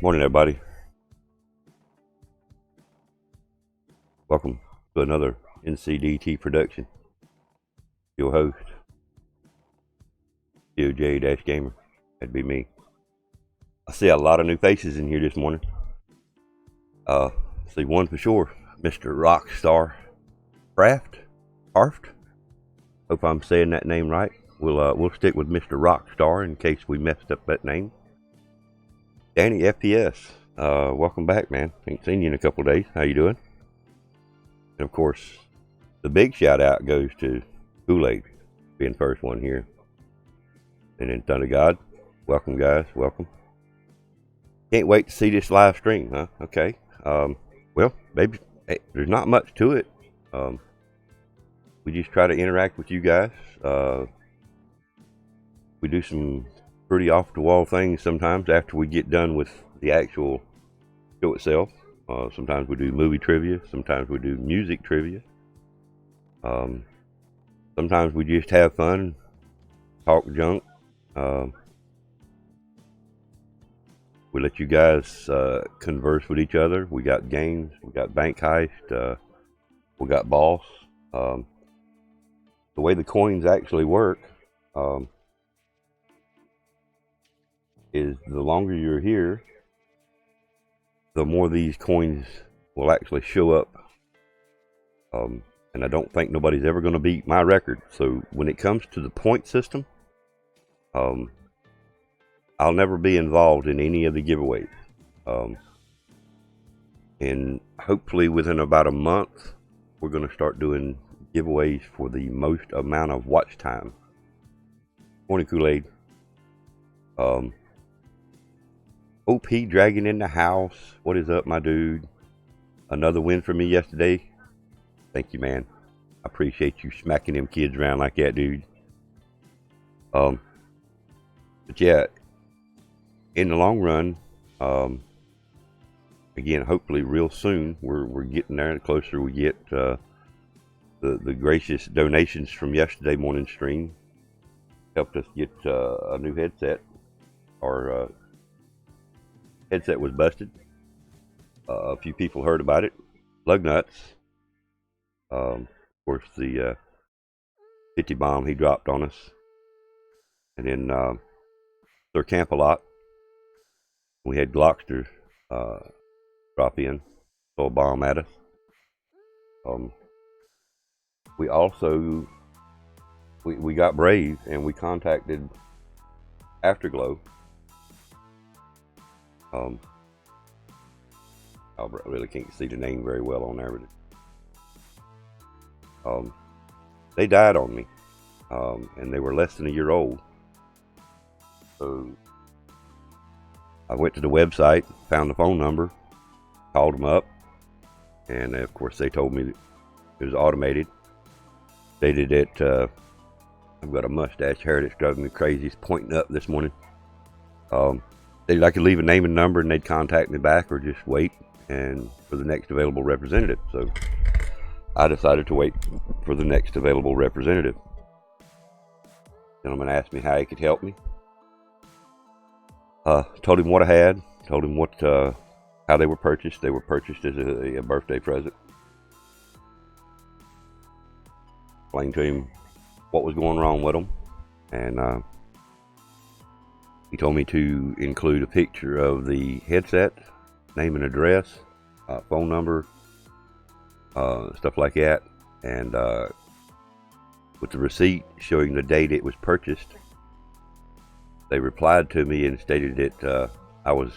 Morning, everybody. Welcome to another NCDT production. Your host, PoJ-Gamer. That'd be me. I see a lot of new faces in here this morning. See one for sure, Mr. Rockstar Craft. Hope I'm saying that name right. We'll stick with Mr. Rockstar in case we messed up that name. Danny FPS, welcome back, man. Ain't seen you in a couple days. How you doing? And of course, the big shout out goes to Kool-Aid, being first one here. And then Thunder God, welcome guys, welcome. Can't wait to see this live stream, huh? Okay. Well, baby, hey, there's not much to it. We just try to interact with you guys. We do some pretty off-the-wall things sometimes after we get done with the actual show itself. Sometimes we do movie trivia. Sometimes we do music trivia. Sometimes we just have fun, talk junk. We let you guys converse with each other. We got games. We got Bank Heist. We got Boss. The way the coins actually work is the longer you're here, the more these coins will actually show up. And I don't think nobody's ever going to beat my record. So when it comes to the point system, I'll never be involved in any of the giveaways. And hopefully within about a month, we're going to start doing giveaways for the most amount of watch time. Morning, Kool-Aid. OP Dragon in the house. What is up, my dude? Another win for me yesterday. Thank you, man. I appreciate you smacking them kids around like that, dude. But yeah, in the long run, again, hopefully real soon, we're getting there. The closer we get, the gracious donations from yesterday morning stream helped us get a new headset. Our headset was busted. A few people heard about it. Lug nuts. Of course, the 50 bomb he dropped on us. And then Sir Camp-A-Lot. We had Glockster drop in, throw a bomb at us. We also we got brave and we contacted Afterglow. I really can't see the name very well on there, but they died on me, and they were less than a year old. So I went to the website, found the phone number, called them up, and of course they told me it was automated. Stated that I've got a mustache hair that's driving me crazy. It's pointing up this morning. I could leave a name and number and they'd contact me back or just wait and for the next available representative. So I decided to wait for the next available representative. The gentleman asked me how he could help me. Told him what I had, told him what how they were purchased. They were purchased as a birthday present. Explained to him what was going wrong with them, and he told me to include a picture of the headset, name and address, phone number, stuff like that, and with the receipt showing the date it was purchased. They replied to me and stated that I was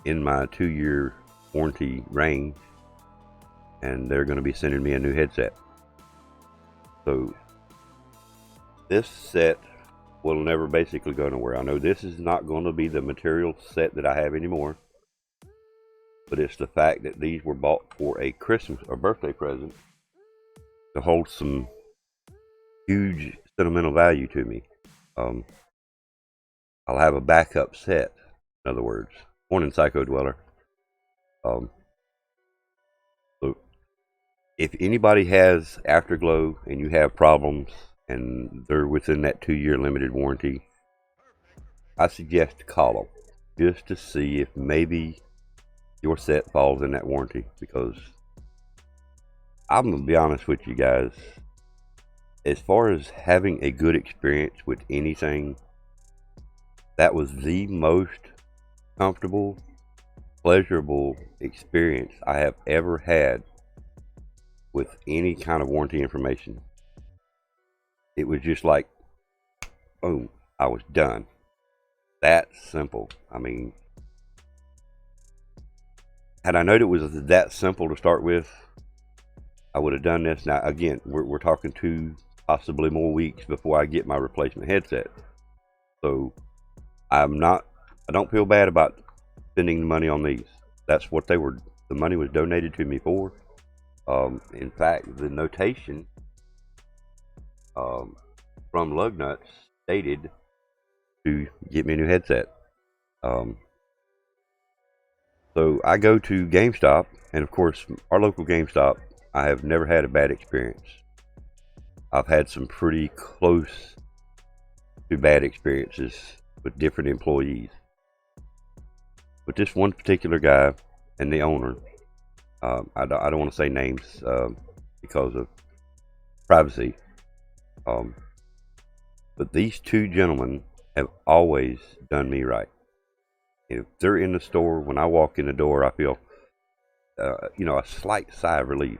in my 2-year warranty range and they're going to be sending me a new headset. So this set will never basically go nowhere. I know this is not going to be the material set that I have anymore, but it's the fact that these were bought for a Christmas or birthday present to hold some huge sentimental value to me. I'll have a backup set, in other words. Morning, Psycho Dweller. So if anybody has Afterglow and you have problems and they're within that 2-year limited warranty, I suggest call them. just to see if maybe your set falls in that warranty, because I'm gonna be honest with you guys, as far as having a good experience with anything, that was the most comfortable, pleasurable experience I have ever had with any kind of warranty information. It was just like, boom, I was done. That simple. I mean, had I known it was that simple to start with, I would have done this. Now, again, we're talking 2, possibly more weeks before I get my replacement headset. So I don't feel bad about spending the money on these. That's what the money was donated to me for. In fact, the notation from Lugnuts stated to get me a new headset. So I go to GameStop, and of course, our local GameStop, I have never had a bad experience. I've had some pretty close to bad experiences with different employees. But this one particular guy and the owner, I don't want to say names because of privacy. But these 2 gentlemen have always done me right. If they're in the store, when I walk in the door, I feel, a slight sigh of relief.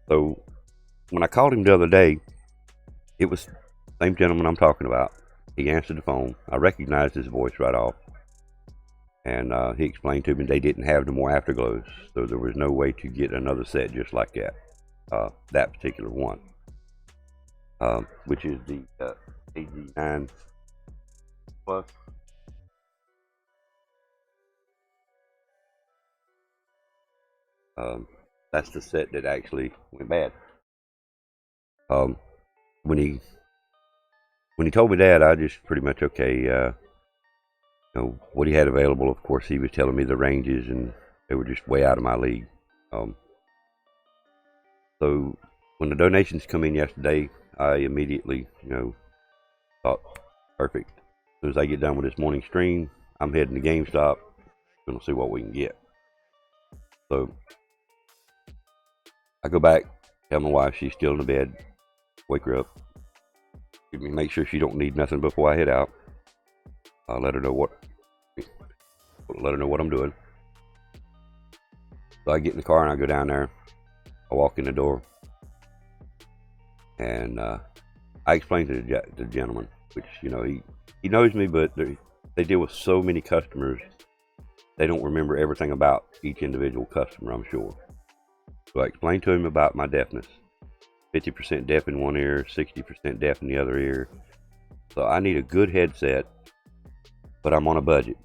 So when I called him the other day, it was the same gentleman I'm talking about. He answered the phone. I recognized his voice right off. And he explained to me they didn't have no more afterglows, so there was no way to get another set just like that. That particular one, which is the AG9 Plus. That's the set that actually went bad. When he told me that, I just pretty much, okay, what he had available. Of course, he was telling me the ranges, and they were just way out of my league. So when the donations come in yesterday, I immediately, thought, perfect. As soon as I get done with this morning stream, I'm heading to GameStop. Gonna see what we can get. So I go back, tell my wife she's still in the bed, wake her up, make sure she don't need nothing before I head out. I'll let her know what I'm doing. So I get in the car and I go down there. I walk in the door, and I explain to the gentleman, which he knows me, but they deal with so many customers, they don't remember everything about each individual customer, I'm sure. So I explained to him about my deafness. 50% deaf in one ear, 60% deaf in the other ear. So I need a good headset, but I'm on a budget.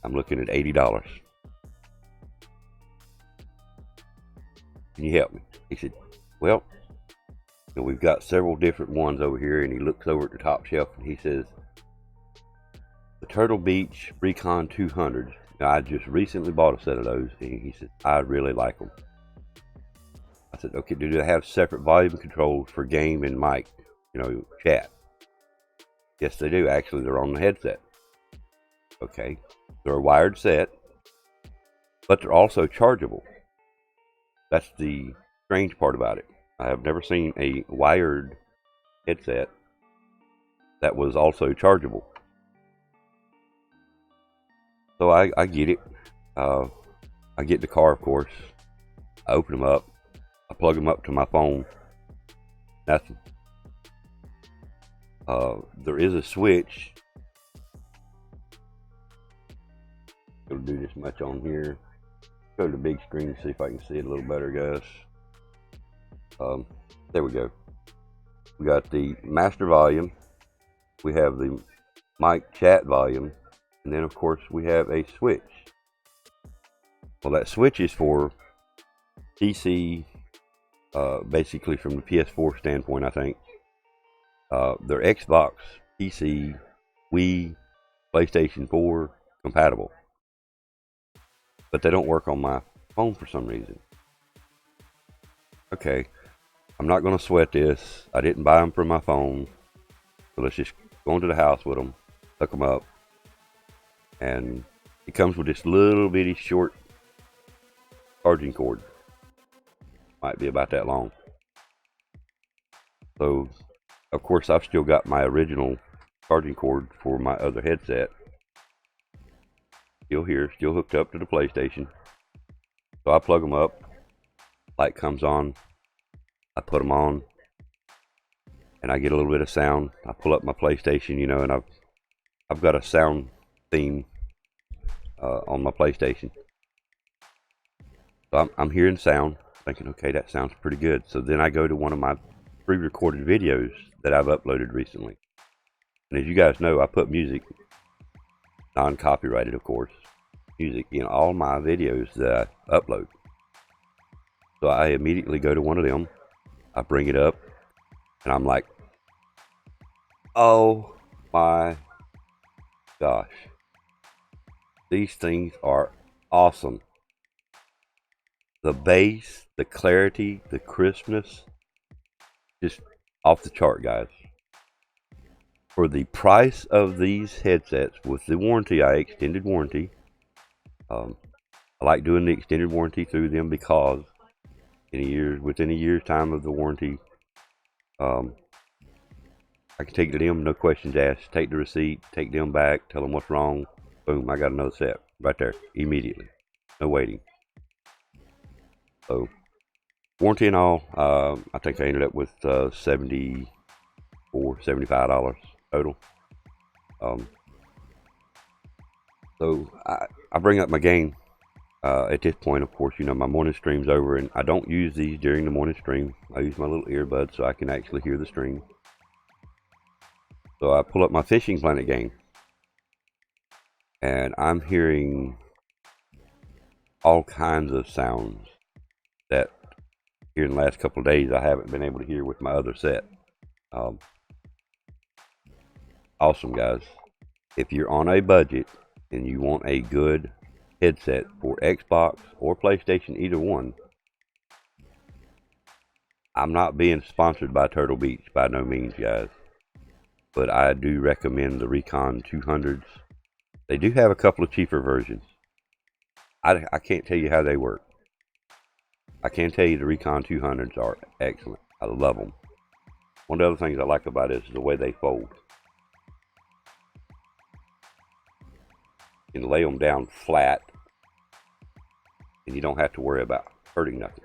I'm looking at $80. Can you help me? He said, well, we've got several different ones over here, and he looks over at the top shelf and he says, the Turtle Beach Recon 200. Now, I just recently bought a set of those, and he said, I really like them. I said, okay, do they have separate volume controls for game and mic, chat? Yes, they do. Actually, they're on the headset. Okay, they're a wired set, but they're also chargeable. That's the strange part about it. I have never seen a wired headset that was also chargeable. So I get it. I get in the car, of course. I open them up. I plug them up to my phone. Nothing. There is a switch. It'll do this much on here. Go to the big screen, see if I can see it a little better, guys. There we go. We got the master volume. We have the mic chat volume. And then, of course, we have a switch. Well, that switch is for PC, basically from the PS4 standpoint, I think. They're Xbox, PC, Wii, PlayStation 4 compatible. But they don't work on my phone for some reason. Okay, I'm not going to sweat this. I didn't buy them for my phone. So let's just go into the house with them, hook them up. and it comes with this little bitty short charging cord. Might be about that long. So, of course, I've still got my original charging cord for my other headset. Still here, still hooked up to the PlayStation. So I plug them up, light comes on, I put them on, and I get a little bit of sound. I pull up my PlayStation, you know, and I've got a sound theme on my PlayStation. So I'm hearing sound, thinking, okay, that sounds pretty good. So then I go to one of my pre-recorded videos that I've uploaded recently. And as you guys know, I put music, non-copyrighted of course, music in all my videos that I upload. So I immediately go to one of them, I bring it up, and I'm like, oh my gosh, these things are awesome. The bass, the clarity, the crispness, just off the chart, guys. For the price of these headsets with the warranty, extended warranty, I like doing the extended warranty through them because within a year's time of the warranty, I can take it to them, no questions asked, take the receipt, take them back, tell them what's wrong, boom, I got another set right there, immediately, no waiting. So, warranty and all, I think I ended up with $75 total. So I bring up my game at this point. Of course, you know, my morning stream's over, and I don't use these during the morning stream. I use my little earbuds so I can actually hear the stream. So I pull up my Fishing Planet game, and I'm hearing all kinds of sounds that here in the last couple of days I haven't been able to hear with my other set. Awesome, guys. If you're on a budget and you want a good headset for Xbox or PlayStation, either one, I'm not being sponsored by Turtle Beach by no means, guys, but I do recommend the Recon 200s. They do have a couple of cheaper versions. I can't tell you how they work. I can tell you the Recon 200s are excellent. I love them. One of the other things I like about it is the way they fold. You can lay them down flat, and you don't have to worry about hurting nothing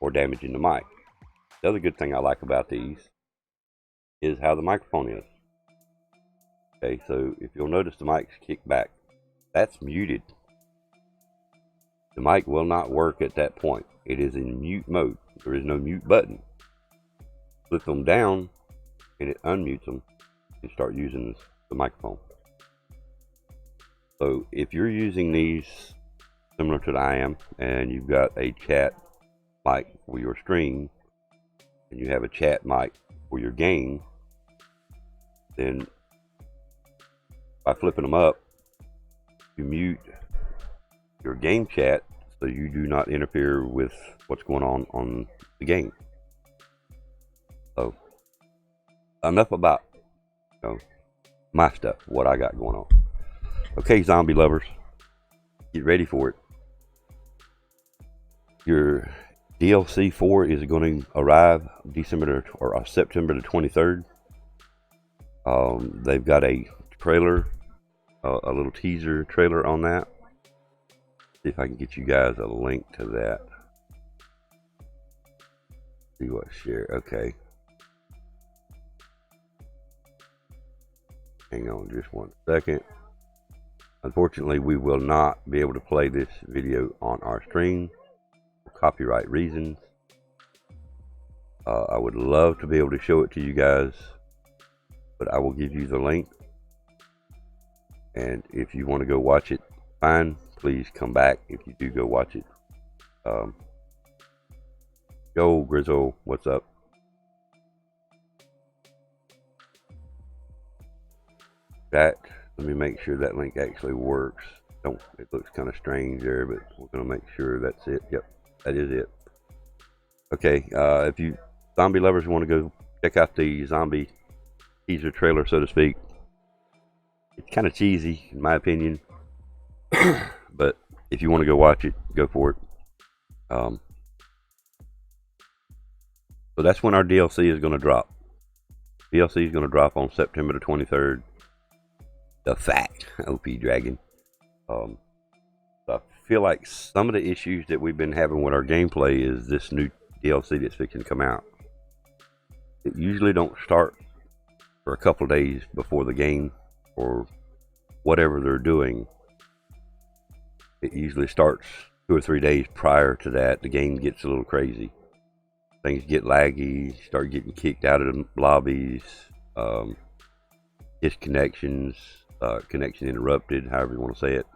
or damaging the mic. The other good thing I like about these is how the microphone is. Okay, so if you'll notice the mic's kicked back, that's muted. The mic will not work at that point. It is in mute mode. There is no mute button. Flip them down and it unmutes them and start using the microphone. So if you're using these similar to the I am, and you've got a chat mic for your stream, and you have a chat mic for your game, then by flipping them up, you mute your game chat so you do not interfere with what's going on the game. So enough about, you know, my stuff, what I got going on. Okay, zombie lovers, get ready for it. Your DLC4 is going to arrive September the 23rd. They've got a trailer, a little teaser trailer on that. See if I can get you guys a link to that. See what share. Okay. Hang on just one second. Unfortunately, we will not be able to play this video on our stream for copyright reasons. I would love to be able to show it to you guys, but I will give you the link. And if you want to go watch it, fine. Please come back if you do go watch it. Yo, Grizzle, what's up? Let me make sure that link actually works. It looks kind of strange there, but we're going to make sure that's it. Yep, that is it. Okay, if you zombie lovers want to go check out the zombie teaser trailer, so to speak, It's kind of cheesy, in my opinion. But if you want to go watch it, go for it. So that's when our DLC is going to drop. DLC is going to drop on September the 23rd. The fact, OP Dragon. So I feel like some of the issues that we've been having with our gameplay is this new DLC that's fixing to come out. It usually don't start for a couple of days before the game or whatever they're doing. It usually starts 2 or 3 days prior to that. The game gets a little crazy. Things get laggy, start getting kicked out of the lobbies, disconnections, connection interrupted, however you want to say it.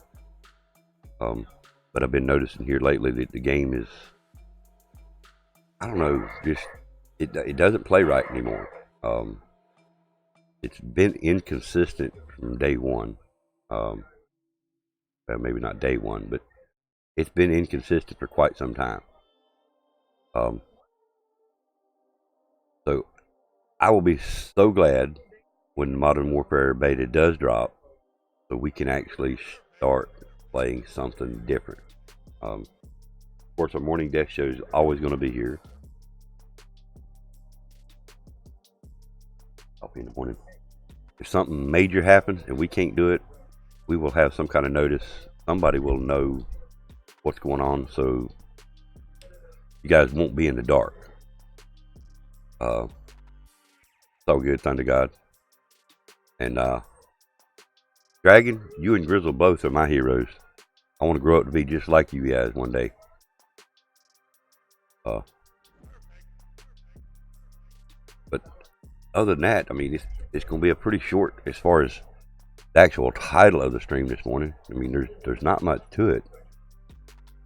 But I've been noticing here lately that the game is, I don't know, just it doesn't play right anymore. It's been inconsistent from day one. Well, maybe not day one, but it's been inconsistent for quite some time. So I will be so glad when Modern Warfare Beta does drop, so we can actually start playing something different. Of course, our morning death show is always going to be here. Coffee in the morning. If something major happens and we can't do it, we will have some kind of notice. Somebody will know what's going on, so you guys won't be in the dark. It's all good, Thunder God. And Dragon, you and Grizzle both are my heroes. I want to grow up to be just like you guys one day. But other than that, I mean, it's going to be a pretty short as far as the actual title of the stream this morning. I mean, there's not much to it.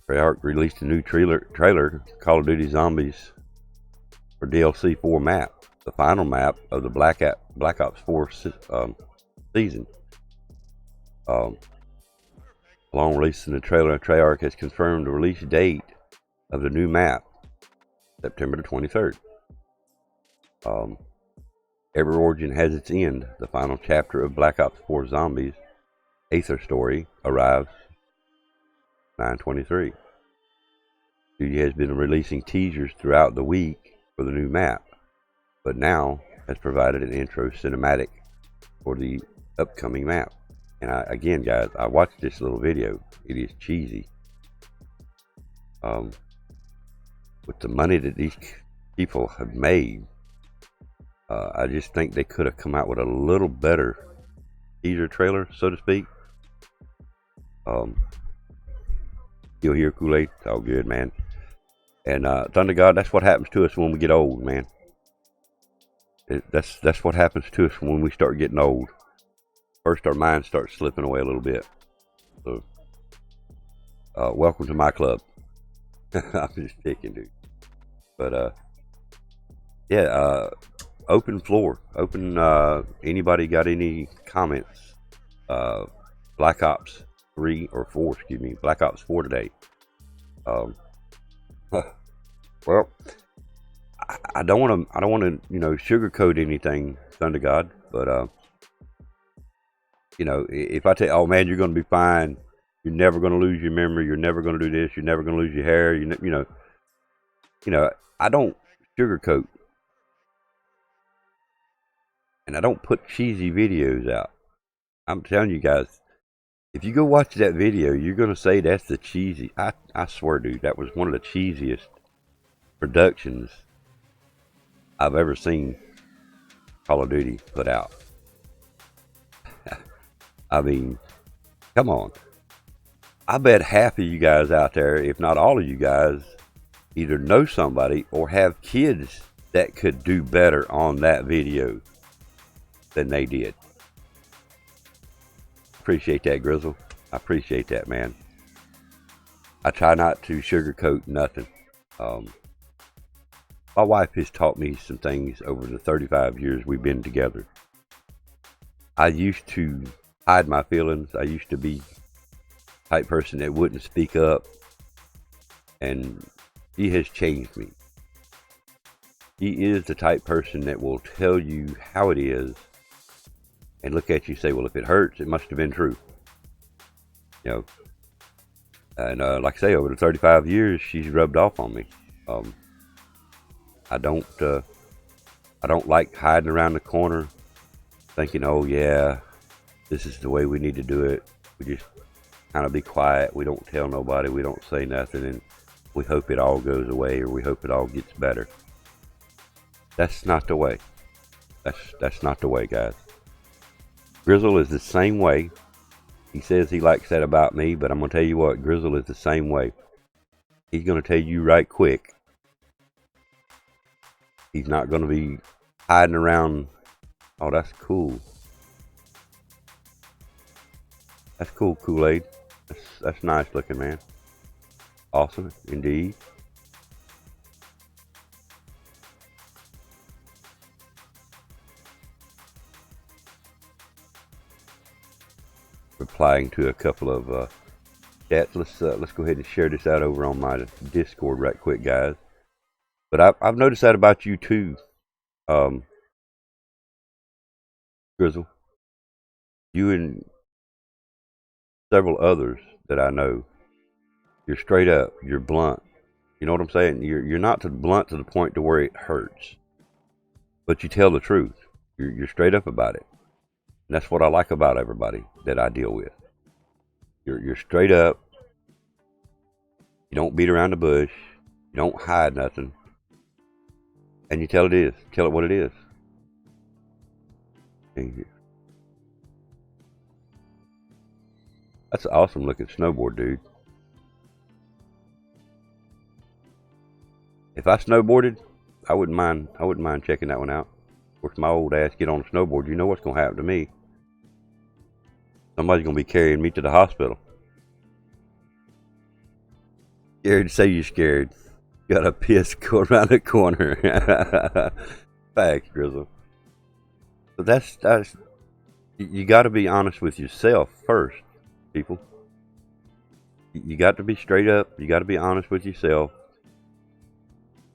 Treyarch released a new trailer, Call of Duty Zombies for DLC4 map, the final map of the Black Ops 4 season. Along releasing the trailer, Treyarch has confirmed the release date of the new map, September the 23rd. Every origin has its end. The final chapter of Black Ops 4 Zombies Aether story arrives 9/23. Studio has been releasing teasers throughout the week for the new map, but now has provided an intro cinematic for the upcoming map. And again, guys, I watched this little video. It is cheesy. With the money that these people have made, I just think they could have come out with a little better teaser trailer, so to speak. You'll hear Kool-Aid. It's all good, man. And Thunder God, that's what happens to us when we get old, man. That's what happens to us when we start getting old. First, our minds start slipping away a little bit. So, welcome to my club. I'm just kidding, dude. But yeah, open floor. Open. Anybody got any comments? Black Ops 3 or 4? Excuse me. Black Ops 4 today. Well, I don't want to, sugarcoat anything, Thunder God. But if I tell you, oh man, you're going to be fine. You're never going to lose your memory. You're never going to do this. You're never going to lose your hair. I don't sugarcoat, and I don't put cheesy videos out. I'm telling you guys, if you go watch that video, you're going to say that's the cheesy. I swear, dude, that was one of the cheesiest productions I've ever seen Call of Duty put out. I mean, come on. I bet half of you guys out there, if not all of you guys, either know somebody or have kids that could do better on that video than they did. Appreciate that, Grizzle. I appreciate that, man. I try not to sugarcoat nothing. My wife has taught me some things over the 35 years we've been together. I used to hide my feelings. I used to be the type person that wouldn't speak up, and she has changed me. She is the type person that will tell you how it is, and look at you and say, well, if it hurts, it must have been true. You know, and like I say, over the 35 years, she's rubbed off on me. I don't like hiding around the corner thinking, oh yeah, this is the way we need to do it. We just kind of be quiet. We don't tell nobody. We don't say nothing, and we hope it all goes away, or we hope it all gets better. That's not the way. That's not the way, guys. Grizzle is the same way. He says he likes that about me, but I'm going to tell you what, Grizzle is the same way. He's going to tell you right quick. He's not going to be hiding around. Oh, that's cool. That's cool, Kool-Aid. That's nice looking, man. Awesome, indeed. Replying to a couple of chats. Let's go ahead and share this out over on my Discord right quick, guys. But I've noticed that about you too, Grizzle. You and several others that I know, you're straight up. You're blunt. You know what I'm saying? You're not too blunt to the point to where it hurts, but you tell the truth. You're straight up about it. And that's what I like about everybody that I deal with. You're straight up. You don't beat around the bush. You don't hide nothing. And you tell it what it is. That's an awesome looking snowboard, dude. If I snowboarded, I wouldn't mind checking that one out. Of course, my old ass get on a snowboard, you know what's gonna happen to me. Somebody's gonna be carrying me to the hospital. Scared to say you're scared. Got a piss go around the corner. Facts, Grizzle. So that's you got to be honest with yourself first, people. You got to be straight up. You got to be honest with yourself,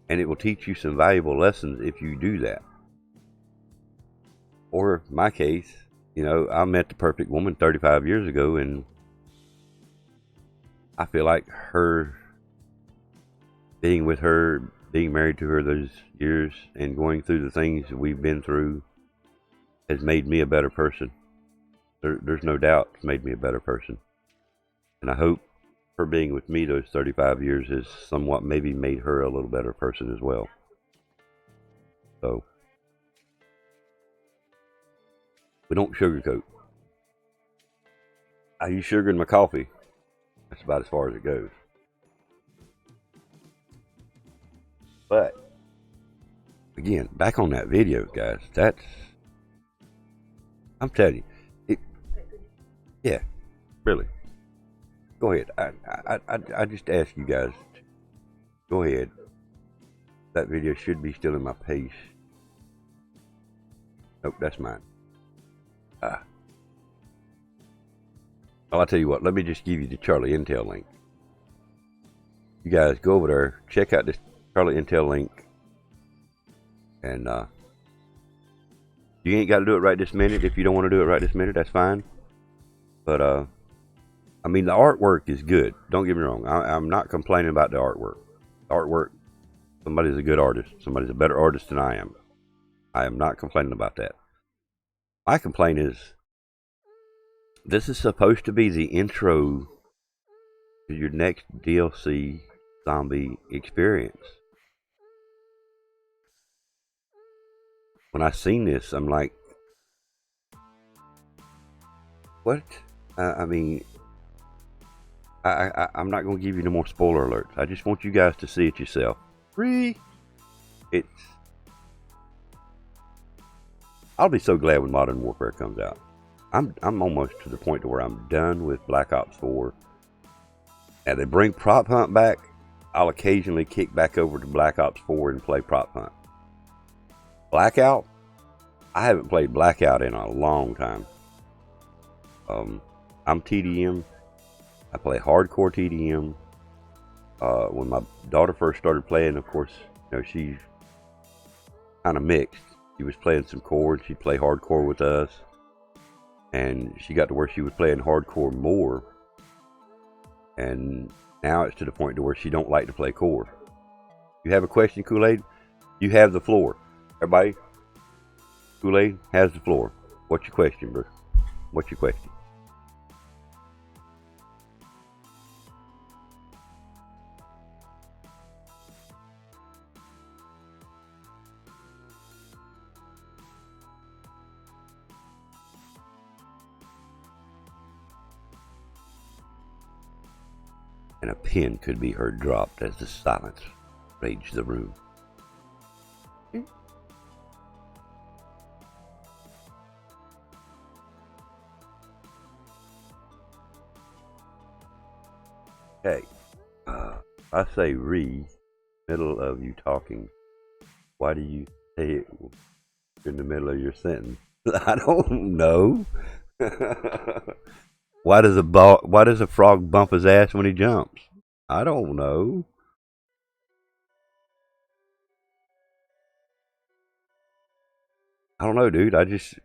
and it will teach you some valuable lessons if you do that. Or in my case, you know, I met the perfect woman 35 years ago, and I feel like being with her, being married to her those years, and going through the things that we've been through has made me a better person. There's no doubt it's made me a better person. And I hope her being with me those 35 years has somewhat maybe made her a little better person as well. So, we don't sugarcoat. I use sugar in my coffee. That's about as far as it goes. But again, back on that video, guys. I'm telling you, yeah, really. Go ahead. I just ask you guys. Go ahead. That video should be still in my page. Nope, that's mine. Well, I'll tell you what. Let me just give you the Charlie Intel link. You guys go over there, check out this Charlie Intel link, and you ain't got to do it right this minute. If you don't want to do it right this minute, that's fine. But I mean, the artwork is good. Don't get me wrong. I'm not complaining about the artwork. Artwork. Somebody's a good artist. Somebody's a better artist than I am. I am not complaining about that. My complaint is, this is supposed to be the intro to your next DLC zombie experience. When I seen this, I'm like, what? I mean, I'm not going to give you no more spoiler alerts. I just want you guys to see it yourself. I'll be so glad when Modern Warfare comes out. I'm almost to the point to where I'm done with Black Ops 4. And they bring Prop Hunt back, I'll occasionally kick back over to Black Ops 4 and play Prop Hunt. Blackout? I haven't played Blackout in a long time. I'm TDM. I play hardcore TDM. When my daughter first started playing, of course, you know, she's kind of mixed. She was playing some core, and she'd play hardcore with us. and she got to where she was playing hardcore more, and now it's to the point to where she don't like to play core. You have a question, Kool-Aid? You have the floor. Everybody, Kool-Aid has the floor. What's your question, bro? What's your question? And a pin could be heard dropped as the silence raged the room. Okay, I say middle of you talking. Why do you say it in the middle of your sentence? I don't know. Why does a frog bump his ass when he jumps? I don't know. I don't know, dude.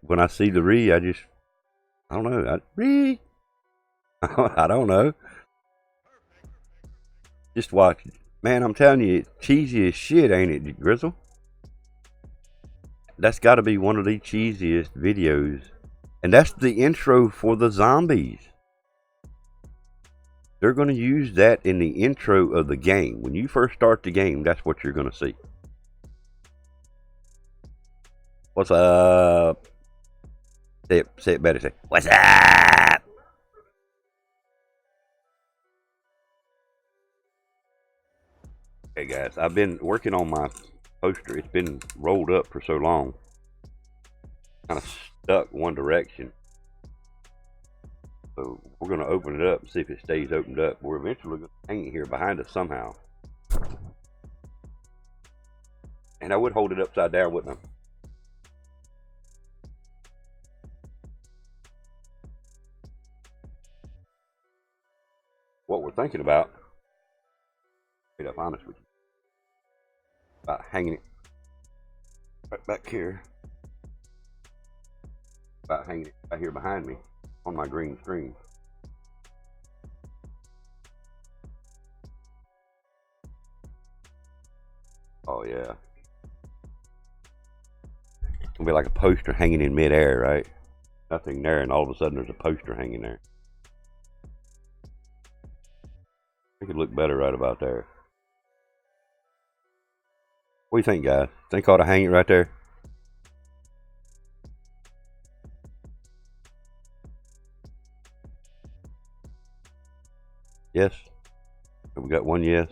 When I see the I don't know. I don't know. Just watch. Man, I'm telling you, it's cheesy as shit, ain't it, Grizzle? That's got to be one of the cheesiest videos. And that's the intro for the zombies. They're going to use that in the intro of the game. When you first start the game, that's what you're going to see. What's up? Say it better. Say, what's up? Okay, guys, I've been working on my poster. It's been rolled up for so long. Kind of stuck one direction. So we're going to open it up and see if it stays opened up. We're eventually going to hang it here behind us somehow. And I would hold it upside down, wouldn't I? What we're thinking about, to be honest with you, about hanging it right back here, about hanging it right here behind me on my green screen. Oh yeah, it's gonna be like a poster hanging in midair, right? Nothing there, and all of a sudden there's a poster hanging there. It could look better right about there. What do you think, guys? Think I ought to hang it right there? Yes? Have we got one yes?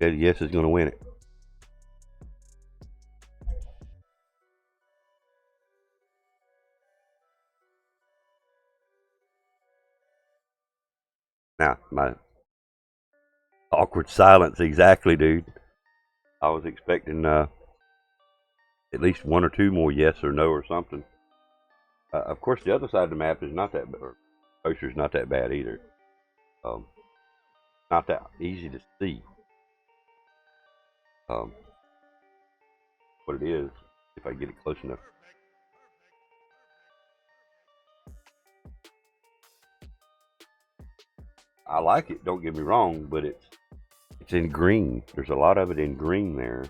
Okay, yes is going to win it. Now, my awkward silence, exactly, dude. I was expecting at least one or two more yes or no or something. Of course, the other side of the map is not that, or poster's not that bad either. Not that easy to see. What it is, if I get it close enough. I like it, don't get me wrong, but it's in green. There's a lot of it in green there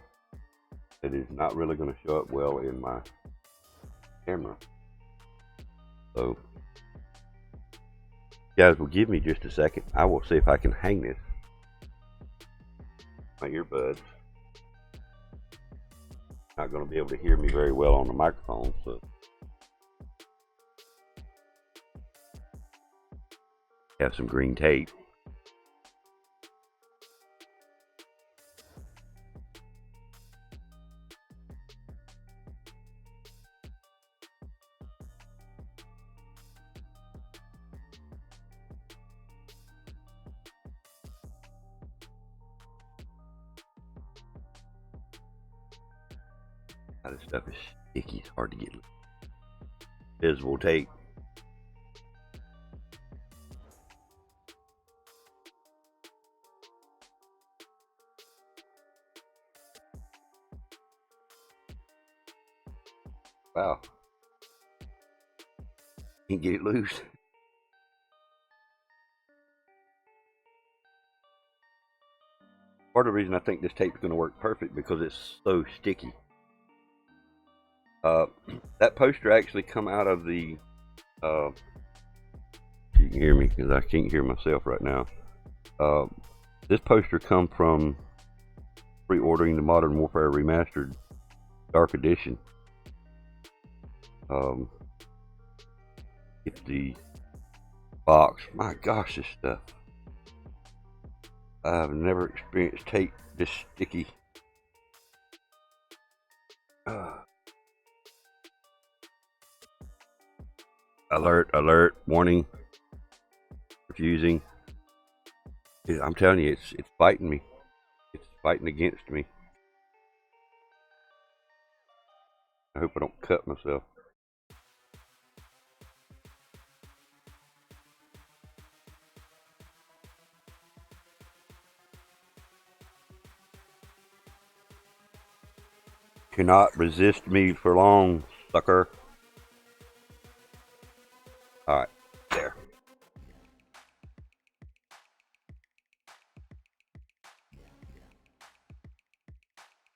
that is not really going to show up well in my camera. So, guys, will give me just a second. I will see if I can hang this. My earbuds. Not going to be able to hear me very well on the microphone, so. Have some green tape. This stuff is sticky, it's hard to get visible tape. Wow. Can't get it loose. Part of the reason I think this tape's going to work perfect because it's so sticky. That poster actually come out of the, you can hear me because I can't hear myself right now. This poster come from pre-ordering the Modern Warfare Remastered Dark Edition. Get the box. My gosh, this stuff. I've never experienced tape this sticky. Alert, alert, warning. Refusing. I'm telling you, it's fighting me. It's fighting against me. I hope I don't cut myself. Cannot resist me for long, sucker. Alright, there.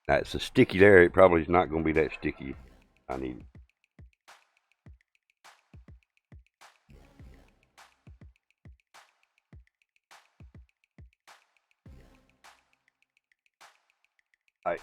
Now it's a sticky there, it probably is not going to be that sticky. I need it. Alright,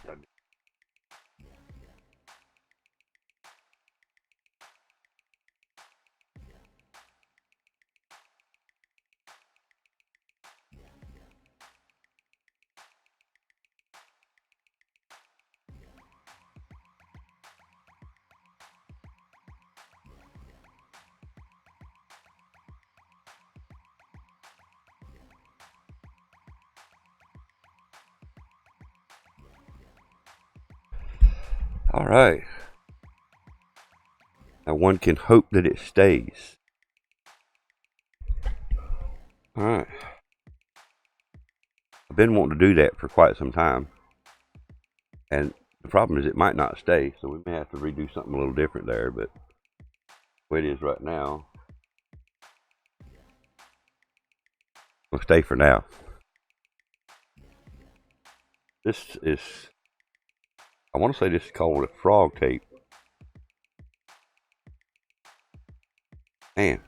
alright. Now one can hope that it stays. Alright. I've been wanting to do that for quite some time. And the problem is it might not stay, so we may have to redo something a little different there, but the way it is right now, we'll stay for now. This is, I want to say this is called a frog tape. Man,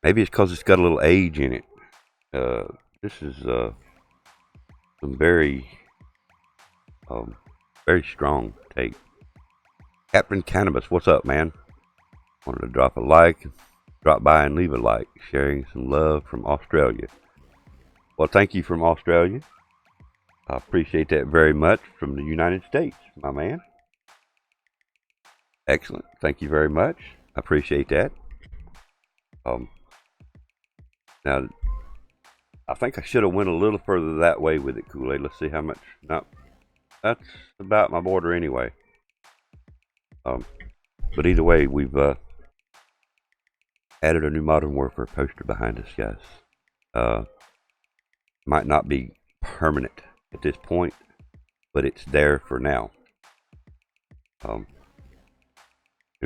maybe it's because it's got a little age in it. This is some very strong tape. Captain Cannabis, what's up, man? Wanted to drop a like, drop by and leave a like, sharing some love from Australia. Well, thank you from Australia. I appreciate that very much. From the United States, my man. Excellent. Thank you very much. I appreciate that. Now, I think I should have went a little further that way with it, Kool-Aid. Let's see how much. No, that's about my border anyway. But either way, we've added a new Modern Warfare poster behind us, guys. Might not be permanent at this point, but it's there for now. Who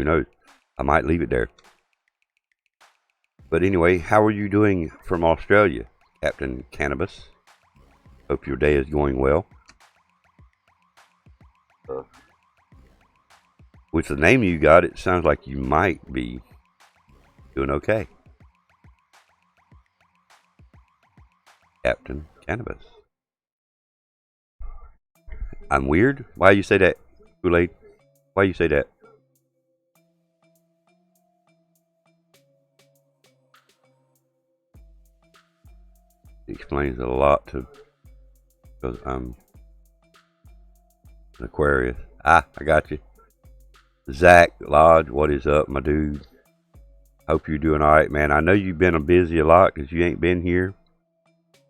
knows? I might leave it there. But anyway, how are you doing from Australia, Captain Cannabis? Hope your day is going well. With the name you got, it sounds like you might be doing okay. Captain Cannabis. I'm weird? Why you say that, Kool-Aid? Why you say that? It explains a lot to, because I'm an Aquarius. I got you. Zach Lodge, what is up, my dude? Hope you're doing alright, man. I know you've been busy a lot because you ain't been here.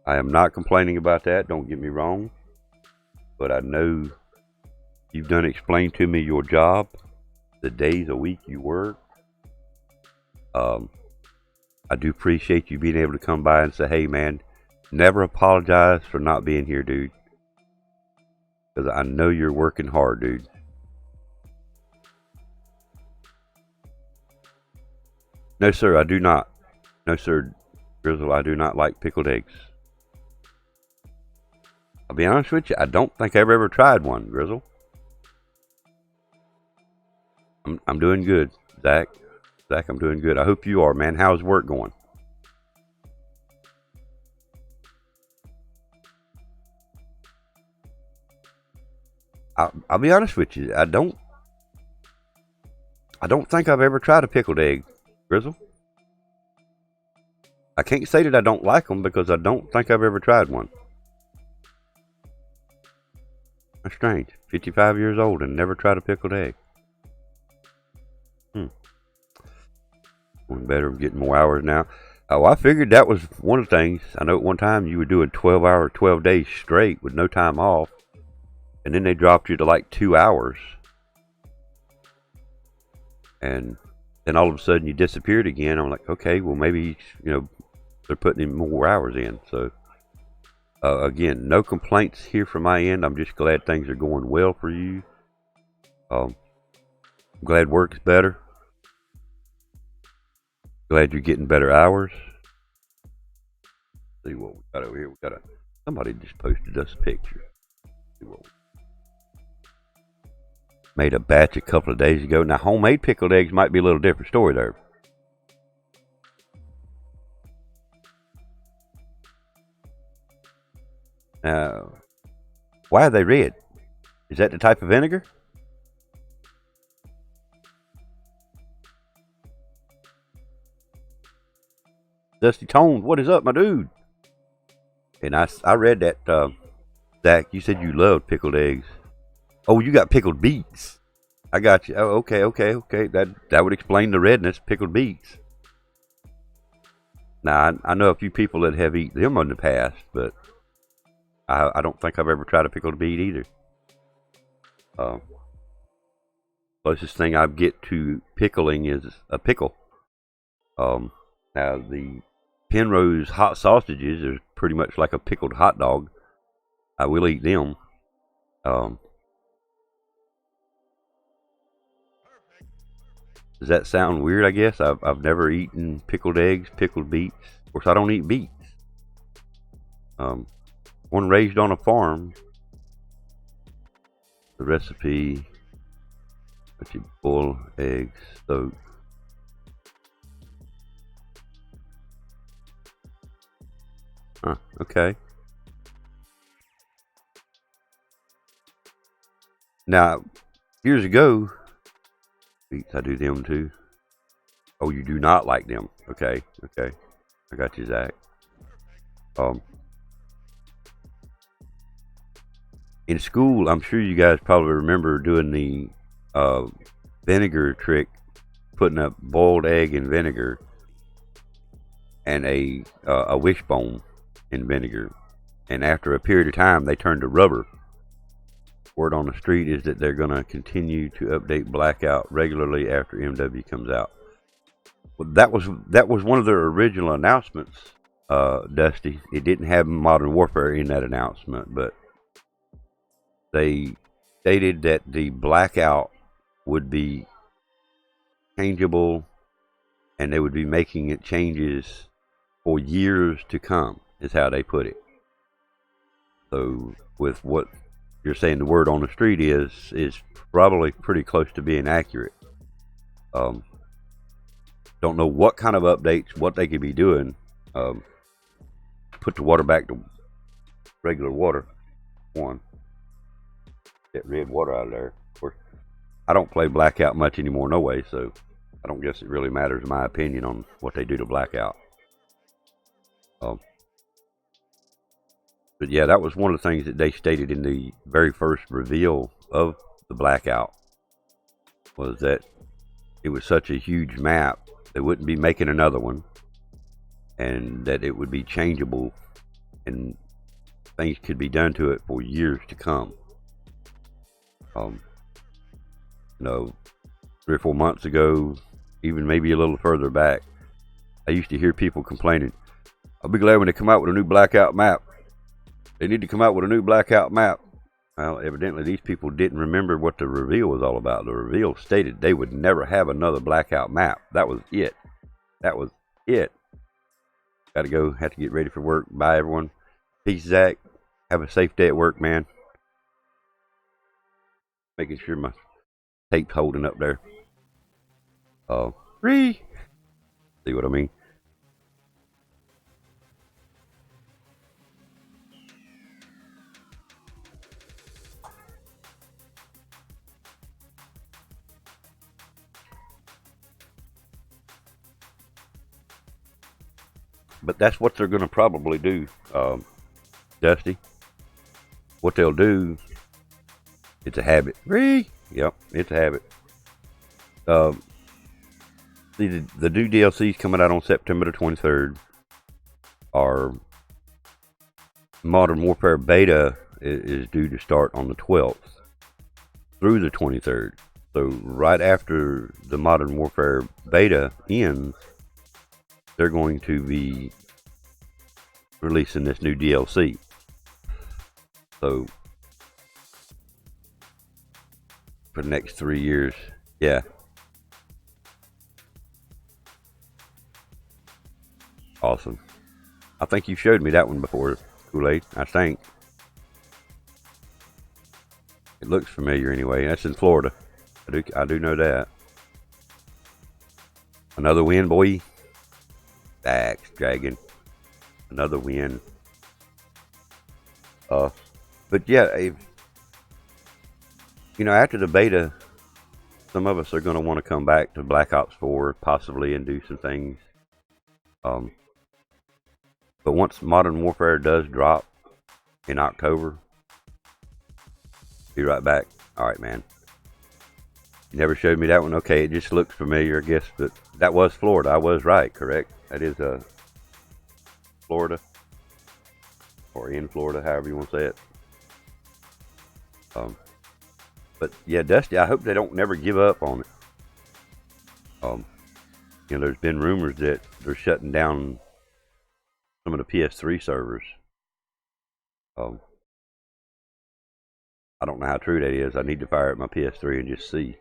I am not complaining about that, don't get me wrong. But I know you've done explain to me your job, the days a week you work. I do appreciate you being able to come by and say, hey, man, never apologize for not being here, dude. Because I know you're working hard, dude. No, sir, I do not. No, sir, Grizzle, I do not like pickled eggs. I'll be honest with you, I don't think I've ever tried one, Grizzle. I'm doing good, Zach. Zach, I'm doing good. I hope you are, man. How's work going? I'll be honest with you. I don't think I've ever tried a pickled egg, Grizzle. I can't say that I don't like them because I don't think I've ever tried one. That's strange. 55 years old and never tried a pickled egg. I'm better getting more hours now. Oh, I figured that was one of the things. I know at one time you were doing 12 days straight with no time off. And then they dropped you to like 2 hours. And then all of a sudden you disappeared again. I'm like, okay, well maybe, they're putting in more hours in. So, again, no complaints here from my end. I'm just glad things are going well for you. I'm glad work's better. Glad you're getting better hours. See what we got over here. Somebody just posted us a picture. See what made a batch a couple of days ago. Now, homemade pickled eggs might be a little different story there. Now, why are they red? Is that the type of vinegar? Dusty Tones, what is up, my dude? And I read that, Zach, you said you loved pickled eggs. Oh, you got pickled beets. I got you. Oh, okay. That would explain the redness, pickled beets. Now, I know a few people that have eaten them in the past, but I don't think I've ever tried a pickled beet either. Closest thing I get to pickling is a pickle. Now, the Penrose hot sausages are pretty much like a pickled hot dog. I will eat them. Does that sound weird, I guess? I've never eaten pickled eggs, pickled beets. Of course, I don't eat beets. One raised on a farm. The recipe, let you boil eggs, soak. Huh, okay. Now, years ago, beets, I do them too. Oh, you do not like them. Okay. I got you, Zach. In school, I'm sure you guys probably remember doing the vinegar trick, putting a boiled egg in vinegar and a wishbone in vinegar. And after a period of time, they turn to rubber. Word on the street is that they're going to continue to update Blackout regularly after MW comes out. Well, that was one of their original announcements, Dusty. It didn't have Modern Warfare in that announcement, but they stated that the Blackout would be changeable and they would be making it changes for years to come, is how they put it. So with what you're saying, the word on the street is probably pretty close to being accurate. Don't know what kind of updates, what they could be doing. Put the water back to regular water. One, get red water out of there. Of course, I don't play Blackout much anymore, no way. So I don't guess it really matters, in my opinion, on what they do to Blackout. But yeah, that was one of the things that they stated in the very first reveal of the Blackout, was that it was such a huge map, they wouldn't be making another one, and that it would be changeable, and things could be done to it for years to come. 3 or 4 months ago, even maybe a little further back, I used to hear people complaining, I'll be glad when they come out with a new Blackout map. They need to come out with a new Blackout map. Well, evidently these people didn't remember what the reveal was all about. The reveal stated they would never have another Blackout map. That was it. that was it. Gotta go. Have to get ready for work. Bye, everyone. Peace, Zach. Have a safe day at work, man. Making sure my tape's holding up there. Free. See what I mean? But that's what they're going to probably do, Dusty. What they'll do, it's a habit. Yep, it's a habit. See, the new DLCs coming out on September the 23rd are Modern Warfare Beta is due to start on the 12th through the 23rd. So right after the Modern Warfare Beta ends, they're going to be releasing this new DLC. So for the next 3 years, yeah. Awesome. I think you showed me that one before, Kool-Aid. I think it looks familiar anyway. That's in Florida. I do know that. Another win, boy. Axe Dragon. Another win. But yeah, you know, after the beta, some of us are going to want to come back to Black Ops 4 possibly and do some things. But once Modern Warfare does drop in October, be right back. All right, man. You never showed me that one. Okay, it just looks familiar, I guess. But that was Florida. I was right, correct? That is Florida, or in Florida, however you want to say it. But yeah, Dusty, I hope they don't never give up on it. You know, there's been rumors that they're shutting down some of the PS3 servers. I don't know how true that is. I need to fire up my PS3 and just see.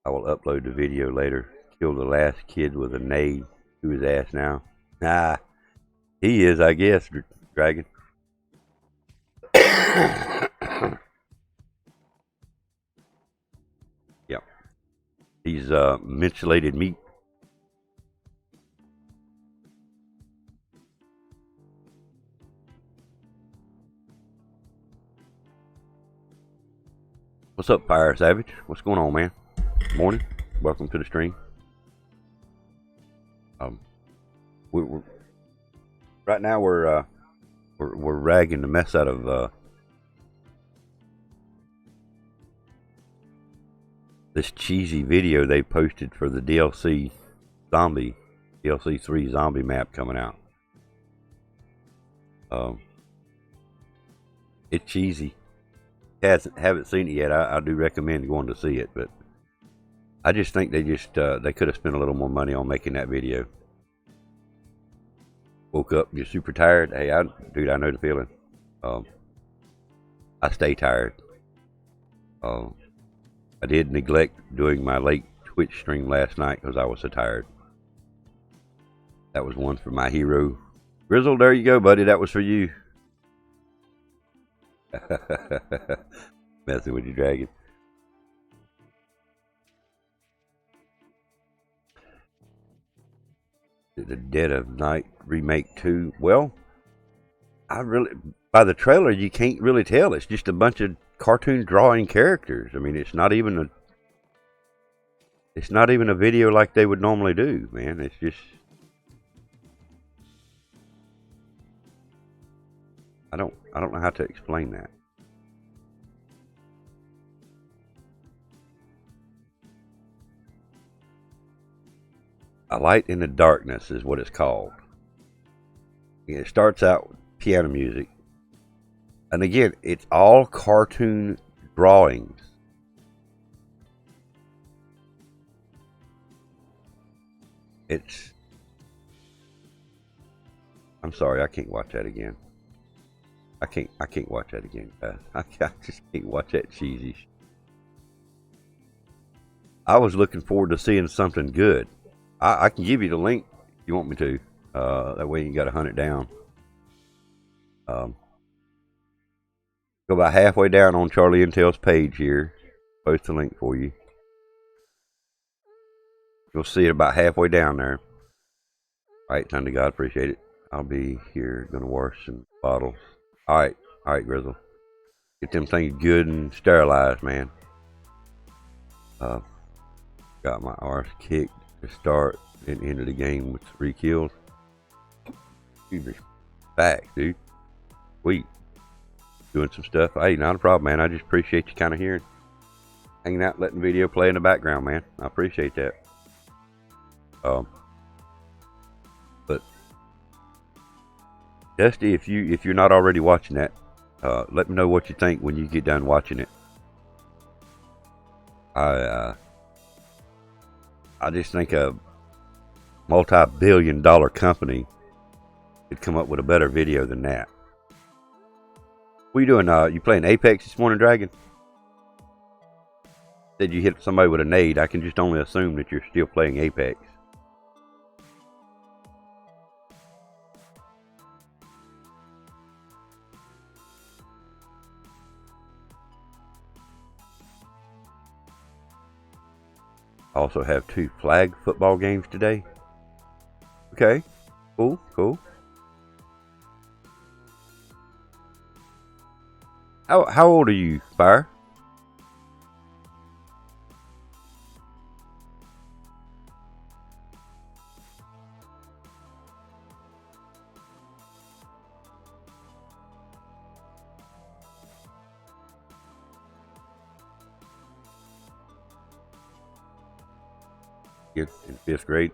I will upload the video later. Kill the last kid with a nade to his ass now. Ah, he is, I guess, Dragon. Yeah. He's mutilated meat. What's up, Fire Savage? What's going on, man? Morning. Welcome to the stream. Right now we're ragging the mess out of this cheesy video they posted for the DLC 3 zombie map coming out. It's cheesy. Haven't seen it yet. I do recommend going to see it, but I just think they could have spent a little more money on making that video. Woke up, you're super tired. Hey, dude, I know the feeling. I stay tired. I did neglect doing my late Twitch stream last night because I was so tired. That was one for my hero. Grizzle, there you go, buddy. That was for you. Messing with you, Dragon. The Dead of Night Remake 2. Well, by the trailer you can't really tell. It's just a bunch of cartoon drawing characters. I mean, it's not even a video like they would normally do, man. It's just, I don't know how to explain that. A Light in the Darkness is what it's called. It starts out with piano music. And again, it's all cartoon drawings. I'm sorry, I can't watch that again. I can't watch that again, guys. I just can't watch that cheesy shit. I was looking forward to seeing something good. I can give you the link if you want me to. That way you got to hunt it down. Go about halfway down on Charlie Intel's page here. Post a link for you. You'll see it about halfway down there. Alright, time to God, appreciate it. I'll be here, gonna wash some bottles. Alright, Grizzle. Get them things good and sterilized, man. Got my arse kicked to start and end the game with 3 kills. Excuse me. Back, dude. Sweet. Doing some stuff. Hey, not a problem, man. I just appreciate you kind of hearing. Hanging out, letting video play in the background, man. I appreciate that. But Dusty, if you're not already watching that, let me know what you think when you get done watching it. I just think a multi-billion-dollar company could come up with a better video than that. What are you doing? You playing Apex this morning, Dragon? Said you hit somebody with a nade. I can just only assume that you're still playing Apex. I also have 2 flag football games today. Okay, cool. How old are you, Fire? In 5th grade.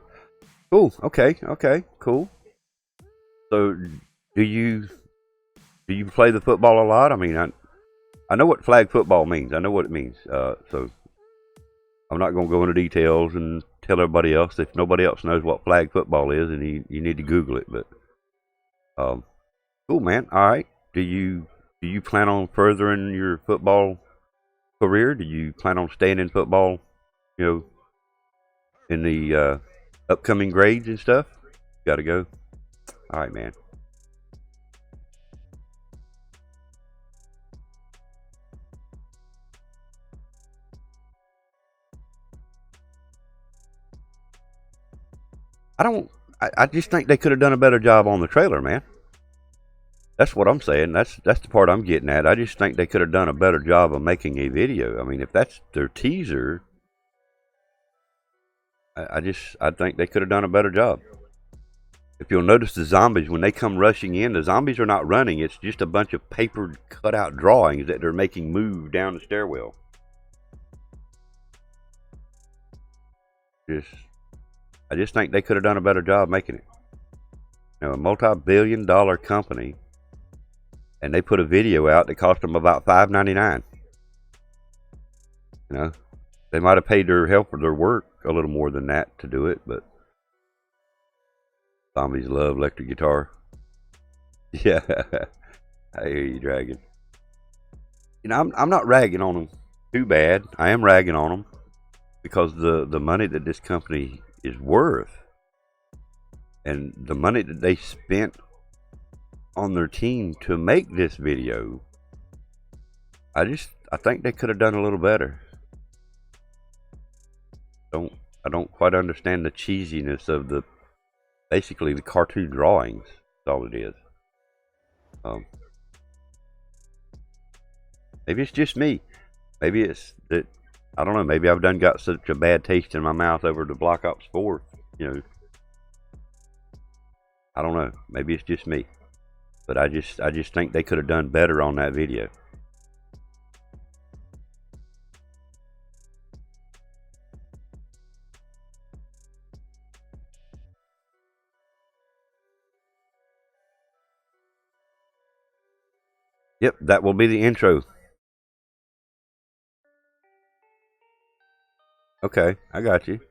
Cool. Okay, cool. So, do you play the football a lot? I mean, I know what flag football means. I know what it means. So I'm not going to go into details and tell everybody else if nobody else knows what flag football is, and you need to Google it. But cool, man. All right. Do you plan on furthering your football career? Do you plan on staying in football? You know, in the upcoming grades and stuff? Got to go. All right, man. I just think they could have done a better job on the trailer, man. That's what I'm saying. That's the part I'm getting at. I just think they could have done a better job of making a video. I mean, if that's their teaser, I think they could have done a better job. If you'll notice the zombies, when they come rushing in, the zombies are not running. It's just a bunch of paper cutout drawings that they're making move down the stairwell. I just think they could have done a better job making it. You know, a multi-billion-dollar company, and they put a video out that cost them about $5.99. You know, they might have paid their helper their work a little more than that to do it, but zombies love electric guitar. Yeah, I hear you, Dragon. You know, I'm not ragging on them too bad. I am ragging on them because the money that this company is worth and the money that they spent on their team to make this video, I think they could have done a little better. I don't quite understand the cheesiness of basically the cartoon drawings. That's all it is. Maybe it's just me. Maybe it's that, I don't know, maybe I've got such a bad taste in my mouth over the Black Ops 4, you know. I don't know. Maybe it's just me. But I just think they could have done better on that video. Yep, that will be the intro. Okay, I got you.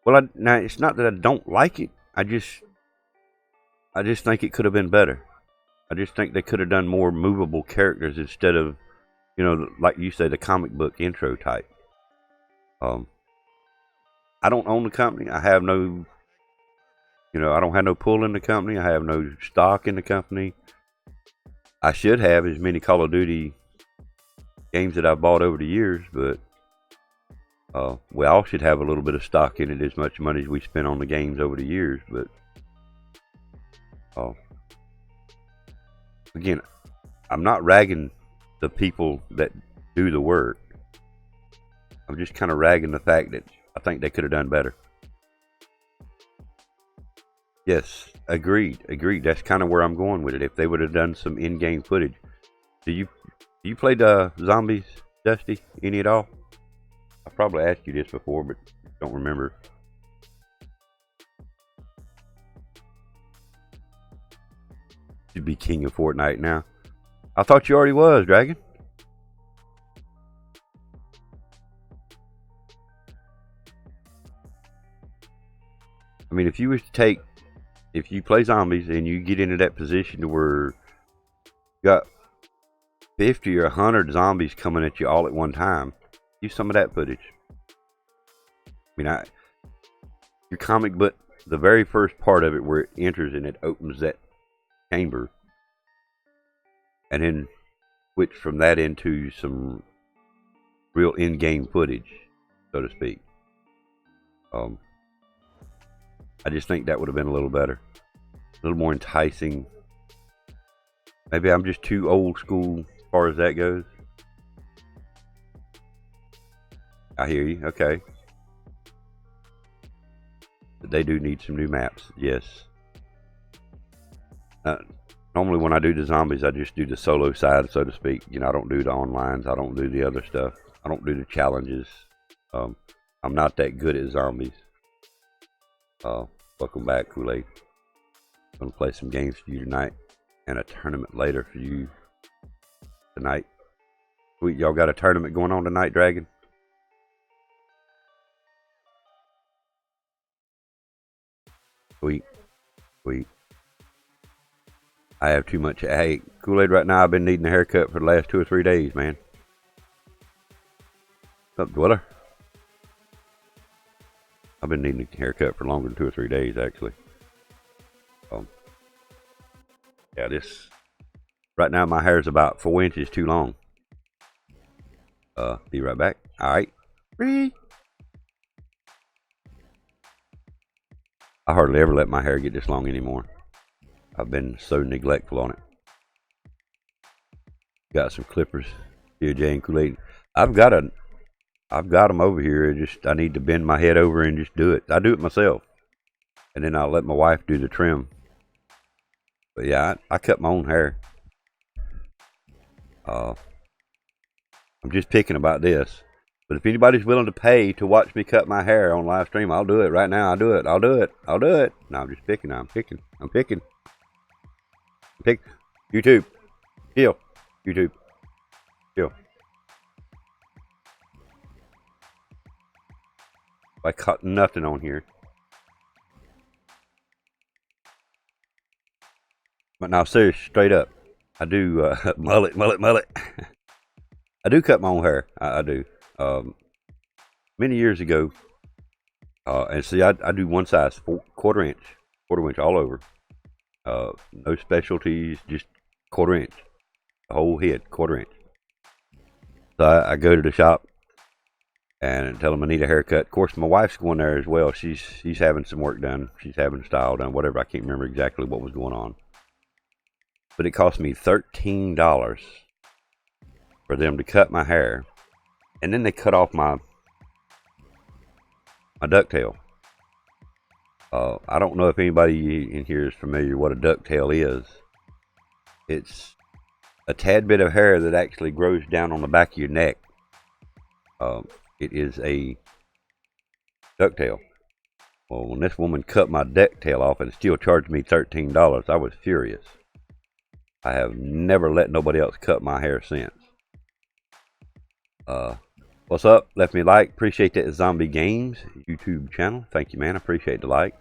Well, now it's not that I don't like it. I just think it could have been better. I just think they could have done more movable characters instead of, you know, like you say, the comic book intro type. I don't own the company. I have no, I don't have no pull in the company. I have no stock in the company. I should have as many Call of Duty games that I've bought over the years, but we all should have a little bit of stock in it, as much money as we spent on the games over the years. But again, I'm not ragging the people that do the work. I'm just kind of ragging the fact that I think they could have done better. Yes, agreed. That's kind of where I'm going with it. If they would have done some in-game footage. Do you play the zombies, Dusty? Any at all? I probably asked you this before, but don't remember. You'd be king of Fortnite now. I thought you already was, Dragon. I mean, if you play zombies and you get into that position to where you got 50 or 100 zombies coming at you all at one time, use some of that footage. I mean, your comic book, the very first part of it where it enters and it opens that chamber, and then switch from that into some real in-game footage, so to speak. I just think that would have been a little better, a little more enticing. Maybe I'm just too old school as far as that goes. I hear you. Okay. But they do need some new maps. Yes. Normally when I do the zombies, I just do the solo side, so to speak. I don't do the onlines. I don't do the other stuff. I don't do the challenges. I'm not that good at zombies. Welcome back, Kool-Aid. I'm going to play some games for you tonight and a tournament later for you tonight. Sweet, y'all got a tournament going on tonight, Dragon? Sweet. I have too much. Hey, Kool-Aid, right now I've been needing a haircut for the last 2 or 3 days, man. What's up, Dweller? I've been needing a haircut for longer than 2 or 3 days, actually. Yeah, right now my hair is about 4 inches too long. Be right back. All right. I hardly ever let my hair get this long anymore. I've been so neglectful on it. Got some clippers here, Jane Kool-Aid. I've got them over here. I need to bend my head over and just do it. I do it myself, and then I'll let my wife do the trim. But yeah, I cut my own hair. I'm just picking about this. But if anybody's willing to pay to watch me cut my hair on live stream, I'll do it right now. I'll do it. No, I'm just picking. I'm picking. YouTube. Chill. YouTube. Chill. I cut nothing on here. But now, serious, straight up, I do mullet. I do cut my own hair. I do. Many years ago, and see, I do one size, quarter inch all over. No specialties, just quarter inch, the whole head, quarter inch. So I go to the shop and tell them I need a haircut. Of course, my wife's going there as well. She's having some work done. She's having style done, whatever. I can't remember exactly what was going on. But it cost me $13 for them to cut my hair, and then they cut off my ducktail. I don't know if anybody in here is familiar what a ducktail is. It's a tad bit of hair that actually grows down on the back of your neck. It is a ducktail. Well, when this woman cut my ducktail off and still charged me $13, I was furious. I have never let nobody else cut my hair since. What's up? Left me a like. Appreciate that. Zombie Games YouTube channel. Thank you, man. Appreciate the like.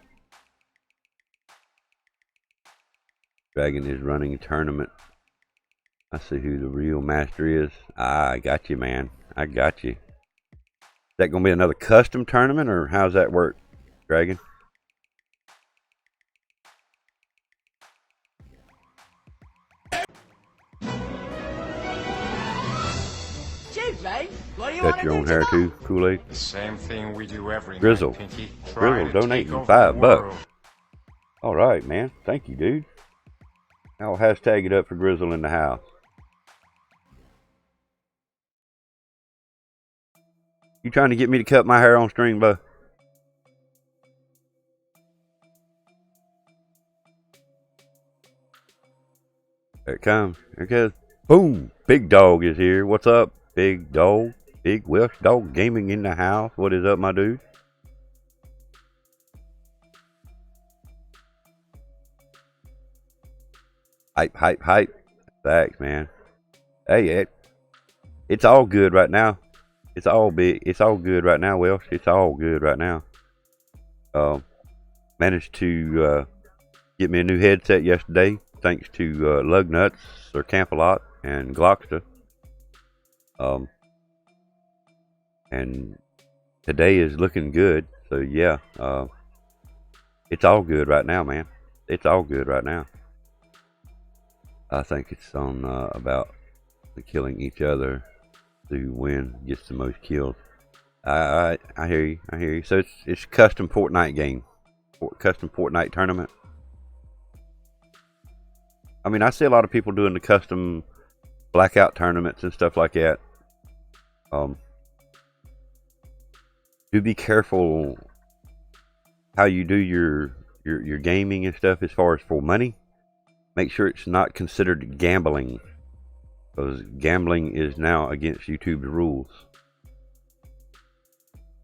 Dragon is running a tournament. I see who the real master is. I got you, man. I got you. that going to be another custom tournament, or how's that work, Dragon? Got your own hair too, Kool-Aid. The same thing we do every Grizzle. night, Pinky. Grizzle donating $5. All right, man. Thank you, dude. I'll hashtag it up for Grizzle in the house. You trying to get me to cut my hair on stream, bud? There it comes. There it goes. Boom! Big Dog is here. What's up, Big Dog? Big Welsh Dog Gaming in the house. What is up, my dude? Hype, hype, hype. Thanks, man. Hey, it's all good right now. It's all big. It's all good right now, Welsh. It's all good right now. Managed to get me a new headset yesterday, thanks to Lugnuts or Campalot and Glockster. And today is looking good. So yeah, it's all good right now, man. It's all good right now. I think it's on about the killing each other to win gets the most kills. I hear you. I hear you. So it's custom Fortnite game, custom Fortnite tournament. I mean, I see a lot of people doing the custom Blackout tournaments and stuff like that. Do be careful how you do your gaming and stuff as far as for money. Make sure it's not considered gambling, because gambling is now against YouTube's rules.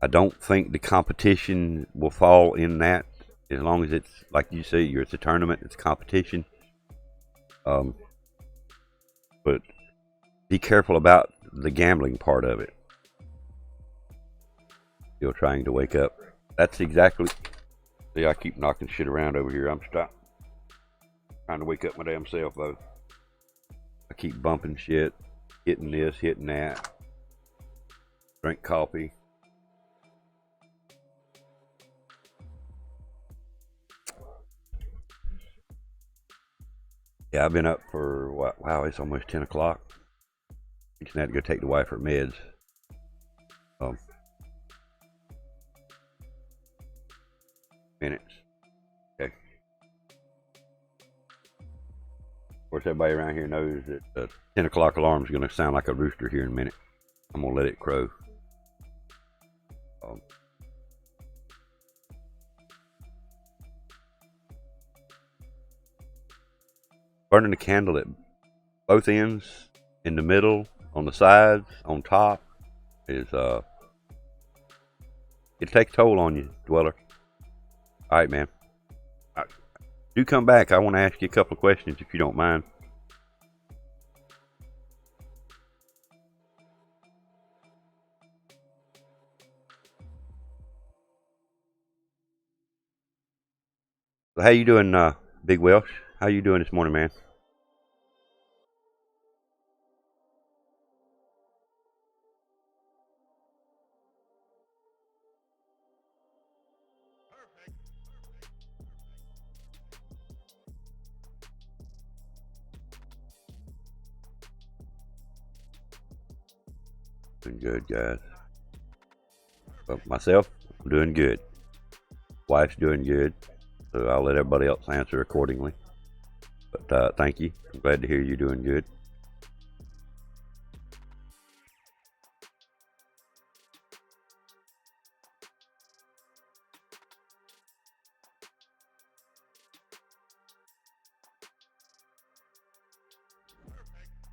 I don't think the competition will fall in that, as long as it's, like you say, it's a tournament, it's competition. But be careful about the gambling part of it. Still trying to wake up. That's exactly. See, I keep knocking shit around over here. I'm trying to wake up my damn self, though. I keep bumping shit, hitting this, hitting that. Drink coffee. Yeah, I've been up for what? Wow, it's almost 10 o'clock. I just had to go take the wife her meds. Minutes. Okay. Of course, everybody around here knows that the 10 o'clock alarm is going to sound like a rooster here in a minute. I'm going to let it crow. Burning the candle at both ends, in the middle, on the sides, on top, is it takes a toll on you, Dweller. All right, man. Do come back. I want to ask you a couple of questions if you don't mind. So how you doing, Big Welsh? How you doing this morning, man? Doing good, guys. But myself, I'm doing good. Wife's doing good. So I'll let everybody else answer accordingly. But thank you. I'm glad to hear you're doing good.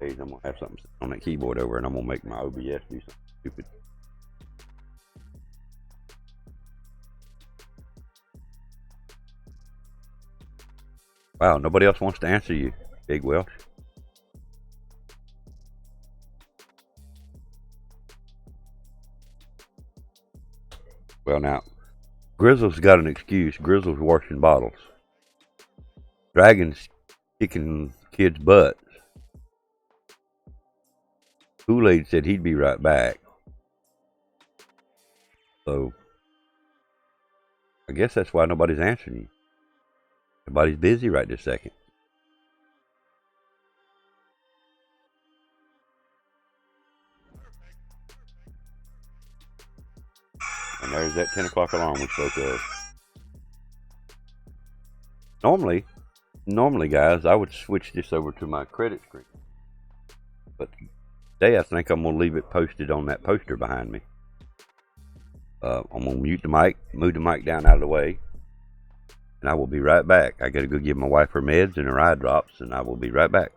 I'm gonna have something on that keyboard over, and I'm gonna make my OBS do something stupid. Wow, nobody else wants to answer you, Big Welsh. Well, now, Grizzle's got an excuse. Grizzle's washing bottles. Dragon's kicking kids' butts. Kool-Aid said he'd be right back. So I guess that's why nobody's answering you. Everybody's busy right this second. And there's that 10 o'clock alarm we spoke of. Normally, guys, I would switch this over to my credit screen. But today I think I'm going to leave it posted on that poster behind me. I'm going to mute the mic, move the mic down out of the way, and I will be right back. I got to go give my wife her meds and her eye drops, and I will be right back.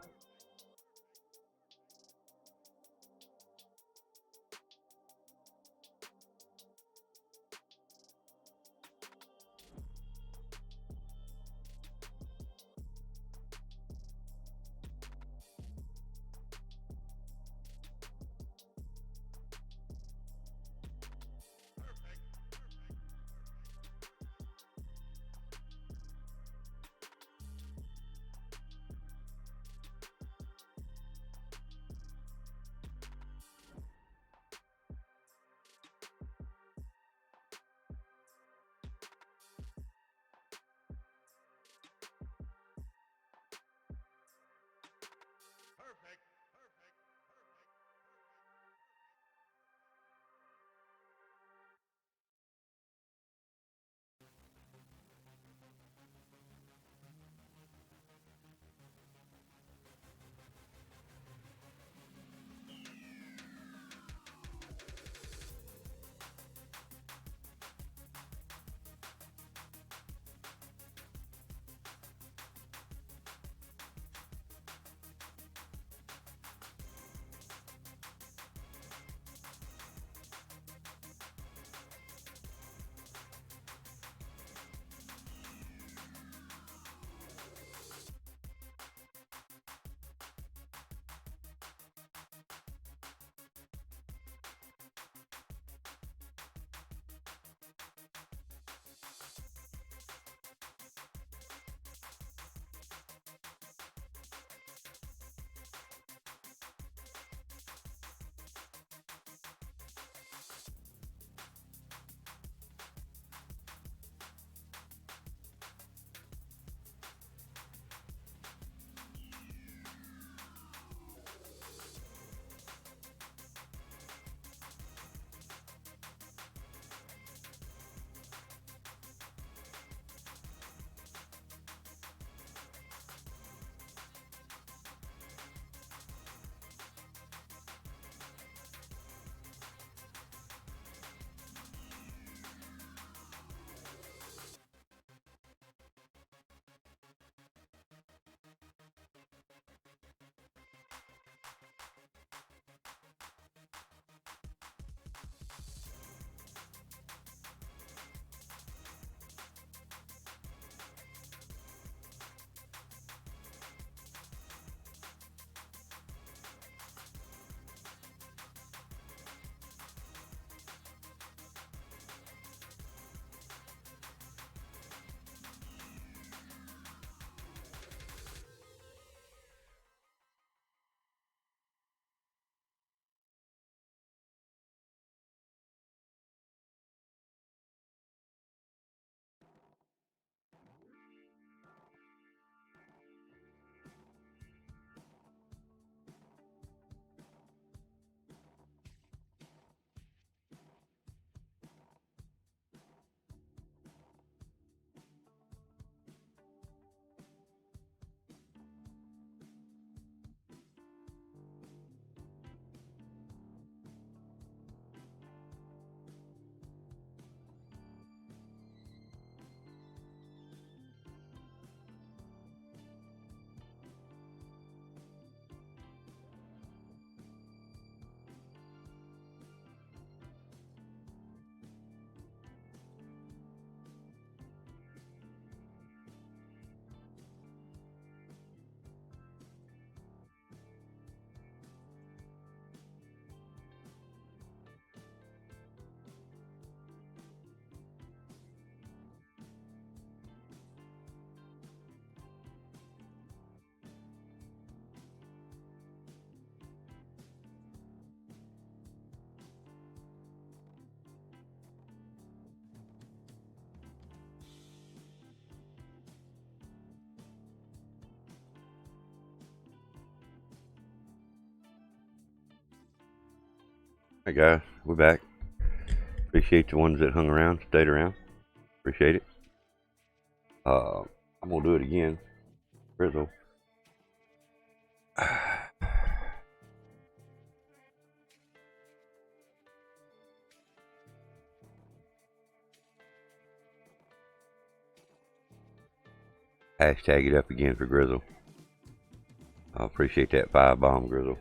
Hey guys, we're back. Appreciate the ones that hung around, stayed around. Appreciate it. I'm gonna do it again. Grizzle. Hashtag it up again for Grizzle. I appreciate that 5-bomb, Grizzle.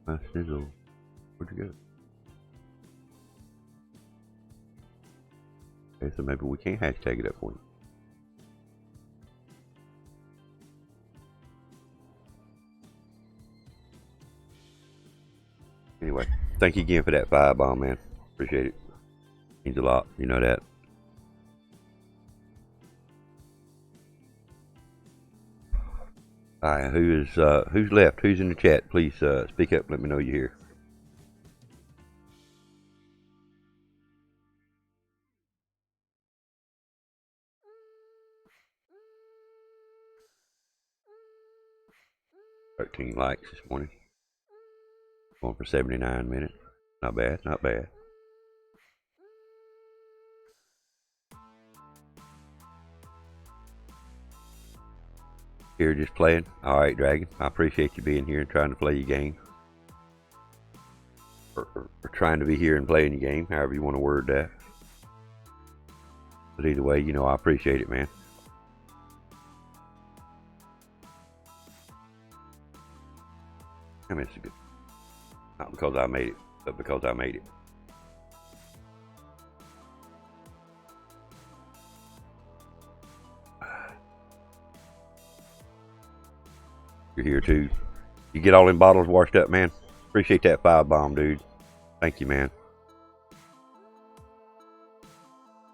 My sizzle. Where'd you go? Okay, so maybe we can't hashtag it up for you. Anyway, thank you again for that 5-bomb, man. Appreciate it. Means a lot. You know that. Alright, who's left? Who's in the chat? Please speak up. Let me know you're here. $13 likes this morning. Going for 79 minutes. Not bad, not bad. Here just playing. Alright, Dragon. I appreciate you being here and trying to play your game. Or trying to be here and playing your game, however you want to word that. But either way, you know I appreciate it, man. I mean, it's a good. Not because I made it, but because I made it. You're here too. You get all them bottles washed up, man. Appreciate that 5-bomb, dude. Thank you, man.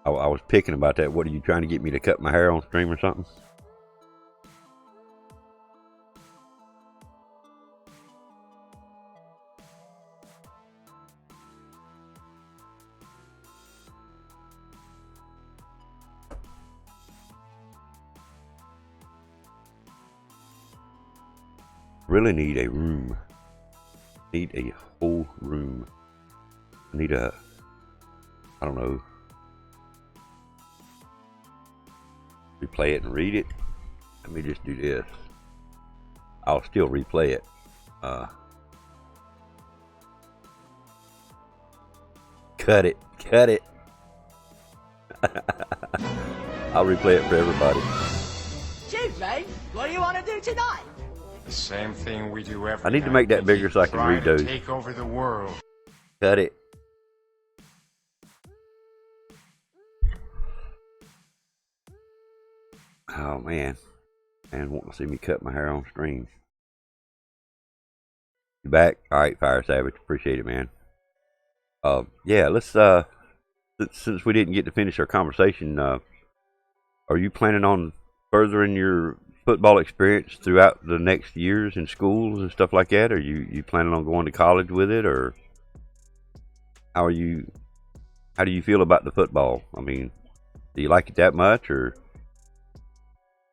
I was picking about that. What are you trying to get me to cut my hair on stream or something? Really need a room. Need a whole room. Need a, I don't know, replay it and read it. Let me just do this. I'll still replay it. Cut it. Cut it. I'll replay it for everybody. Shoot, mate. What do you want to do tonight? The same thing we do every I need to night. make that bigger so I can read those. Take over the world. Cut it. Oh man. Man wanting to see me cut my hair on stream. You back? Alright, Fire Savage. Appreciate it, man. Yeah, let's since we didn't get to finish our conversation, are you planning on furthering your football experience throughout the next years in schools and stuff like that? Are you planning on going to college with it, or how do you feel about the football? I mean, do you like it that much, or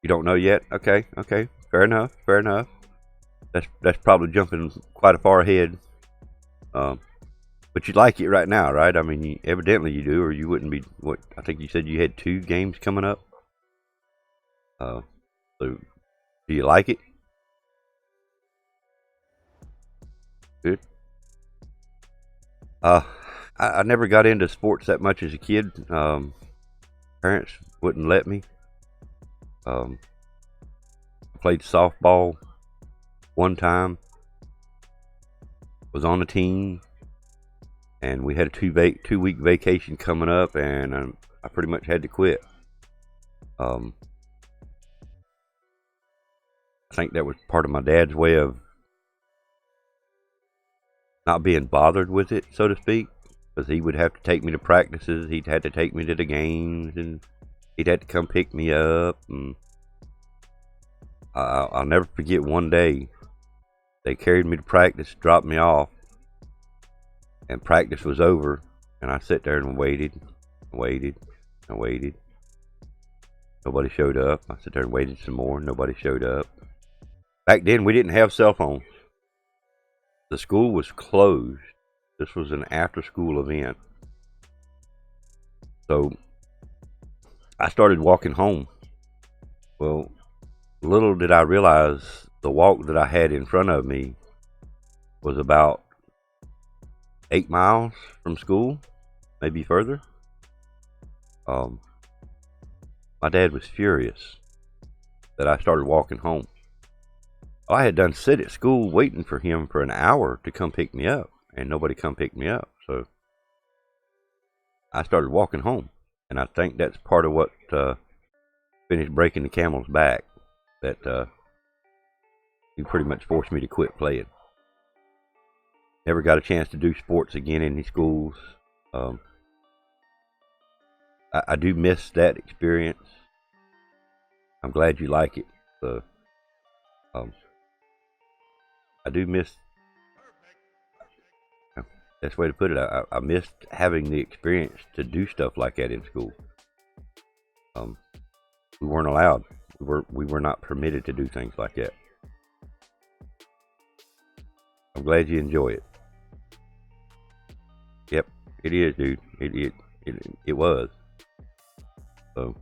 you don't know yet? Okay, fair enough. That's probably jumping quite a far ahead. But you like it right now, right? I mean, evidently you do, or you wouldn't be. What I think you said you had 2 games coming up. So, do you like it? Good. I never got into sports that much as a kid. Parents wouldn't let me. I played softball one time. Was on a team, and we had a 2-week vacation coming up, and I pretty much had to quit. I think that was part of my dad's way of not being bothered with it, so to speak, because he would have to take me to practices, he'd have to take me to the games, and he'd have to come pick me up. And I'll never forget one day they carried me to practice, dropped me off, and practice was over, and I sat there and waited I waited. I waited. Nobody showed up. I sat there and waited some more. Nobody showed up. Back then, we didn't have cell phones. The school was closed. This was an after-school event. So I started walking home. Well, little did I realize the walk that I had in front of me was about 8 miles from school, maybe further. My dad was furious that I started walking home. I had done sit at school waiting for him for an hour to come pick me up, and nobody come pick me up. So I started walking home, and I think that's part of what finished breaking the camel's back, that he pretty much forced me to quit playing. Never got a chance to do sports again in the schools. I do miss that experience. I'm glad you like it. So, I do miss. That's the way to put it. I missed having the experience to do stuff like that in school. We weren't allowed. We were not permitted to do things like that. I'm glad you enjoy it. Yep, it is, dude. It was. So,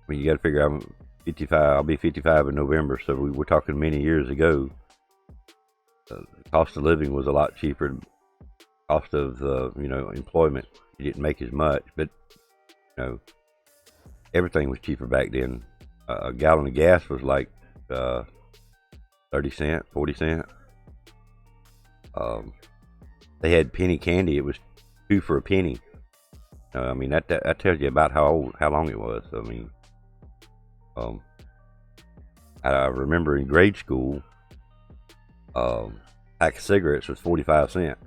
I mean, you got to figure I'm 55. I'll be 55 in November, so we're talking many years ago. The cost of living was a lot cheaper. Cost of employment, you didn't make as much, but everything was cheaper back then. A gallon of gas was like 30 cents, 40 cents. They had penny candy. It was 2 for a penny. I mean, that tells you about how long it was. I mean, I remember in grade school, pack of cigarettes was 45 cents.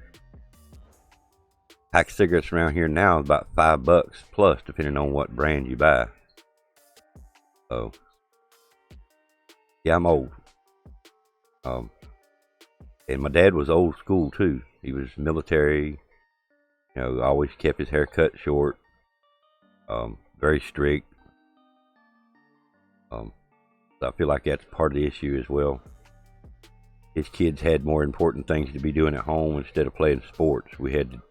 Pack of cigarettes around here now is about $5 plus, depending on what brand you buy. So, yeah, I'm old. And my dad was old school too. He was military. Always kept his hair cut short. Very strict. So I feel like that's part of the issue as well. His kids had more important things to be doing at home instead of playing sports. We had to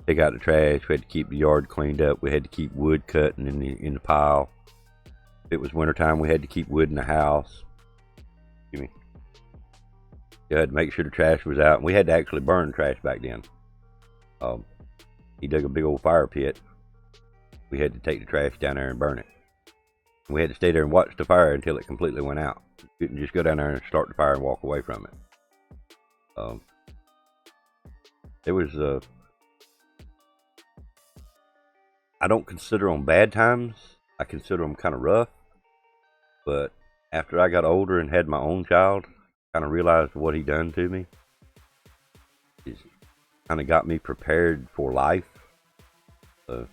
take out the trash. We had to keep the yard cleaned up. We had to keep wood cutting in the pile. If it was wintertime, we had to keep wood in the house. You had to make sure the trash was out. And we had to actually burn trash back then. He dug a big old fire pit. We had to take the trash down there and burn it. And we had to stay there and watch the fire until it completely went out. You couldn't just go down there and start the fire and walk away from it. It was I don't consider them bad times. I consider them kind of rough. But after I got older and had my own child, I kind of realized what he done to me. It kind of got me prepared for life. If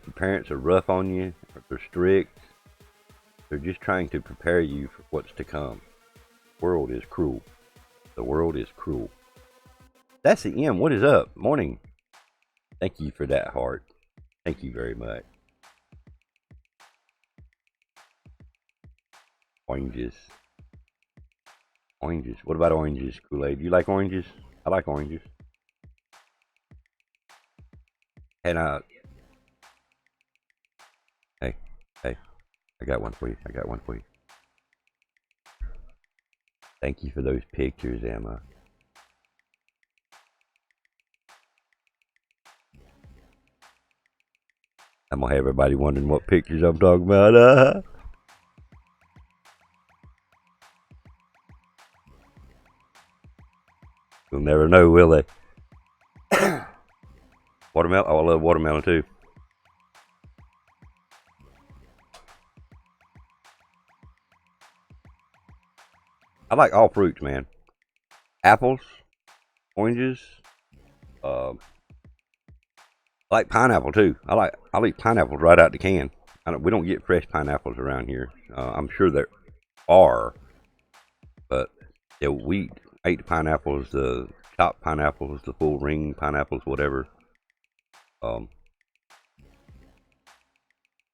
your parents are rough on you, or they're strict, they're just trying to prepare you for what's to come. The world is cruel. The world is cruel. That's the end. What is up? Morning. Thank you for that heart. Thank you very much. Oranges. Oranges. What about oranges, Kool-Aid? You like oranges? I like oranges. And hey, I got one for you. Thank you for those pictures, Emma. I'm gonna have everybody wondering what pictures I'm talking about. You'll never know, will they? Watermelon. Oh, I love watermelon too. I like all fruits, man. Apples, oranges. I like pineapple too. I'll eat pineapples right out the can. We don't get fresh pineapples around here. I'm sure there are, but yeah, I ate the pineapples the top pineapples, the full ring pineapples, whatever.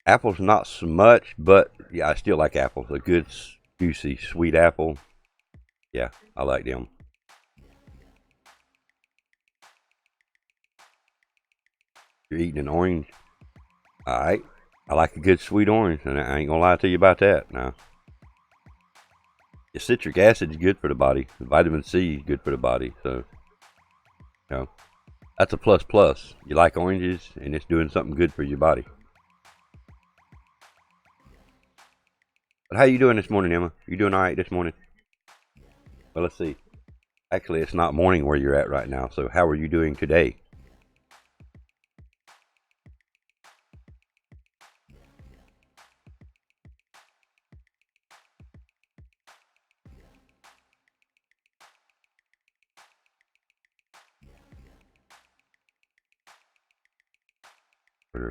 Apples not so much, but yeah, I still like apples. A good juicy sweet apple, yeah, I like them. You're eating an orange, all right. I like a good sweet orange, and I ain't gonna lie to you about that. Now, the citric acid is good for the body. Vitamin C is good for the body, so you know that's a plus plus. You like oranges, and it's doing something good for your body. But how you doing this morning, Emma? You doing all right this morning? Well, let's see. Actually, it's not morning where you're at right now. So how are you doing today?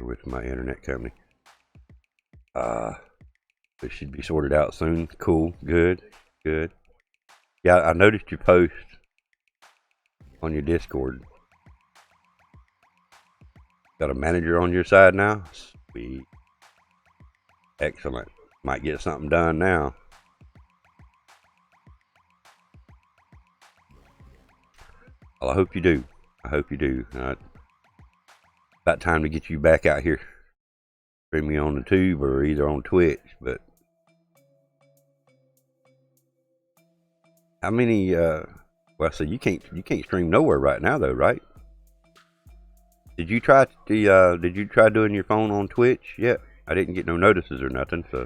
With my internet company. It should be sorted out soon. Cool. Good. Good. Yeah, I noticed your post on your Discord. Got a manager on your side now? Sweet. Excellent. Might get something done now. Well, I hope you do. I hope you do. About time to get you back out here streaming on the tube or either on Twitch. But how many? Well, so you can't stream nowhere right now, though, right? Did you try doing your phone on Twitch yet? I didn't get no notices or nothing, so.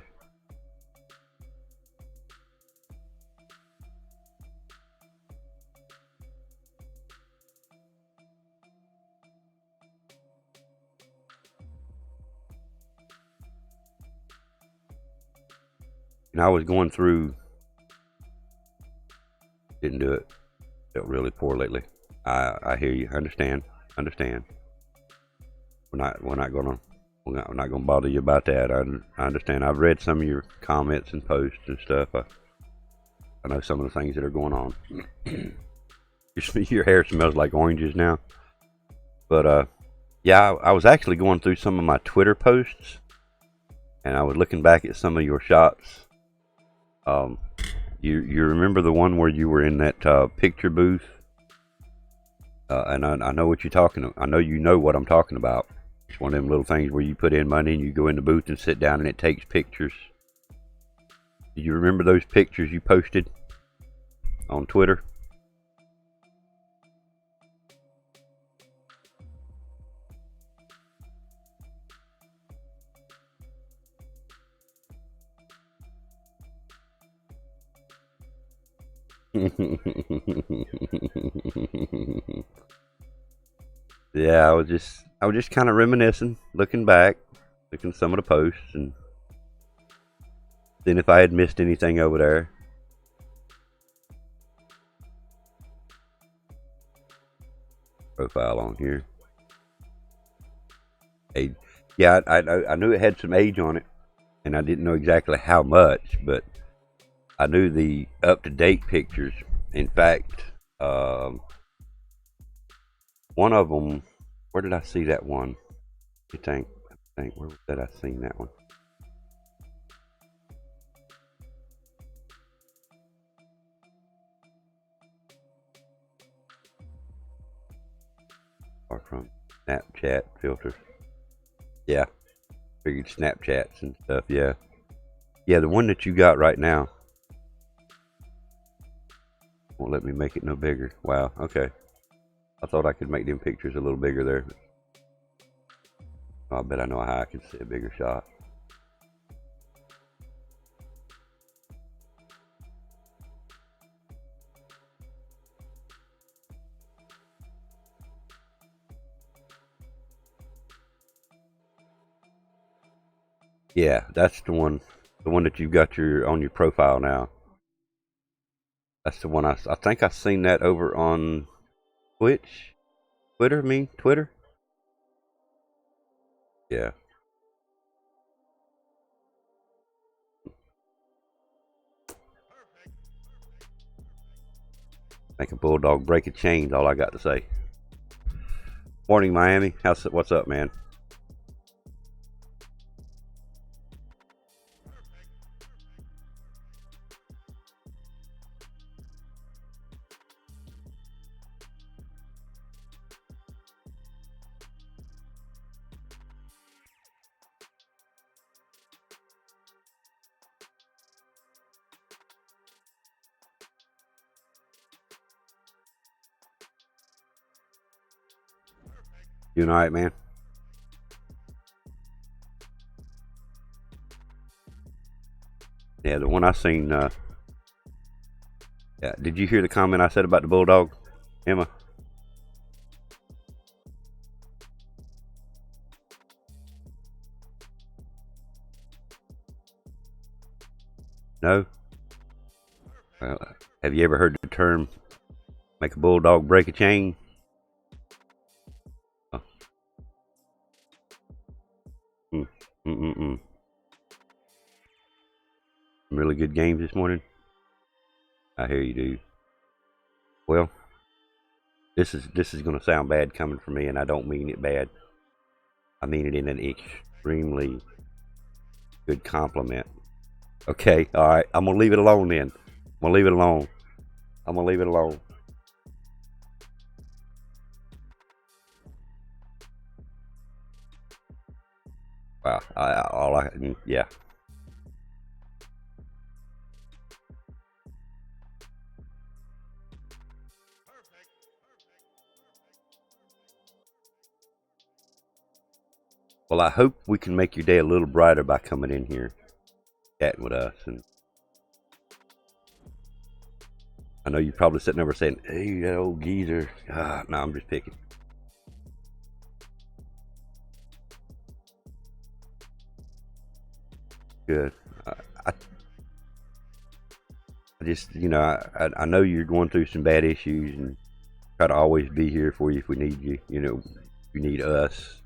And I was going through. Didn't do it. Felt really poor lately. I hear you. Understand. We're not gonna bother you about that. I understand. I've read some of your comments and posts and stuff. I know some of the things that are going on. Your hair smells like oranges now. But yeah, I was actually going through some of my Twitter posts, and I was looking back at some of your shots. You remember the one where you were in that picture booth? And I know what you're talking about. I know you know what I'm talking about. It's one of them little things where you put in money and you go in the booth and sit down and it takes pictures. Do you remember those pictures you posted on Twitter? Yeah, I was just kind of reminiscing, looking back, looking at some of the posts, and seeing if I had missed anything over there. Profile on here. Age. Yeah, I knew it had some age on it, and I didn't know exactly how much, but I knew the up-to-date pictures. In fact, one of them, where did I see that one? I think, where did I seen that one? Or from Snapchat filters. Yeah, figured Snapchats and stuff, yeah. Yeah, the one that you got right now. Won't let me make it no bigger. Wow, okay. I thought I could make them pictures a little bigger there. I bet I know how I can see a bigger shot. Yeah, that's the one that you've got on your profile now. That's the one I think I seen that over on Twitter. Yeah. Make a bulldog break a chain, all I got to say. Morning, Miami. What's up, man? Doing all right, man? Yeah, the one I seen, yeah, did you hear the comment I said about the bulldog, Emma? No? Well, have you ever heard the term, make a bulldog break a chain? Oh. Some really good games this morning. I hear you, dude. Well, this is going to sound bad coming from me, and I don't mean it bad. I mean it in an extremely good compliment. Okay, all right. I'm gonna leave it alone then. I'm gonna leave it alone. Wow. Yeah. Well, I hope we can make your day a little brighter by coming in here, chatting with us. And I know you're probably sitting over saying, "Hey, that old geezer." No, I'm just picking. Good. I just, I know you're going through some bad issues, and try to always be here for you if we need you. If you need us.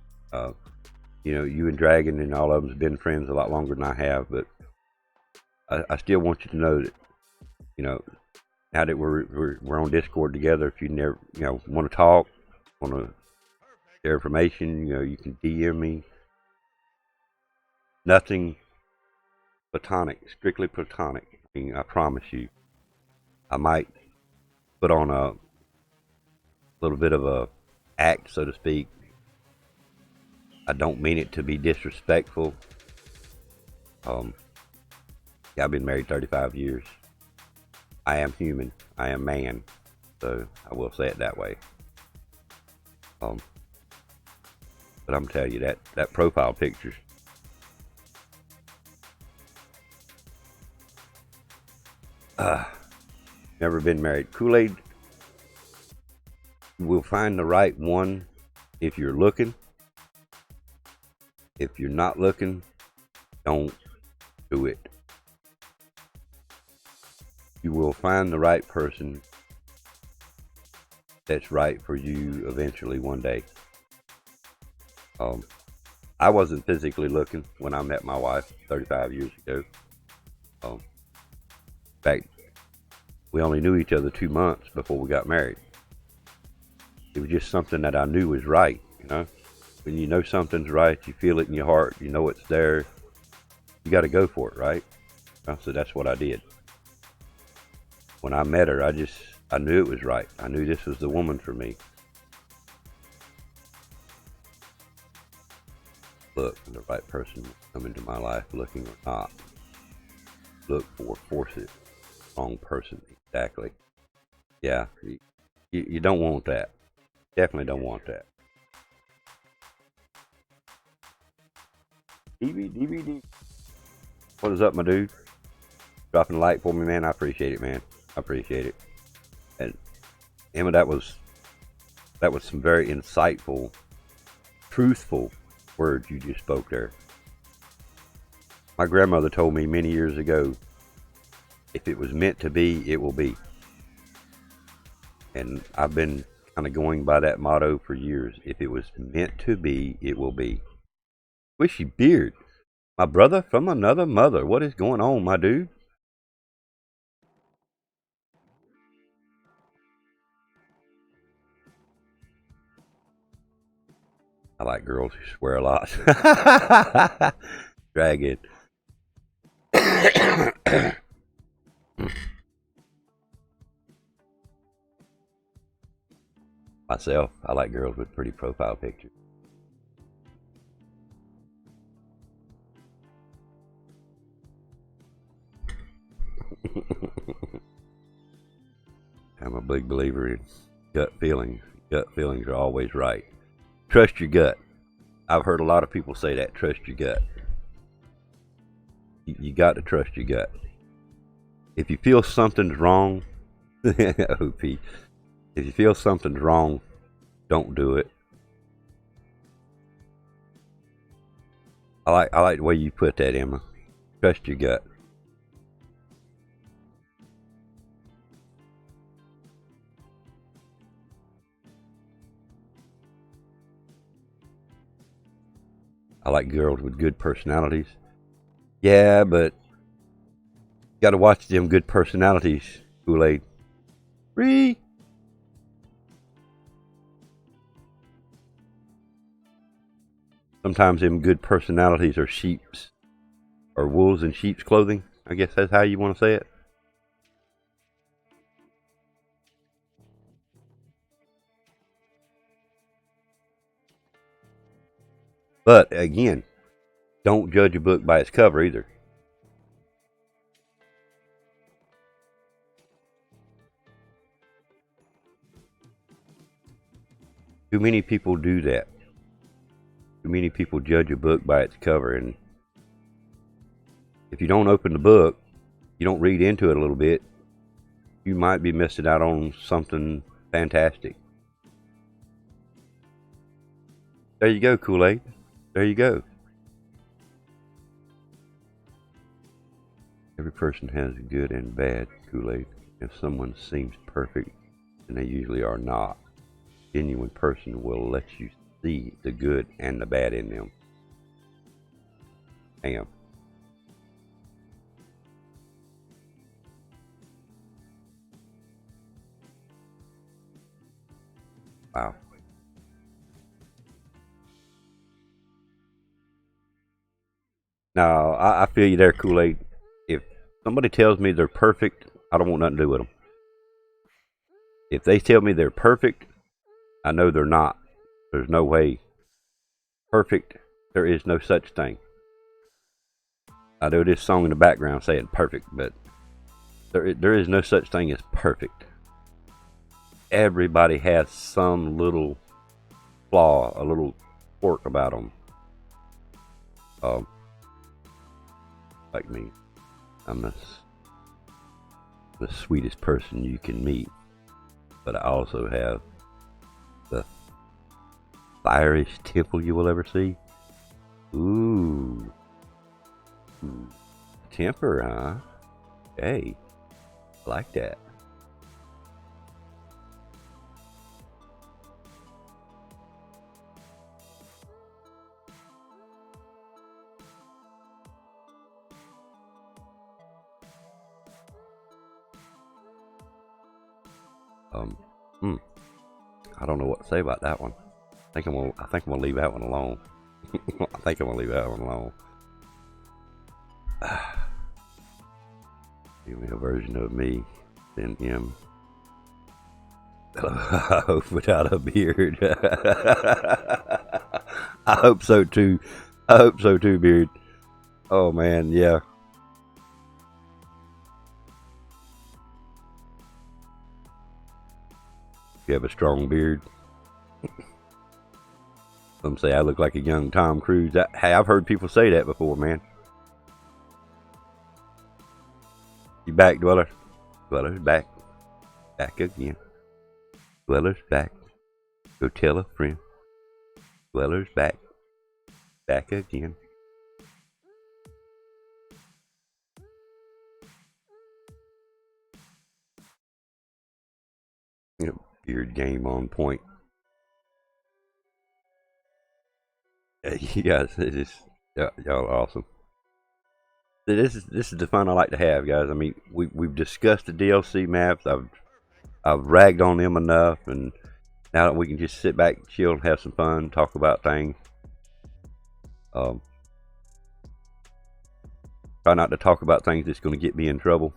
You and Dragon and all of them's been friends a lot longer than I have, but I still want you to know that, now that we're on Discord together, if you never, want to talk, want to share information, you can DM me. Nothing platonic, strictly platonic. I mean, I promise you. I might put on a little bit of a act, so to speak. I don't mean it to be disrespectful. I've been married 35 years. I am human. I am man. So I will say it that way. But I'm telling you, that profile picture. Never been married. Kool-Aid, will find the right one if you're looking. If you're not looking, don't do it. You will find the right person that's right for you eventually one day. I wasn't physically looking when I met my wife 35 years ago. In fact, we only knew each other 2 months before we got married. It was just something that I knew was right, When you know something's right, you feel it in your heart, you know it's there, you got to go for it, right? So that's what I did. When I met her, I knew it was right. I knew this was the woman for me. Look, the right person will come into my life, looking or not. Look for, force it. Wrong person, exactly. Yeah, you don't want that. Definitely don't want that. DVD. What is up, my dude? Dropping a like for me, man. I appreciate it, man. I appreciate it. And Emma, that was some very insightful, truthful words you just spoke there. My grandmother told me many years ago, if it was meant to be, it will be. And I've been kind of going by that motto for years. If it was meant to be, it will be. Squishy beard. My brother from another mother. What is going on, my dude? I like girls who swear a lot. Dragon. Myself, I like girls with pretty profile pictures. I'm a big believer in gut feelings. Gut feelings are always right. Trust your gut. I've heard a lot of people say that. Trust your gut. You got to trust your gut. If you feel something's wrong, OP, if you feel something's wrong, don't do it. I like the way you put that, Emma. Trust your gut. I like girls with good personalities. Yeah, but you gotta watch them good personalities, Kool-Aid. Free. Sometimes them good personalities are sheep's, or wolves in sheep's clothing. I guess that's how you want to say it. But again, don't judge a book by its cover either. Too many people do that. Too many people judge a book by its cover, and if you don't open the book, you don't read into it a little bit, you might be missing out on something fantastic. There you go, Kool-Aid. There you go. Every person has good and bad, Kool-Aid. If someone seems perfect, then they usually are not. A genuine person will let you see the good and the bad in them. Damn. Wow. Now, I feel you there, Kool-Aid. If somebody tells me they're perfect, I don't want nothing to do with them. If they tell me they're perfect, I know they're not. There's no way. Perfect, there is no such thing. I know this song in the background saying perfect, but there is no such thing as perfect. Everybody has some little flaw, a little quirk about them. Like me, I'm the sweetest person you can meet, but I also have the fieriest temple you will ever see. Ooh. Temper, huh? Hey, I like that. I don't know what to say about that one. I think I'm gonna leave that one alone. I think I'm gonna leave that one alone. Give me a version of me, then him. I hope without a beard. I hope so too. I hope so too, beard. Oh man, yeah. You have a strong beard. Some say I look like a young Tom Cruise. Hey, I've heard people say that before, man. You back, Dweller? Dweller's back. Back again. Dweller's back. Go tell a friend. Dweller's back. Back again. Yep, beard game on point. You guys, y'all are awesome. This is the fun I like to have, guys. I mean, we've discussed the DLC maps. I've ragged on them enough, and Now that we can just sit back, chill, have some fun, talk about things. Try not to talk about things that's going to get me in trouble.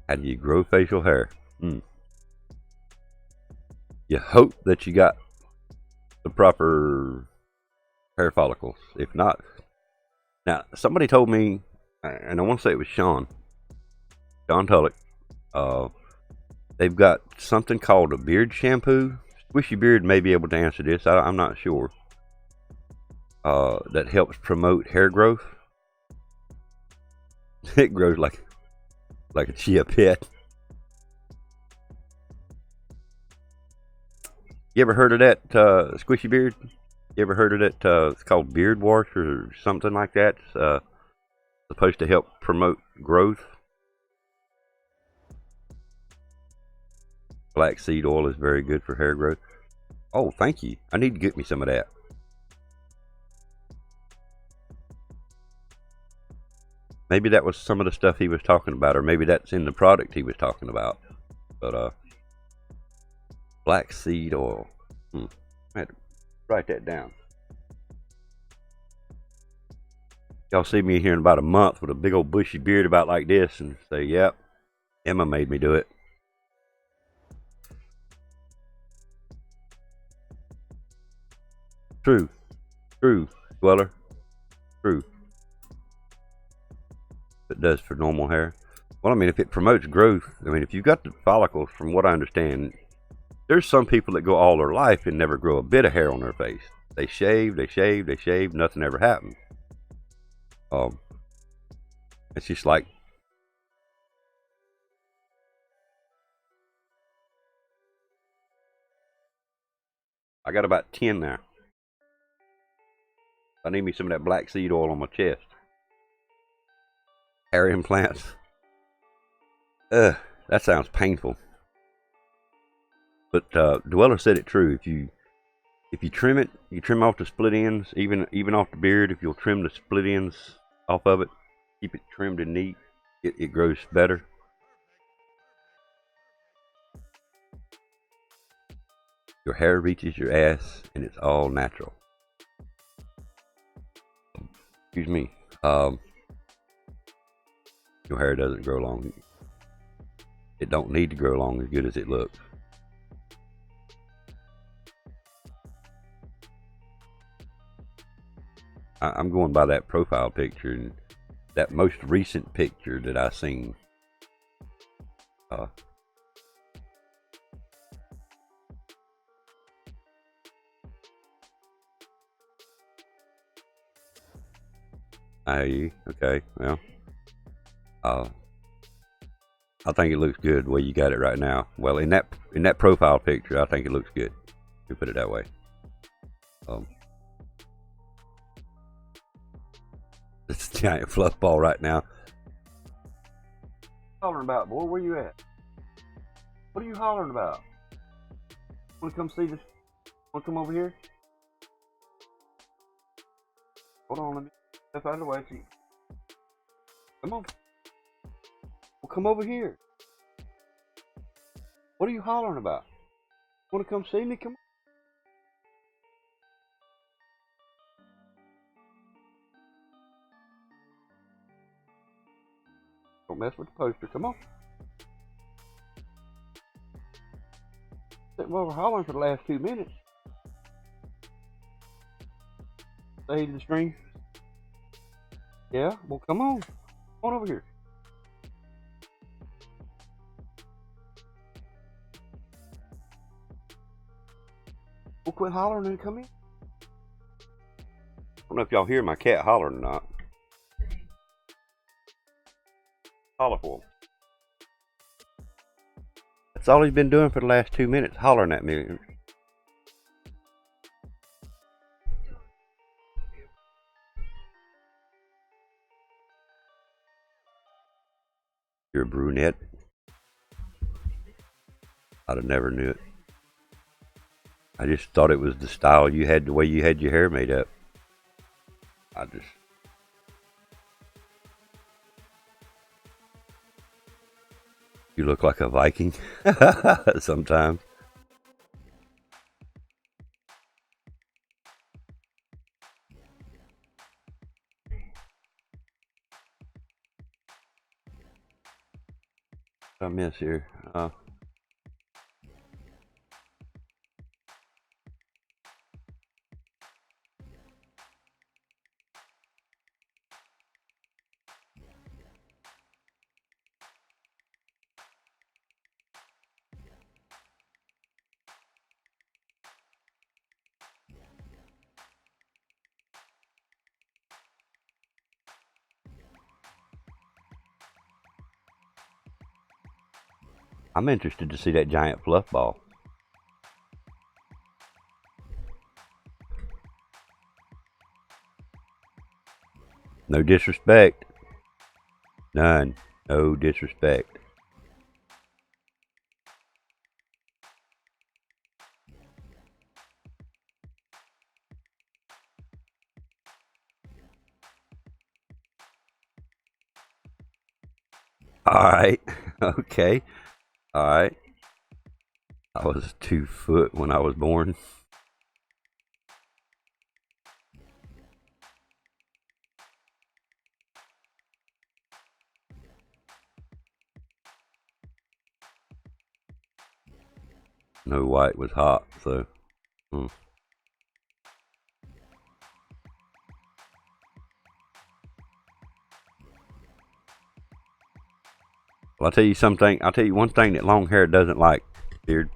How do you grow facial hair? You hope that you got the proper hair follicles. If not, now somebody told me, and I want to say it was Sean Tullock. They've got something called a beard shampoo. Squishy Beard may be able to answer this. I'm not sure. That helps promote hair growth. It grows like a chia pet. You ever heard of that, Squishy Beard? You ever heard of that? It's called beard wash or something like that. It's supposed to help promote growth. Black seed oil is very good for hair growth. Oh, thank you. I need to get me some of that. Maybe that was some of the stuff he was talking about, or maybe that's in the product he was talking about. But black seed oil. I had to write that down. Y'all see me here in about a month with a big old bushy beard about like this and say, yep, Emma made me do it. True, Dweller, true. It does for normal hair. Well, I mean, if it promotes growth, I mean, if you've got the follicles, from what I understand, there's some people that go all their life and never grow a bit of hair on their face. They shave, nothing ever happens. It's just like, I got about 10 now. I need me some of that black seed oil on my chest. Hair implants. That sounds painful. But Dweller said it true. If you trim it, you trim off the split ends, even off the beard. If you'll trim the split ends off of it, keep it trimmed and neat, it grows better. Your hair reaches your ass, and it's all natural. Excuse me. Your hair doesn't grow long. It don't need to grow long as good as it looks. I'm going by that profile picture, and that most recent picture that I seen. Okay, well, I think it looks good the way you got it right now. Well, in that profile picture, I think it looks good. You put it that way. It's a giant fluff ball right now. Hollering about, boy, where you at? What are you hollering about? Want to come see this? Want to come over here? Hold on, let me step out of the way. See. Come on. Well, come over here. What are you hollering about? Want to come see me? Come on. Don't mess with the poster. Come on. Sitting over hollering for the last 2 minutes. Say to the stream. Yeah? Well, come on. Come on over here. We'll quit hollering and come in. I don't know if y'all hear my cat hollering or not. Holler for him. That's all he's been doing for the last 2 minutes, hollering at me. You're a brunette. I'd have never knew it. I just thought it was the style you had, the way you had your hair made up. You look like a Viking sometimes. What I miss here? I'm interested to see that giant fluff ball. No disrespect. None. No disrespect. Alright. Okay. Alright. I was 2 foot when I was born. No white was hot, so. Well, I'll tell you something. I'll tell you one thing that long hair doesn't like, beard.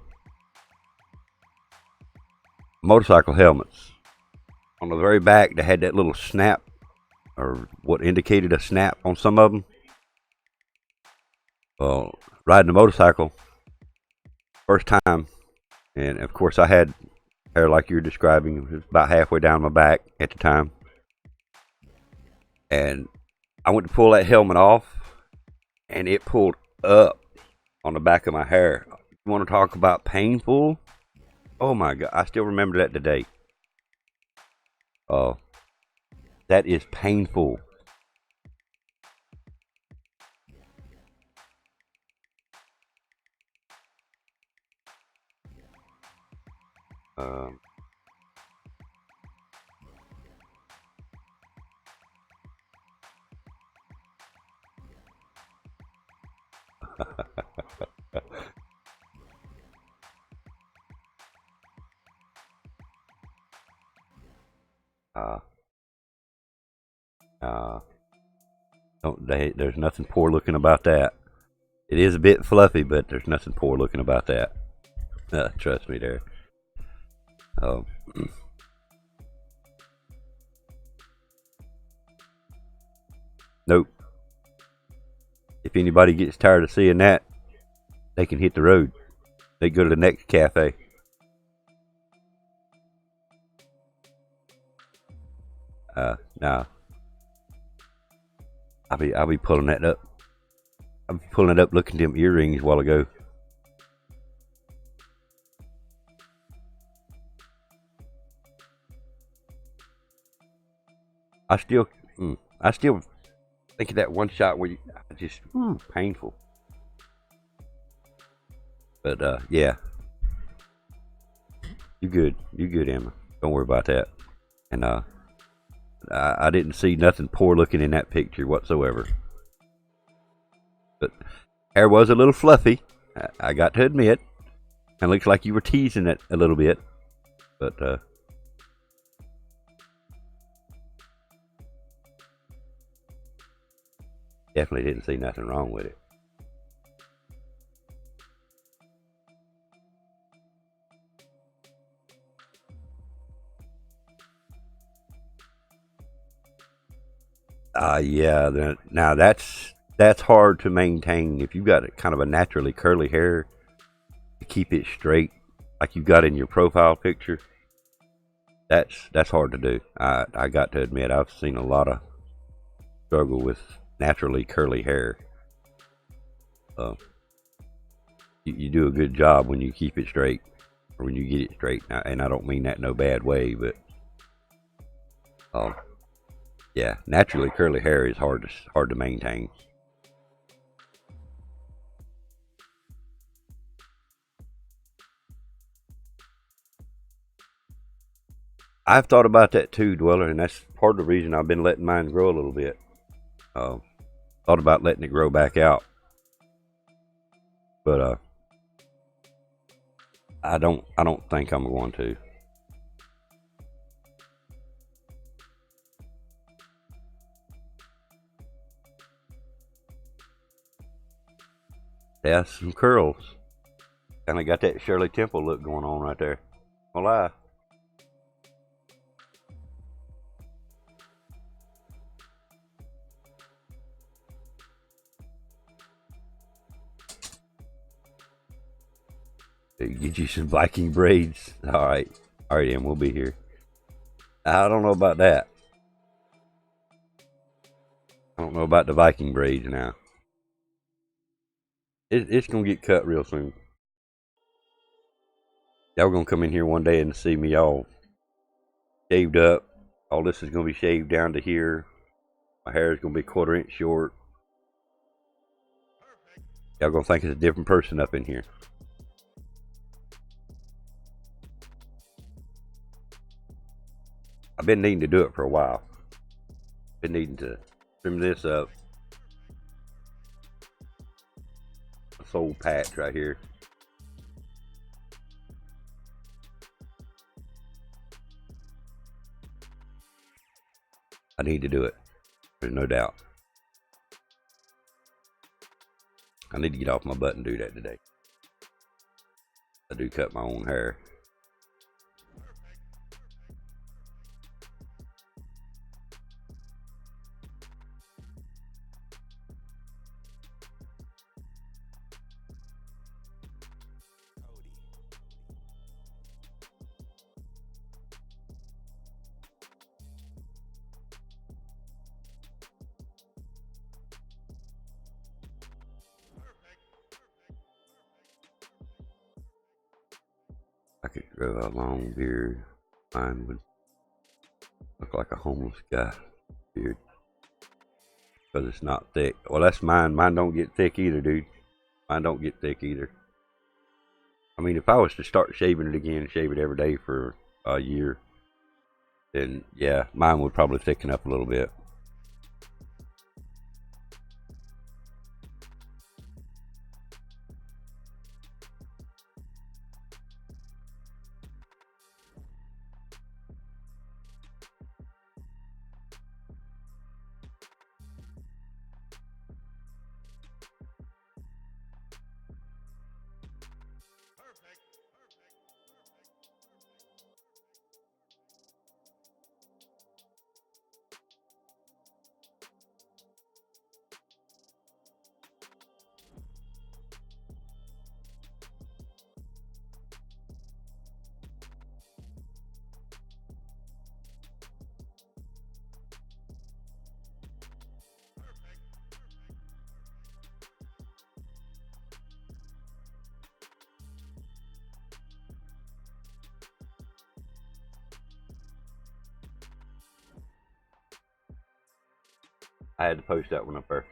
Motorcycle helmets. On the very back, they had that little snap, or what indicated a snap on some of them. Well, riding a motorcycle, first time, and of course I had hair like you're describing. It was about halfway down my back at the time. And I went to pull that helmet off, and it pulled up on the back of my hair. You want to talk about painful? Oh my God, I still remember that today. Oh, that is painful. There's nothing poor looking about that. It is a bit fluffy, but there's nothing poor looking about that. Trust me there. Oh. Nope. If anybody gets tired of seeing that, they can hit the road. They go to the next cafe. Nah. I'll be pulling that up. I'll be pulling it up looking at them earrings a while ago. I still think of that one shot where you just painful. But yeah, you good, Emma. Don't worry about that. And I didn't see nothing poor looking in that picture whatsoever. But hair was a little fluffy. I got to admit, and looks like you were teasing it a little bit. But definitely didn't see nothing wrong with it. Yeah. Now that's hard to maintain if you've got a kind of a naturally curly hair to keep it straight, like you got in your profile picture. That's hard to do. I got to admit, I've seen a lot of struggle with naturally curly hair. You do a good job when you keep it straight, or when you get it straight. And I don't mean that in no bad way, but yeah, naturally curly hair is hard to maintain. I've thought about that too, Dweller, and that's part of the reason I've been letting mine grow a little bit. Thought about letting it grow back out, but I don't think I'm going to. Yeah, some curls. Kind of got that Shirley Temple look going on right there. No lie. Get you some Viking braids. All right, then we'll be here. I don't know about that. I don't know about the Viking braids now. It's gonna get cut real soon. Y'all gonna come in here one day and see me all shaved up. All this is gonna be shaved down to here. My hair is gonna be 1/4 inch short. Y'all gonna think it's a different person up in here. I've been needing to do it for a while. Been needing to trim this up. This old patch right here. I need to do it. There's no doubt. I need to get off my butt and do that today. I do cut my own hair. I could grow a long beard. Mine would look like a homeless guy beard. Because it's not thick. Well, that's mine. Mine don't get thick either, dude. Mine don't get thick either. I mean, if I was to start shaving it again, shave it every day for a year, then yeah, mine would probably thicken up a little bit. I had to post that one up there.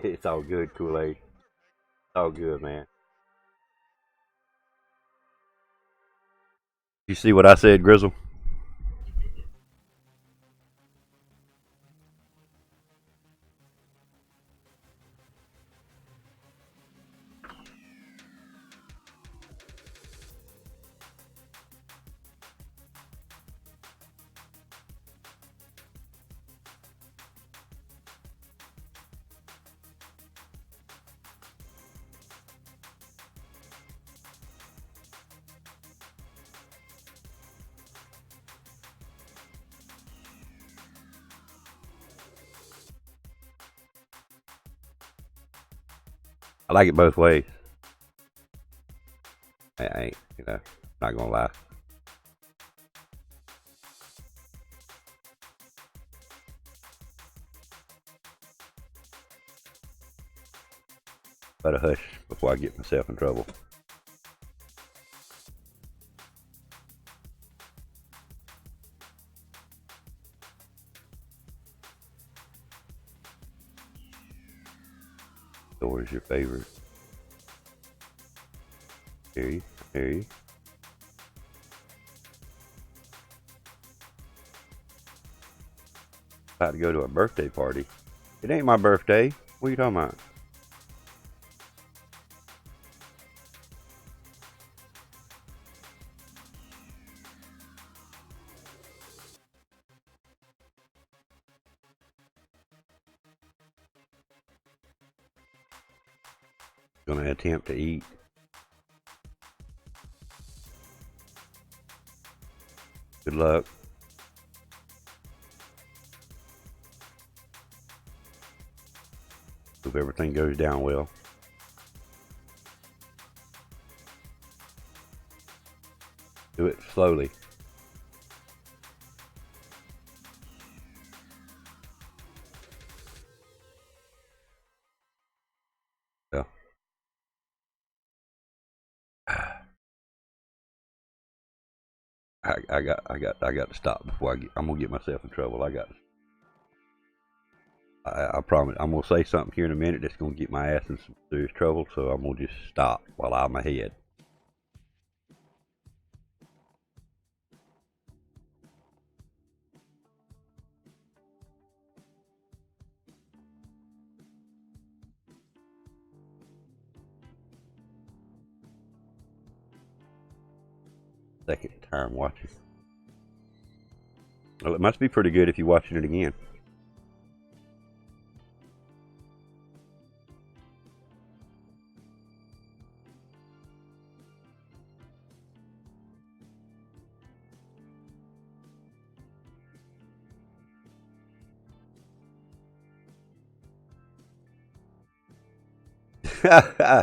It's all good, Kool-Aid. It's all good, man. You see what I said, Grizzle? I like it both ways. I ain't, not gonna lie. Better hush before I get myself in trouble. So where's your favorite? Hear you. Hear you. About to go to a birthday party. It ain't my birthday. What are you talking about? Gonna attempt to eat. Good luck. Hope everything goes down well. Do it slowly. Yeah. I got to stop before I'm gonna get myself in trouble. I promise I'm gonna say something here in a minute that's gonna get my ass in some serious trouble, so I'm gonna just stop while I'm ahead. Second time watching. Well, it must be pretty good if you're watching it again.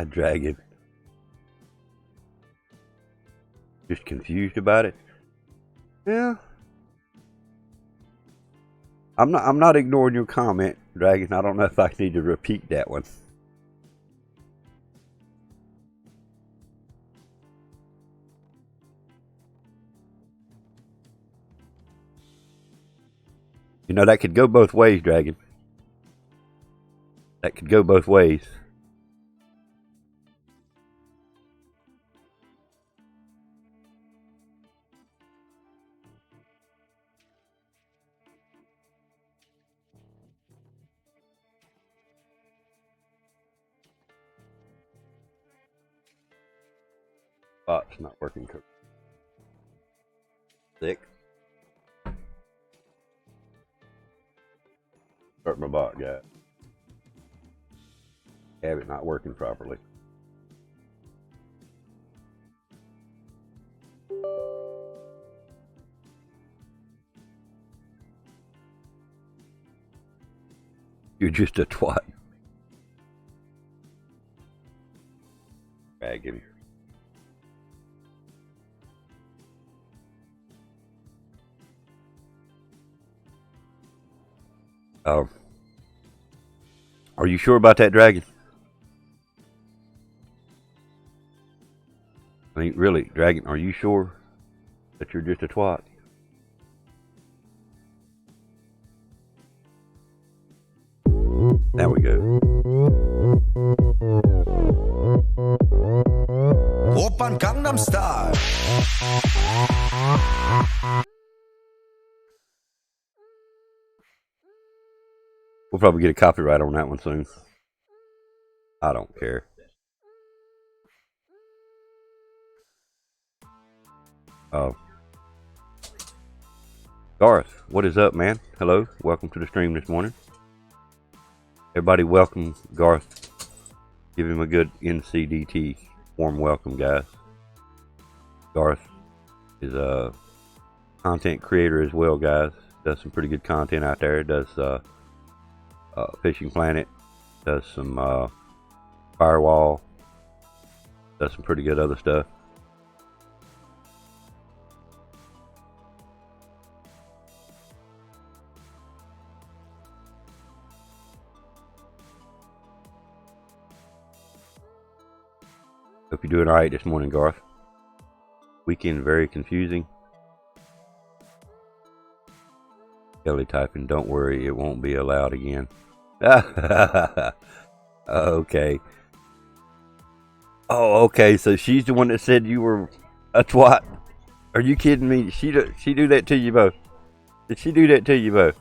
Dragon. Just confused about it. Yeah. I'm not ignoring your comment, Dragon. I don't know if I need to repeat that one. You know, that could go both ways, Dragon. That could go both ways. Bot's not working. Sick. Start my bot, guys. Have it not working properly. You're just a twat. Bag him. Are you sure about that, Dragon? I mean, really, Dragon, are you sure that you're just a twat? There we go. Oppan Gangnam Style. We'll probably get a copyright on that one soon. I don't care. Garth, what is up, man? Hello, welcome to the stream this morning. Everybody welcome Garth. Give him a good NCDT warm welcome, guys. Garth is a content creator as well, guys. Does some pretty good content out there. Does Fishing Planet. Does some Firewall. Does some pretty good other stuff. Hope you're doing alright this morning, Garth. Weekend very confusing. Kelly typing, don't worry, it won't be allowed again. Okay. Oh, okay. So she's the one that said you were a twat. Are you kidding me? She do that to you both? Did she do that to you both?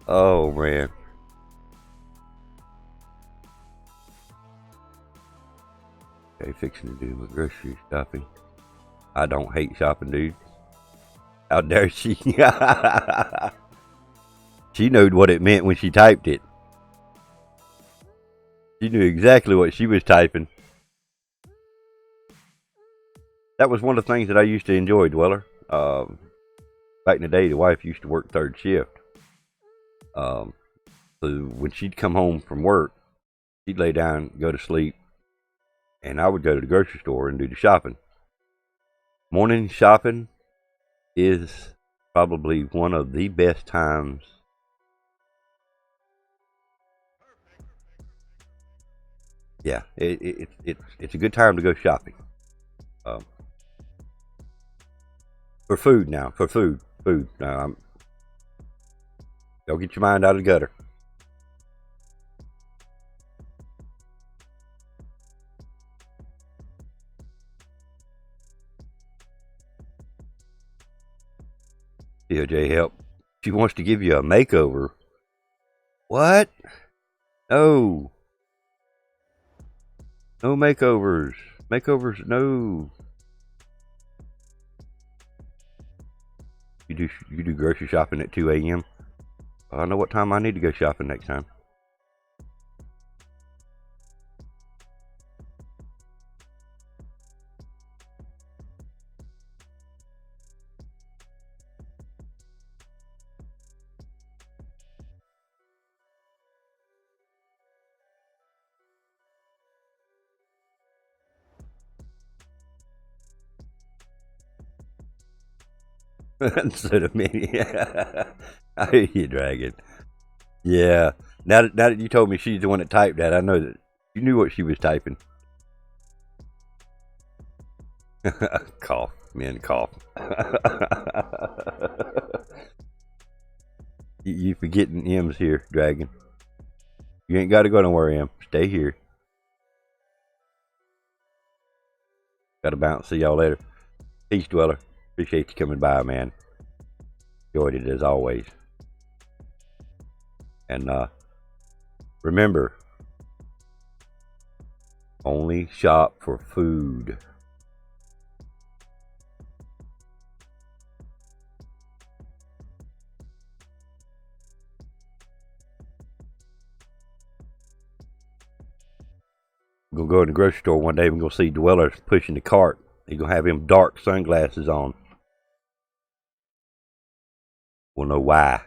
Oh man. Okay, fixing to do my grocery shopping. I don't hate shopping, dude. How dare she? She knew what it meant when she typed it. She knew exactly what she was typing. That was one of the things that I used to enjoy, Dweller. Back in the day, the wife used to work third shift. So when she'd come home from work, she'd lay down, go to sleep, and I would go to the grocery store and do the shopping. Morning shopping is probably one of the best times. Yeah, it's a good time to go shopping. For food now, for food. Now, don't get your mind out of the gutter. PoJ help. She wants to give you a makeover. What? No. No makeovers. Makeovers, no. You do grocery shopping at 2 a.m.? I know what time I need to go shopping next time. Instead of me. I hear you, Dragon. Yeah. Now that you told me she's the one that typed that, I know that you knew what she was typing. Cough, man, cough. You forgetting M's here, Dragon. You ain't got to go nowhere, M. Stay here. Gotta bounce. See y'all later. Peace, Dweller. Appreciate you coming by, man. Enjoyed it as always. And remember, only shop for food. We're gonna go in the grocery store one day. We're gonna see Dweller pushing the cart. He's gonna have him dark sunglasses on. We'll know why.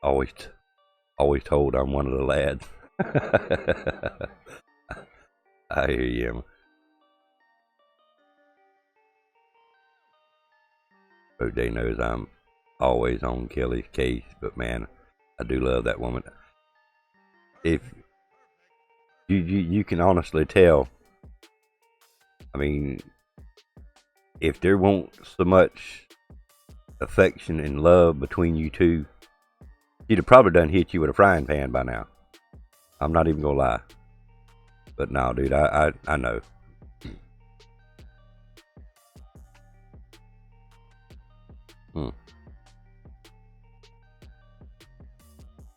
Always told I'm one of the lads. I hear you. PoJ knows I'm always on Kelly's case, but man, I do love that woman. If you can honestly tell, I mean, if there won't so much affection and love between you two, she'd have probably done hit you with a frying pan by now. I'm not even gonna lie. But no, dude, I know.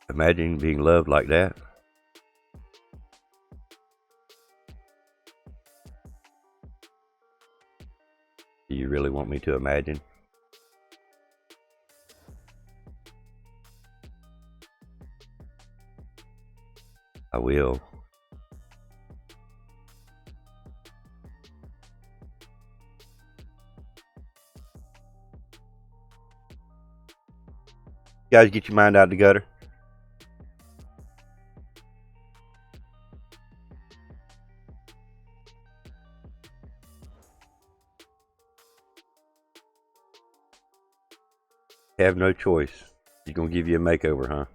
Imagine being loved like that. Do you really want me to imagine? I will. You guys get your mind out of the gutter. Have no choice. She's gonna give you a makeover, huh?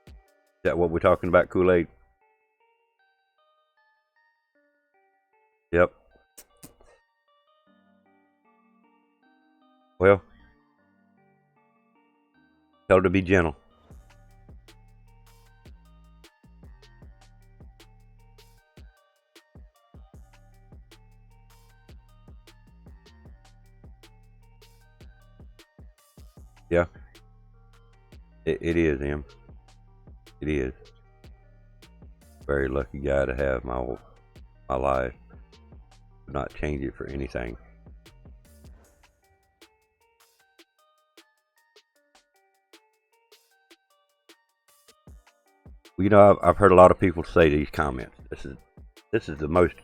Is that what we're talking about, Kool-Aid? Tell her to be gentle. Yeah. It is him. It is. Very lucky guy to have my life. Would not change it for anything. You know, I've heard a lot of people say these comments. This is the most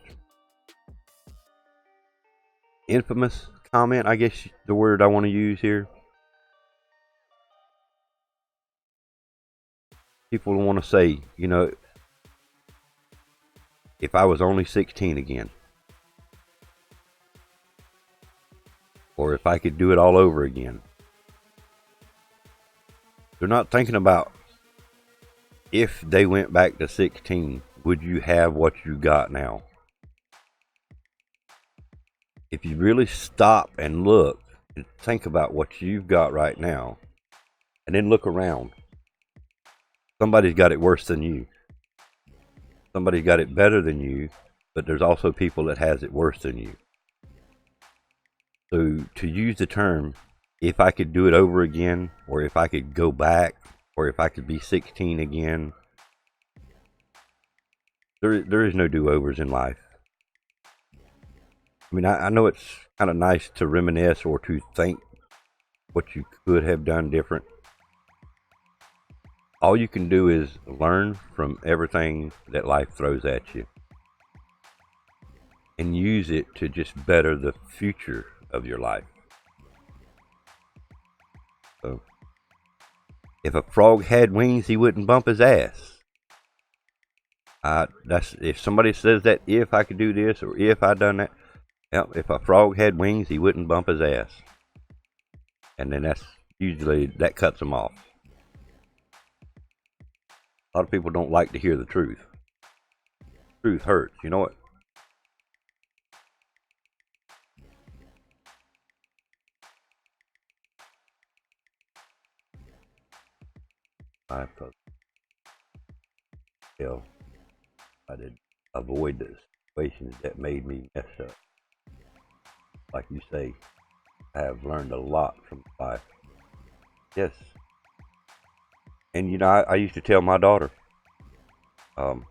infamous comment, I guess the word I want to use here. People want to say, you know, if I was only 16 again, or if I could do it all over again. They're not thinking about, if they went back to 16, would you have what you got now? If you really stop and look and think about what you've got right now, and then look around, somebody's got it worse than you. Somebody's got it better than you, but there's also people that has it worse than you. So to use the term, if I could do it over again, or if I could go back, or if I could be 16 again, there is no do-overs in life. I mean, I know it's kind of nice to reminisce or to think what you could have done different. All you can do is learn from everything that life throws at you and use it to just better the future of your life. So, if a frog had wings, he wouldn't bump his ass. That's if somebody says that, if I could do this or if I done that. Well, if a frog had wings, he wouldn't bump his ass. And then that's usually, that cuts them off. A lot of people don't like to hear the truth. Truth hurts, you know it. I did avoid the situations that made me mess up. Like you say, I have learned a lot from life. Yes. And you know, I used to tell my daughter, and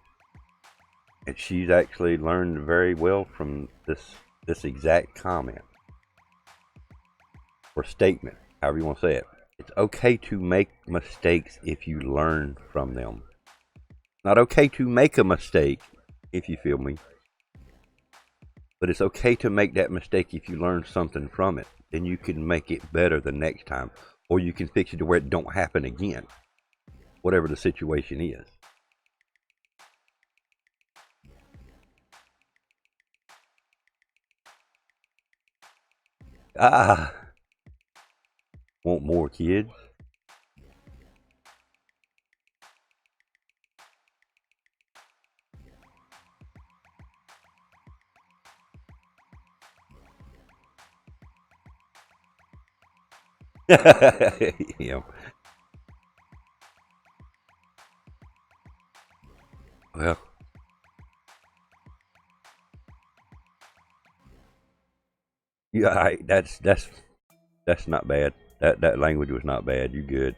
she's actually learned very well from this exact comment or statement, however you want to say it. It's okay to make mistakes if you learn from them. Not okay to make a mistake, if you feel me. But it's okay to make that mistake if you learn something from it. Then you can make it better the next time. Or you can fix it to where it don't happen again. Whatever the situation is. Want more kids? Yeah. Well, yeah, that's not bad. That language was not bad. You good?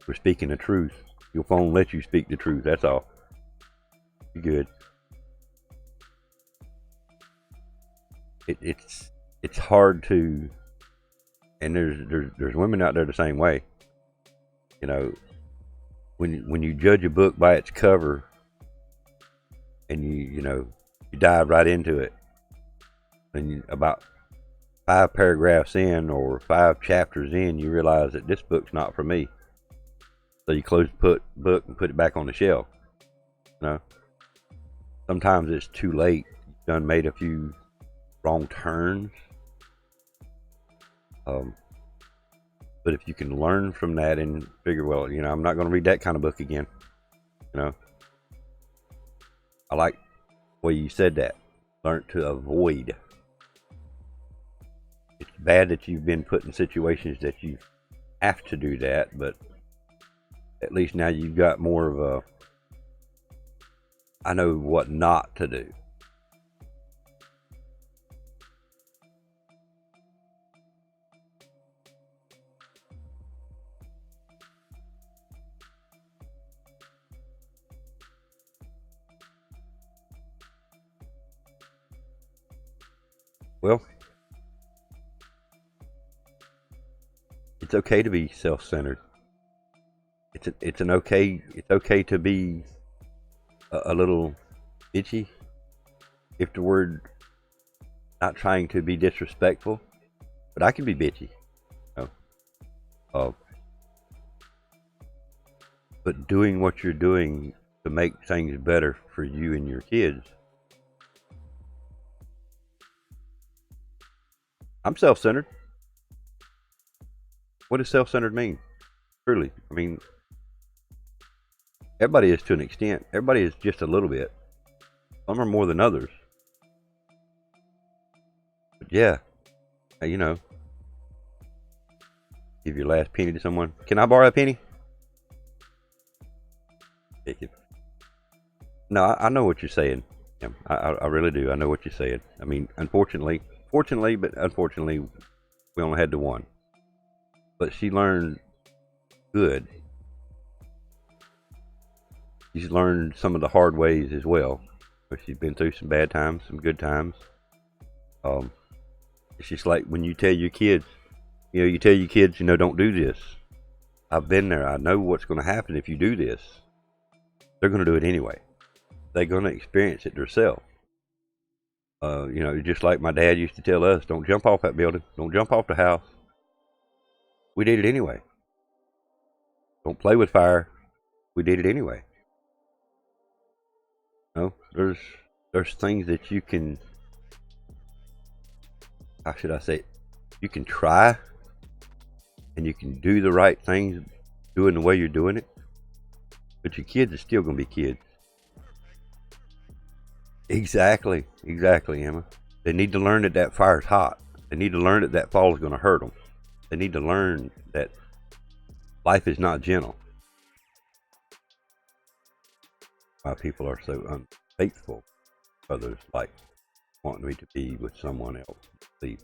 We're speaking the truth. Your phone lets you speak the truth. That's all. You good? It's hard to, and there's women out there the same way. You know, when you judge a book by its cover, and you dive right into it, and about 5 paragraphs in or 5 chapters in, you realize that this book's not for me. So you close the book and put it back on the shelf. You know, sometimes it's too late. You've done made a few wrong turns. But if you can learn from that and figure, well, you know, I'm not going to read that kind of book again. You know, I like Well, you said that. Learn to avoid. It's bad that you've been put in situations that you have to do that, but at least now you've got more of a, I know what not to do. Well, it's okay to be self-centered. It's okay to be a little bitchy, if the word, not trying to be disrespectful, but I can be bitchy. You know? But doing what you're doing to make things better for you and your kids. I'm self-centered. What does self-centered mean? Truly, I mean, everybody is to an extent. Everybody is just a little bit. Some are more than others. But yeah, you know, give your last penny to someone. Can I borrow a penny? No, I know what you're saying. Yeah, I really do. I know what you're saying. I mean, fortunately, but unfortunately, we only had the one. But she learned good. She's learned some of the hard ways as well. But she's been through some bad times, some good times. It's just like when you tell your kids, don't do this. I've been there. I know what's going to happen if you do this. They're going to do it anyway. They're going to experience it themselves. Just like my dad used to tell us, don't jump off that building. Don't jump off the house. We did it anyway. Don't play with fire. We did it anyway. No, there's things that you can, how should I say it? You can try and you can do the right things doing the way you're doing it, but your kids are still going to be kids. Exactly, Emma. They need to learn that fire's hot. They need to learn that fall is going to hurt them. They need to learn that life is not gentle. Why people are so unfaithful. Others like wanting me to be with someone else. See,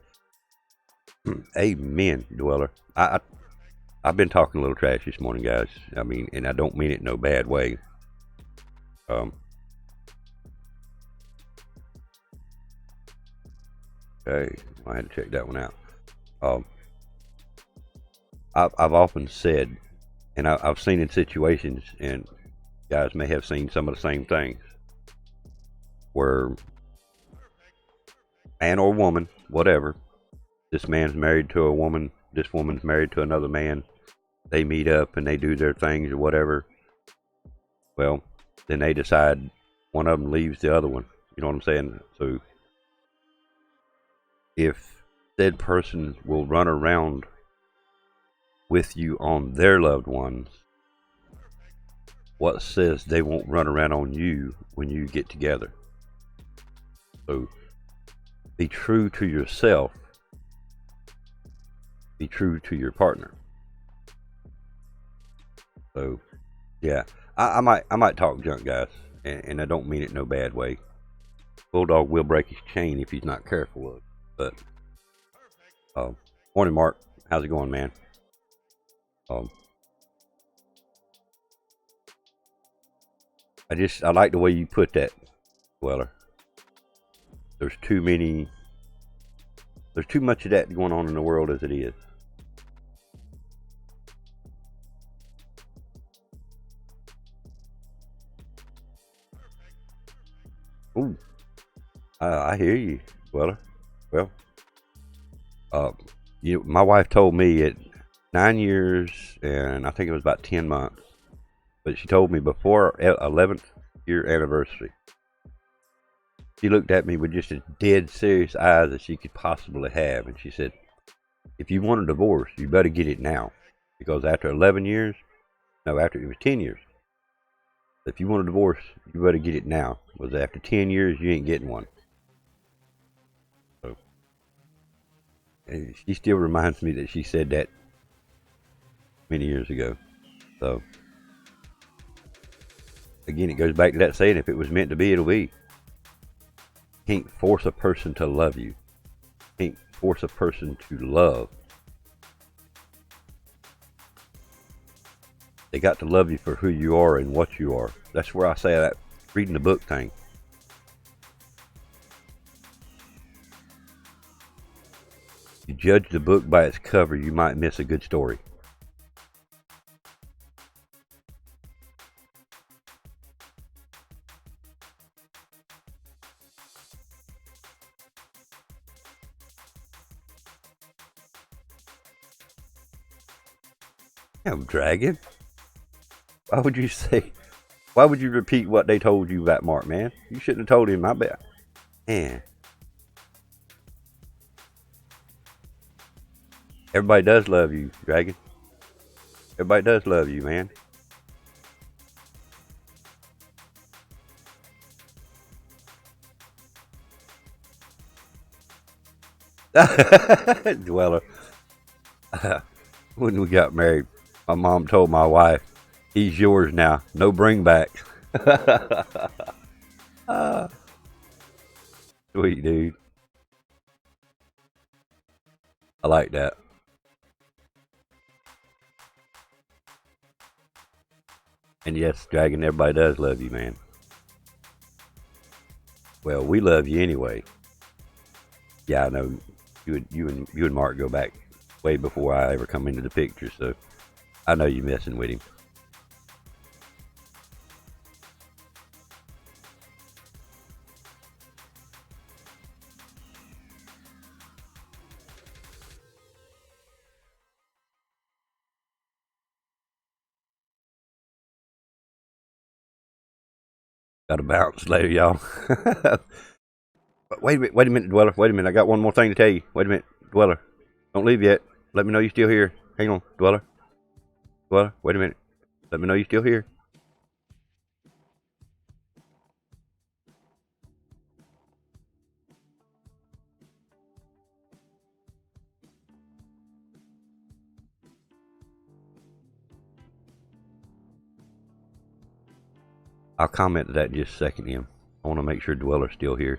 amen, Dweller. I've been talking a little trash this morning, guys. I mean, and I don't mean it in no bad way. Okay, I had to check that one out. I've often said, and I've seen in situations, and guys may have seen some of the same things, where man or woman, whatever, this man's married to a woman, this woman's married to another man, they meet up and they do their things or whatever. Well, then they decide one of them leaves the other one. You know what I'm saying? So if said person will run around with you on their loved ones, what says they won't run around on you when you get together? So be true to yourself. Be true to your partner. So yeah, I might talk junk, guys, and I don't mean it in no bad way. Bulldog will break his chain if he's not careful of it. But morning, Mark. How's it going, man? I like the way you put that, Weller. There's too much of that going on in the world as it is. Ooh, I hear you, Weller. Well, my wife told me at 9 years and I think it was about 10 months, but she told me before 11th year anniversary, she looked at me with just as dead serious eyes as she could possibly have, and she said, if you want a divorce, you better get it now, because after 11 years, no, after it was 10 years, If you want a divorce, you better get it now. Because after 10 years, you ain't getting one. So, and she still reminds me that she said that many years ago. So, again, it goes back to that saying, if it was meant to be, it'll be. Can't force a person to love you. Can't force a person to love. They got to love you for who you are and what you are. That's where I say that reading the book thing. You judge the book by its cover, you might miss a good story. Damn, Dragon. Why would you say? Why would you repeat what they told you about Mark, man? You shouldn't have told him. I bet. Man. Everybody does love you, Dragon. Everybody does love you, man. Dweller. When we got married, my mom told my wife, he's yours now. No bring back. Sweet, dude. I like that. And yes, Dragon, everybody does love you, man. Well, we love you anyway. Yeah, I know you and Mark go back way before I ever come into the picture, so I know you messing with him. Got to bounce later, y'all. Wait a minute, Dweller. Wait a minute. I got one more thing to tell you. Wait a minute, Dweller. Don't leave yet. Let me know you're still here. Hang on, Dweller. Dweller, wait a minute. Let me know you're still here. I'll comment to that in just a second, Em. I want to make sure Dweller's still here.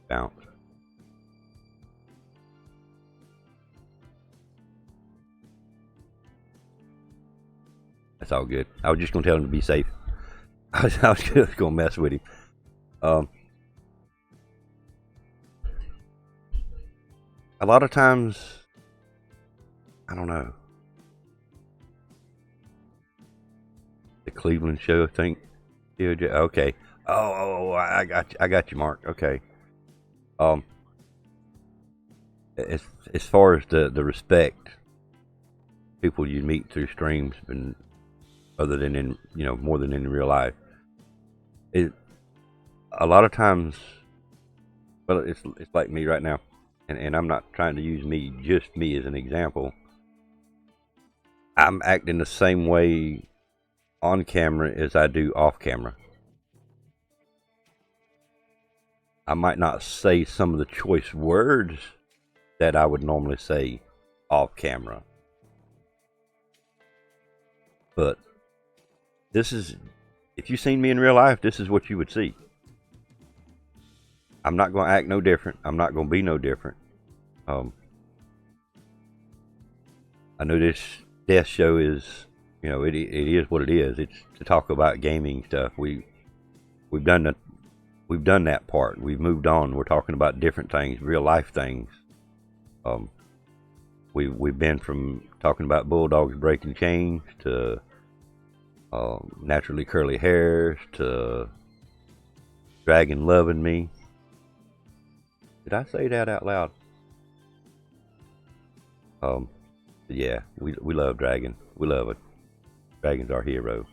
Bounce. That's all good. I was just going to tell him to be safe. I was just going to mess with him. A lot of times, I don't know. The Cleveland show, I think. PoJ. Okay. Oh, I got you, Mark. Okay. As far as the respect, people you meet through streams, and other than in more than in real life, a lot of times, well, it's like me right now, and I'm not trying to use just me as an example. I'm acting the same way on camera as I do off camera. I might not say some of the choice words that I would normally say off camera. But this is, if you've seen me in real life, this is what you would see. I'm not going to act no different. I'm not going to be no different. I know this death show is, it is what it is. It's to talk about gaming stuff. We've done that part. We've moved on. We're talking about different things, real life things. We've been from talking about bulldogs breaking chains to naturally curly hairs to Dragon loving me. Did I say that out loud? Yeah, we love Dragon. We love it. Dragon's our hero.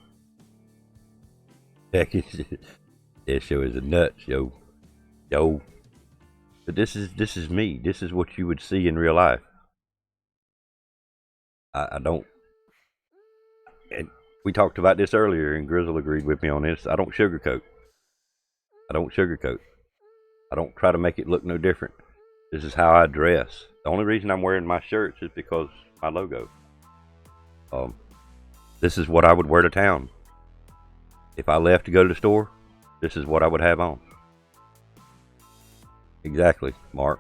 Heck, this show is a nuts, yo. But this is me. This is what you would see in real life. I don't. And we talked about this earlier, and Grizzle agreed with me on this. I don't sugarcoat. I don't sugarcoat. I don't try to make it look no different. This is how I dress. The only reason I'm wearing my shirts is because my logo. This is what I would wear to town. If I left to go to the store, this is what I would have on. Exactly, Mark.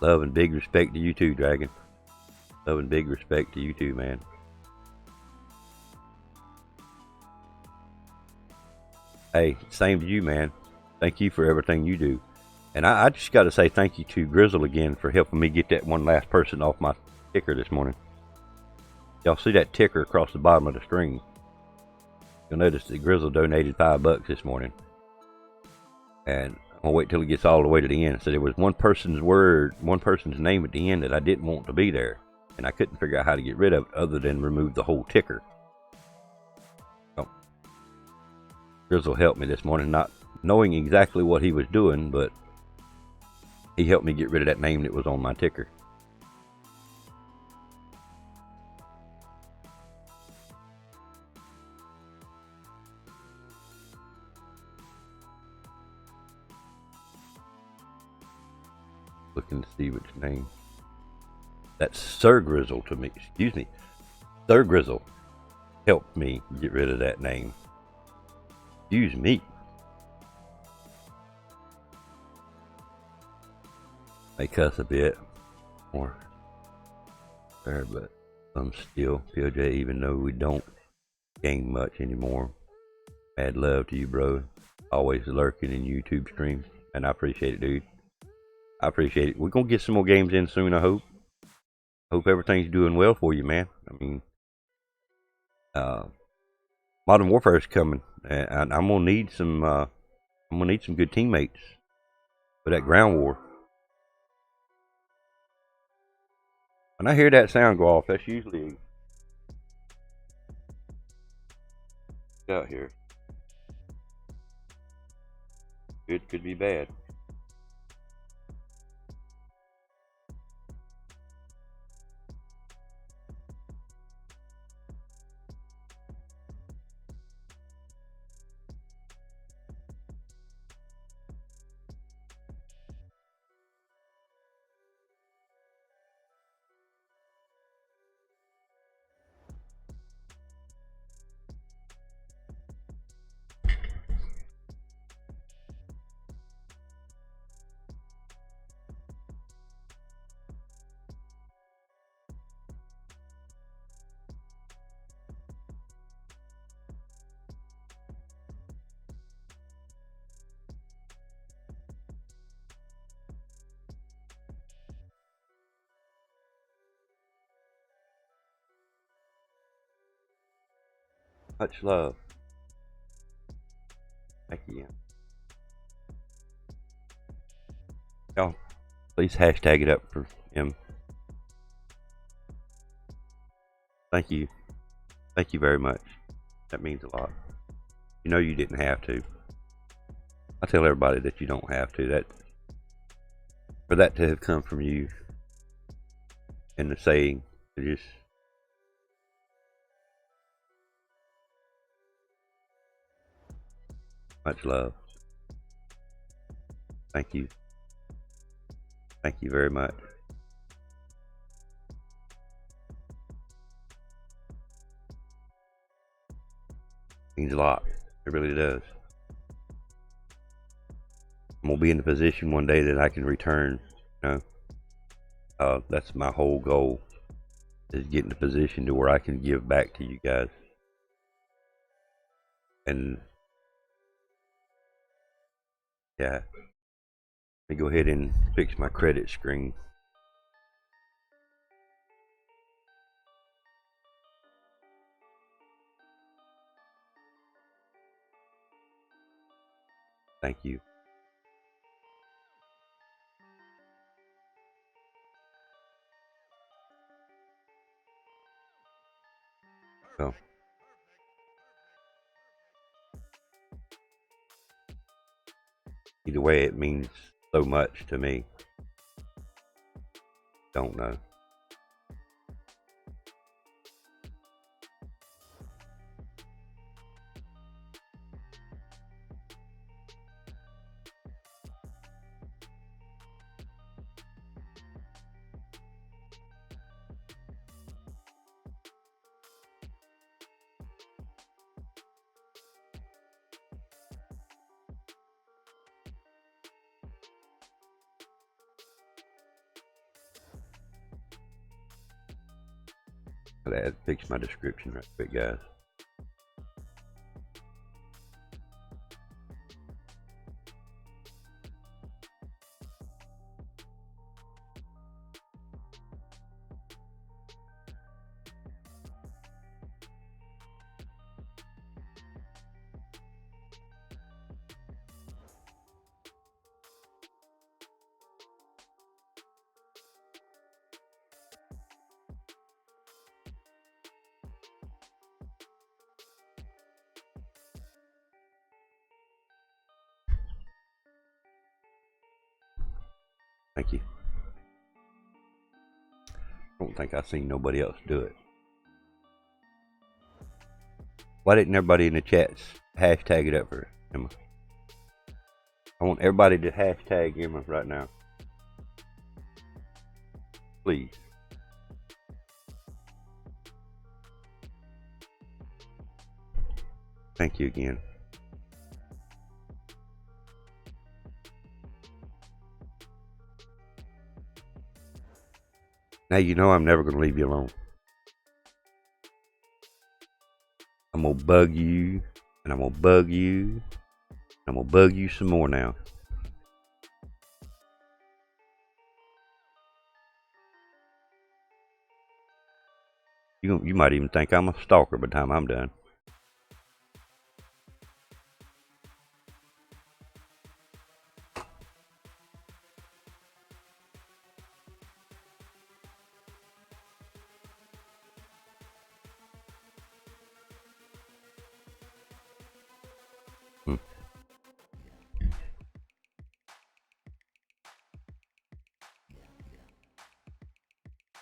Love and big respect to you too, Dragon. Love and big respect to you too, man. Hey, same to you, man. Thank you for everything you do. And I just got to say thank you to Grizzle again for helping me get that one last person off my ticker this morning. Y'all see that ticker across the bottom of the screen? You'll notice that Grizzle donated $5 this morning. And I'm going to wait till it gets all the way to the end. So there was one person's name at the end that I didn't want to be there. And I couldn't figure out how to get rid of it other than remove the whole ticker. So, Grizzle helped me this morning, not knowing exactly what he was doing, but he helped me get rid of that name that was on my ticker. Looking to see which name. That's Sir Grizzle to me. Excuse me. Sir Grizzle helped me get rid of that name. Excuse me. May cuss a bit more there, but I'm still PoJ, even though we don't game much anymore. Mad love to you, bro. Always lurking in YouTube streams, and I appreciate it, dude. I appreciate it. We're gonna get some more games in soon, I hope. Hope everything's doing well for you, man. I mean, Modern Warfare is coming, and I'm gonna need some. I'm gonna need some good teammates for that ground war. When I hear that sound go off, that's usually out here. Good could be bad. Much love. Thank you. Y'all, please hashtag it up for him. Thank you. Thank you very much. That means a lot. You know you didn't have to. I tell everybody that you don't have to. That for that to have come from you, and the saying, to just much love. Thank you. Thank you very much. Means a lot. It really does. I'm gonna be in the position one day that I can return. You know, that's my whole goal. Is get in the position to where I can give back to you guys. And yeah, let me go ahead and fix my credit screen. Thank you. So, either way, it means so much to me. Don't know. I'll fix my description right quick, guys. Thank you. I don't think I've seen nobody else do it. Why didn't everybody in the chats hashtag it up for Emma? I want everybody to hashtag Emma right now. Please. Thank you again. Now you know I'm never going to leave you alone. I'm going to bug you, and I'm going to bug you, and I'm going to bug you some more now. You might even think I'm a stalker by the time I'm done.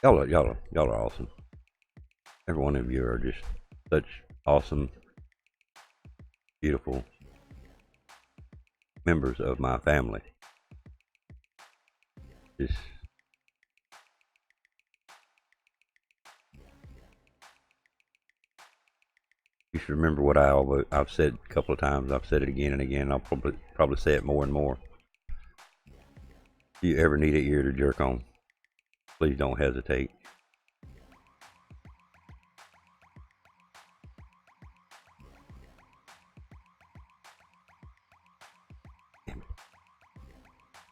Y'all are awesome. Every one of you are just such awesome, beautiful members of my family. Just you should remember what I've said a couple of times. I've said it again and again. I'll probably say it more and more. If you ever need an ear to jerk on, please don't hesitate.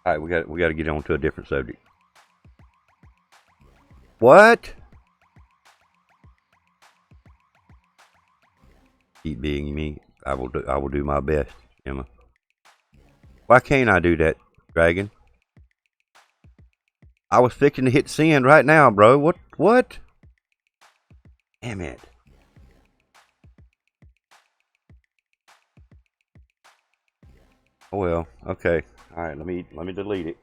All right, we got to get on to a different subject. What? Keep being me. I will do my best, Emma. Why can't I do that, Dragon? I was fixing to hit send right now, bro. What? Damn it. Oh well, okay. All right, let me delete it.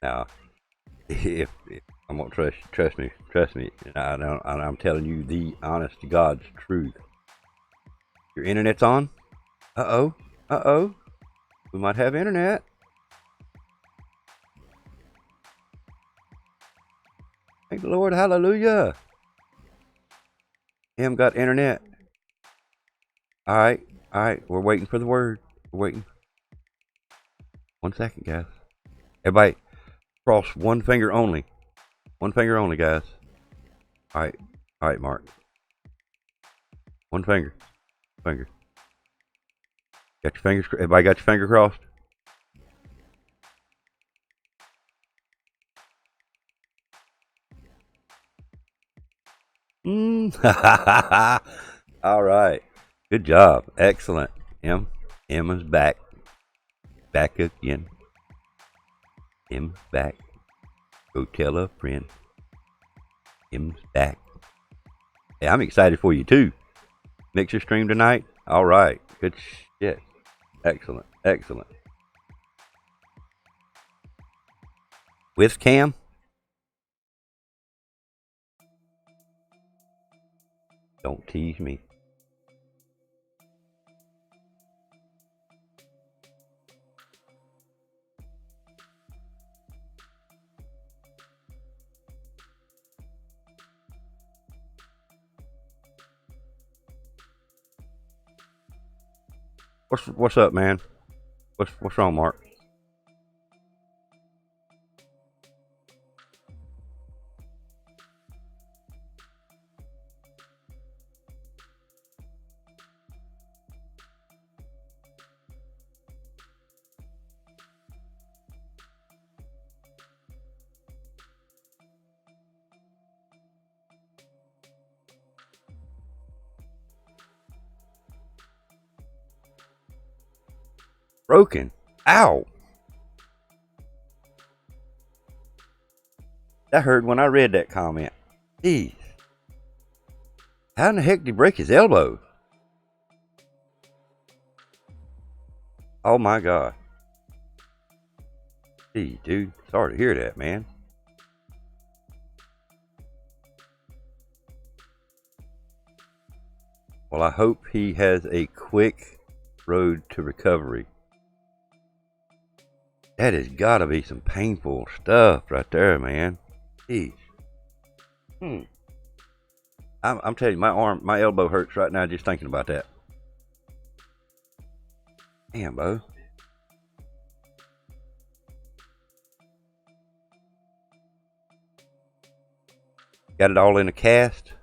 Now, if I'm gonna trust me. I'm telling you the honest to God's truth. Your internet's on? Uh oh. We might have internet. Thank the Lord, hallelujah. Him got internet. All right. We're waiting for the word. We're waiting. 1 second, guys. Everybody, cross one finger only. One finger only, guys. All right, Mark. One finger. Finger. Got your fingers? Everybody got your finger crossed? All right. Good job. Excellent. Emma's back. Back again. Him's back. Go tell a friend. Him's back. Hey, I'm excited for you too. Mixer stream tonight? Alright. Good shit. Excellent. Excellent. With cam? Don't tease me. What's up, man? What's wrong, Mark? Broken. Ow. That hurt when I read that comment. Jeez. How in the heck did he break his elbow? Oh my God. Gee, dude. Sorry to hear that, man. Well, I hope he has a quick road to recovery. That has got to be some painful stuff right there, man. Jeez. I'm telling you, my elbow hurts right now just thinking about that. Damn, Bo. Got it all in a cast?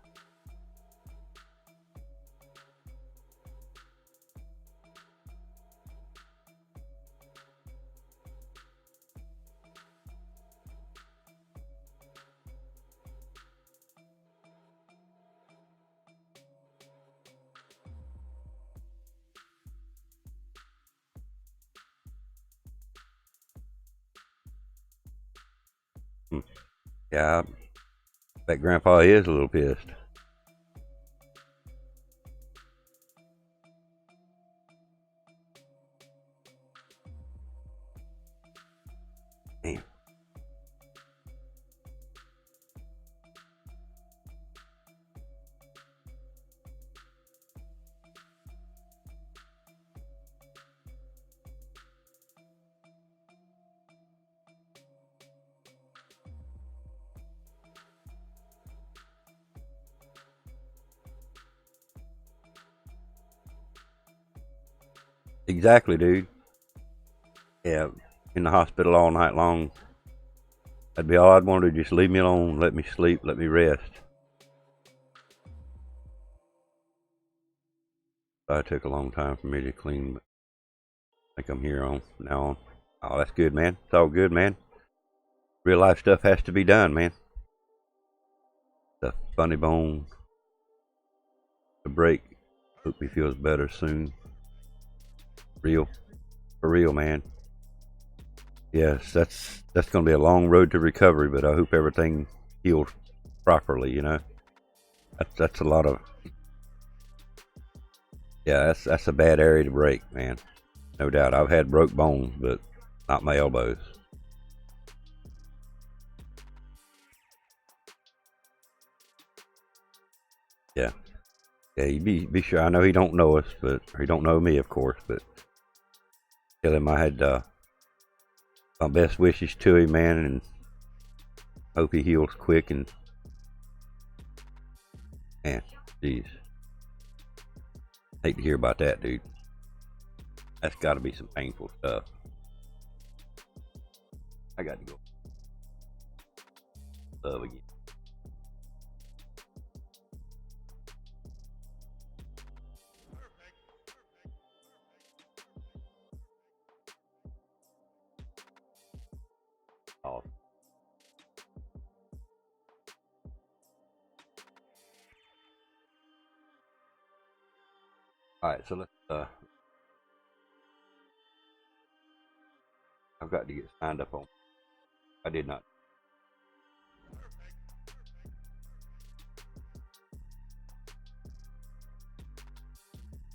Yeah, I bet Grandpa is a little pissed. Damn. Exactly, dude. Yeah, in the hospital all night long. That'd be all I'd want to do. Just leave me alone, let me sleep, let me rest. It took a long time for me to clean, but I think I'm here on now on. Oh, that's good, man. It's all good, man. Real life stuff has to be done, man. The funny bone, the break. Hope he feels better soon. Real, for real, man. Yes, that's going to be a long road to recovery, but I hope everything heals properly. You know, that's a lot of. Yeah, that's a bad area to break, man. No doubt. I've had broke bones, but not my elbows. Yeah. Yeah, you be sure. I know he don't know us, but he don't know me, of course. But tell him I had my best wishes to him, man, and hope he heals quick. And man, jeez, hate to hear about that, dude. That's got to be some painful stuff. I got to go. Love again. Awesome. All right, so let's. I've got to get signed up on I did not.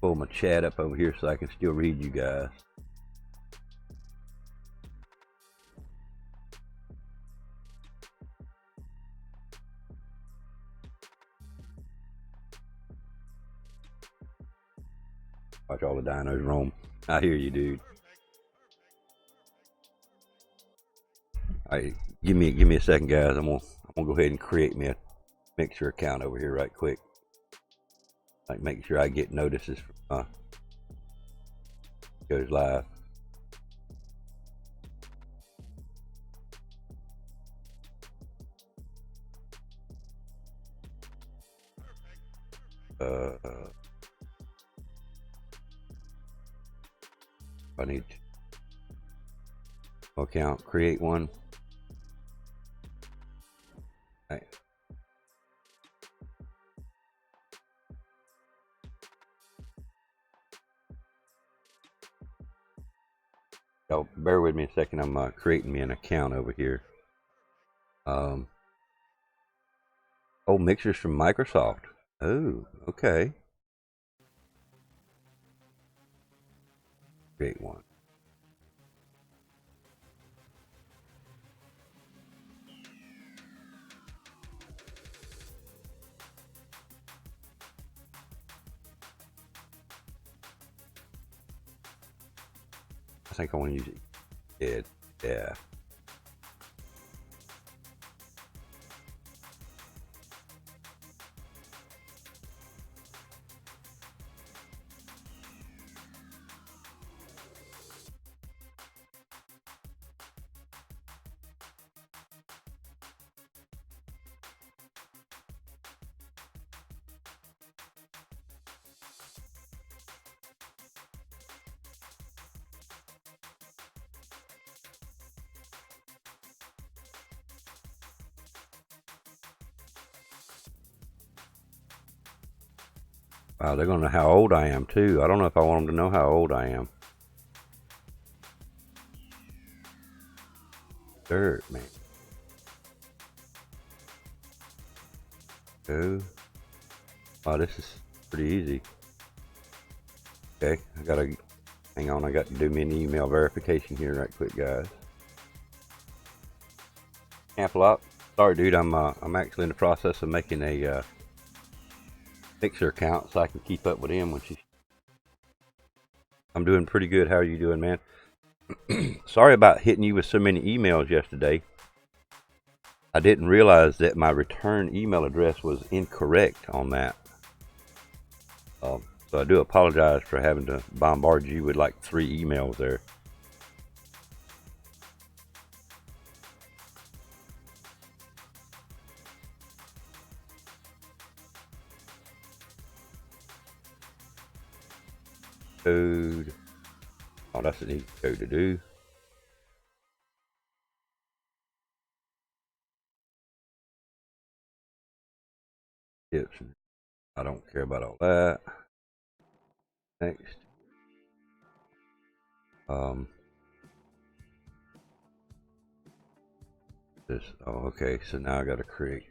Pull my chat up over here so I can still read you guys. Watch all the dinos roam. I hear you, dude. All right, give me a second, guys. I'm gonna go ahead and create me a mixer account over here right quick. Like, make sure I get notices from goes live. I need account, create one. All right. Y'all bear with me a second. I'm creating me an account over here. Oh, mixers from Microsoft. Oh, okay. Create one. I think I want to use it. Yeah. Wow, they're going to know how old I am, too. I don't know if I want them to know how old I am. Dirt, man. Go. Wow, this is pretty easy. Okay, hang on, I got to do me an email verification here right quick, guys. Amplop. Sorry, dude, I'm actually in the process of making a mixer account so I can keep up with him when she's. I'm doing pretty good. How are you doing, man? Sorry about hitting you with so many emails yesterday. I didn't realize that my return email address was incorrect on that. So I do apologize for having to bombard you with like 3 emails there. Code. Oh, that's an easy code to do. Tips. I don't care about all that. Next. This. Oh, okay. So now I got to create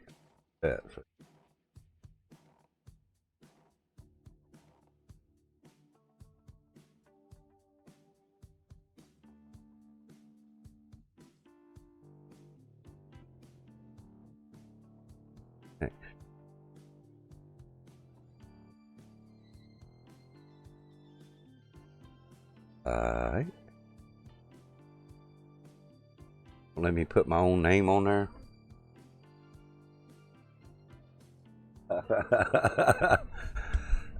that. So. Next. Alright. Let me put my own name on there.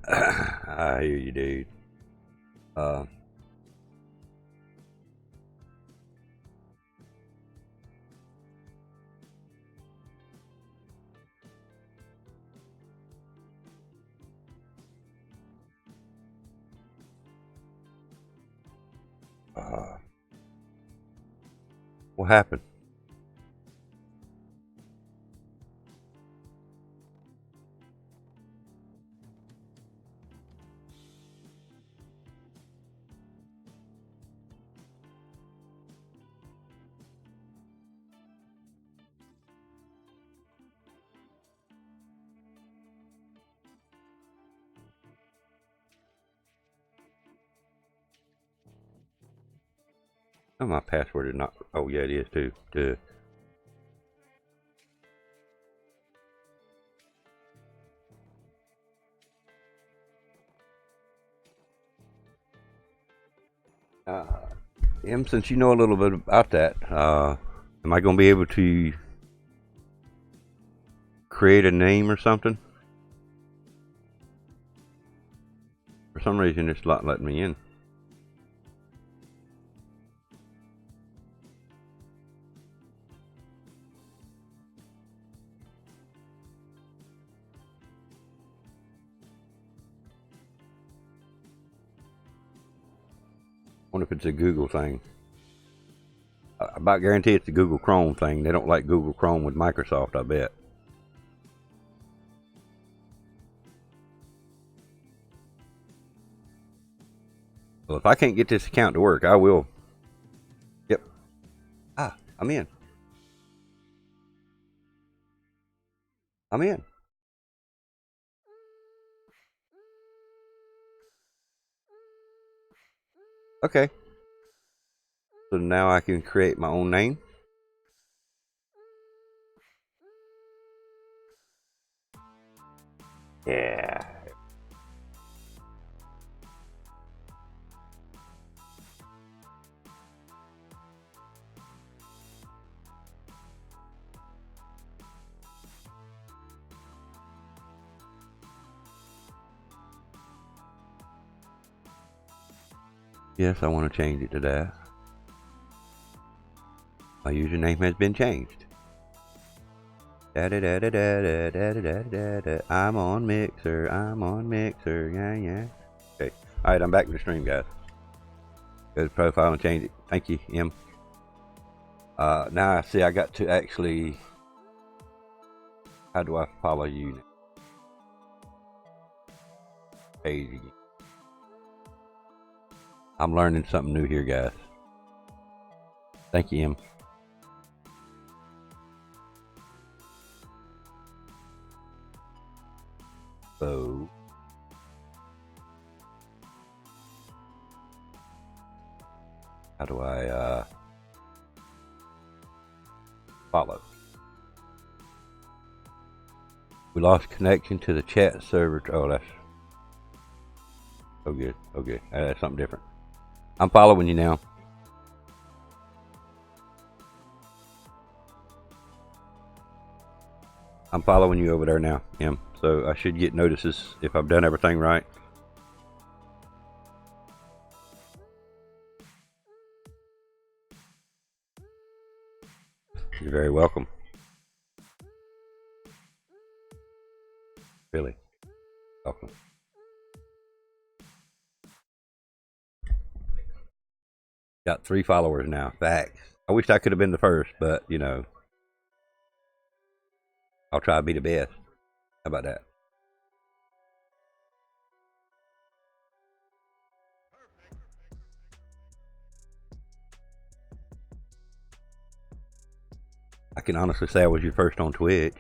I hear you, dude. What happened? Oh, my password is not. Oh, yeah, it is too. Duh. Since you know a little bit about that, am I going to be able to create a name or something? For some reason, it's not letting me in. I wonder if it's a Google thing. I about guarantee it's a Google Chrome thing. They don't like Google Chrome with Microsoft, I bet. Well, if I can't get this account to work, I will. Yep. Ah, I'm in. I'm in. Okay. So now I can create my own name. Yeah. Yes, I want to change it to that. My username has been changed. I'm on Mixer. I'm on Mixer. Yeah, yeah. Okay. Alright, I'm back in the stream, guys. Go to profile and change it. Thank you, M. Now I see I got to actually. How do I follow you now? Page again. I'm learning something new here, guys. Thank you, M. So, how do I follow? We lost connection to the chat server. Oh, that's good. Oh, good. That's something different. I'm following you now. I'm following you over there now, M. So I should get notices if I've done everything right. You're very welcome. Really welcome. Got 3 followers now. Facts. I wish I could have been the first, but you know, I'll try to be the best. How about that? I can honestly say I was your first on Twitch.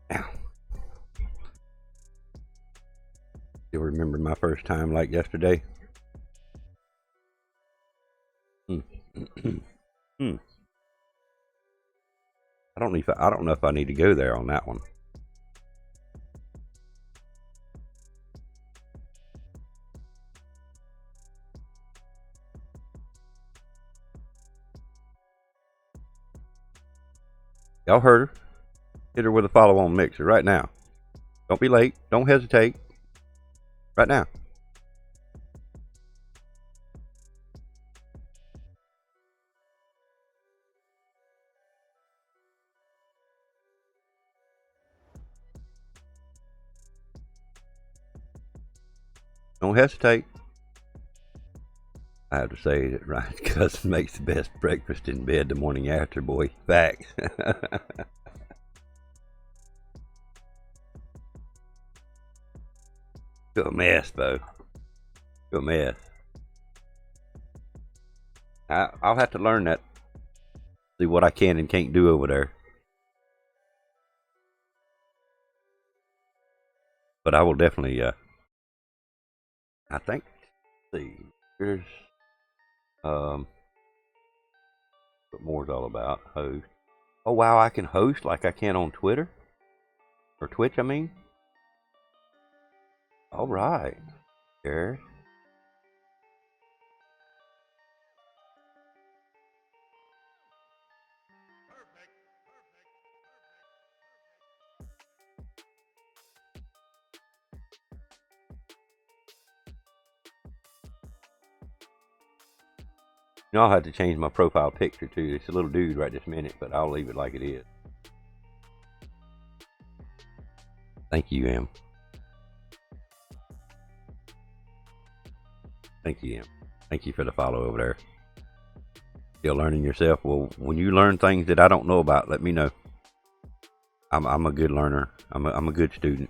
Now, you'll remember my first time like yesterday. I don't know if I need to go there on that one. Y'all heard her. Hit her with a follow on Mixer right now. Don't be late. Don't hesitate. Right now. Don't hesitate. I have to say that Ryan's cousin makes the best breakfast in bed the morning after, boy. Facts. You're a mess, Bo. You're a mess. I'll have to learn that. See what I can and can't do over there. But I will definitely, I think, let's see, here's, what more's all about, host. Oh wow, I can host like I can on Twitter? Or Twitch, I mean? Alright. Sure. You know, I'll have to change my profile picture too. It's a little dude right this minute, but I'll leave it like it is. Thank you, Em. Thank you, Em. Thank you for the follow over there. Still learning yourself? Well, when you learn things that I don't know about, let me know. I'm a good learner. I'm a good student.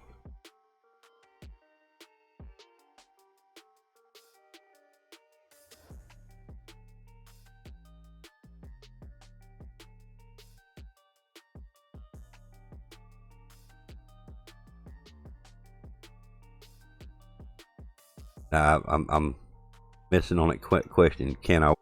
I'm missing on that question. Can I?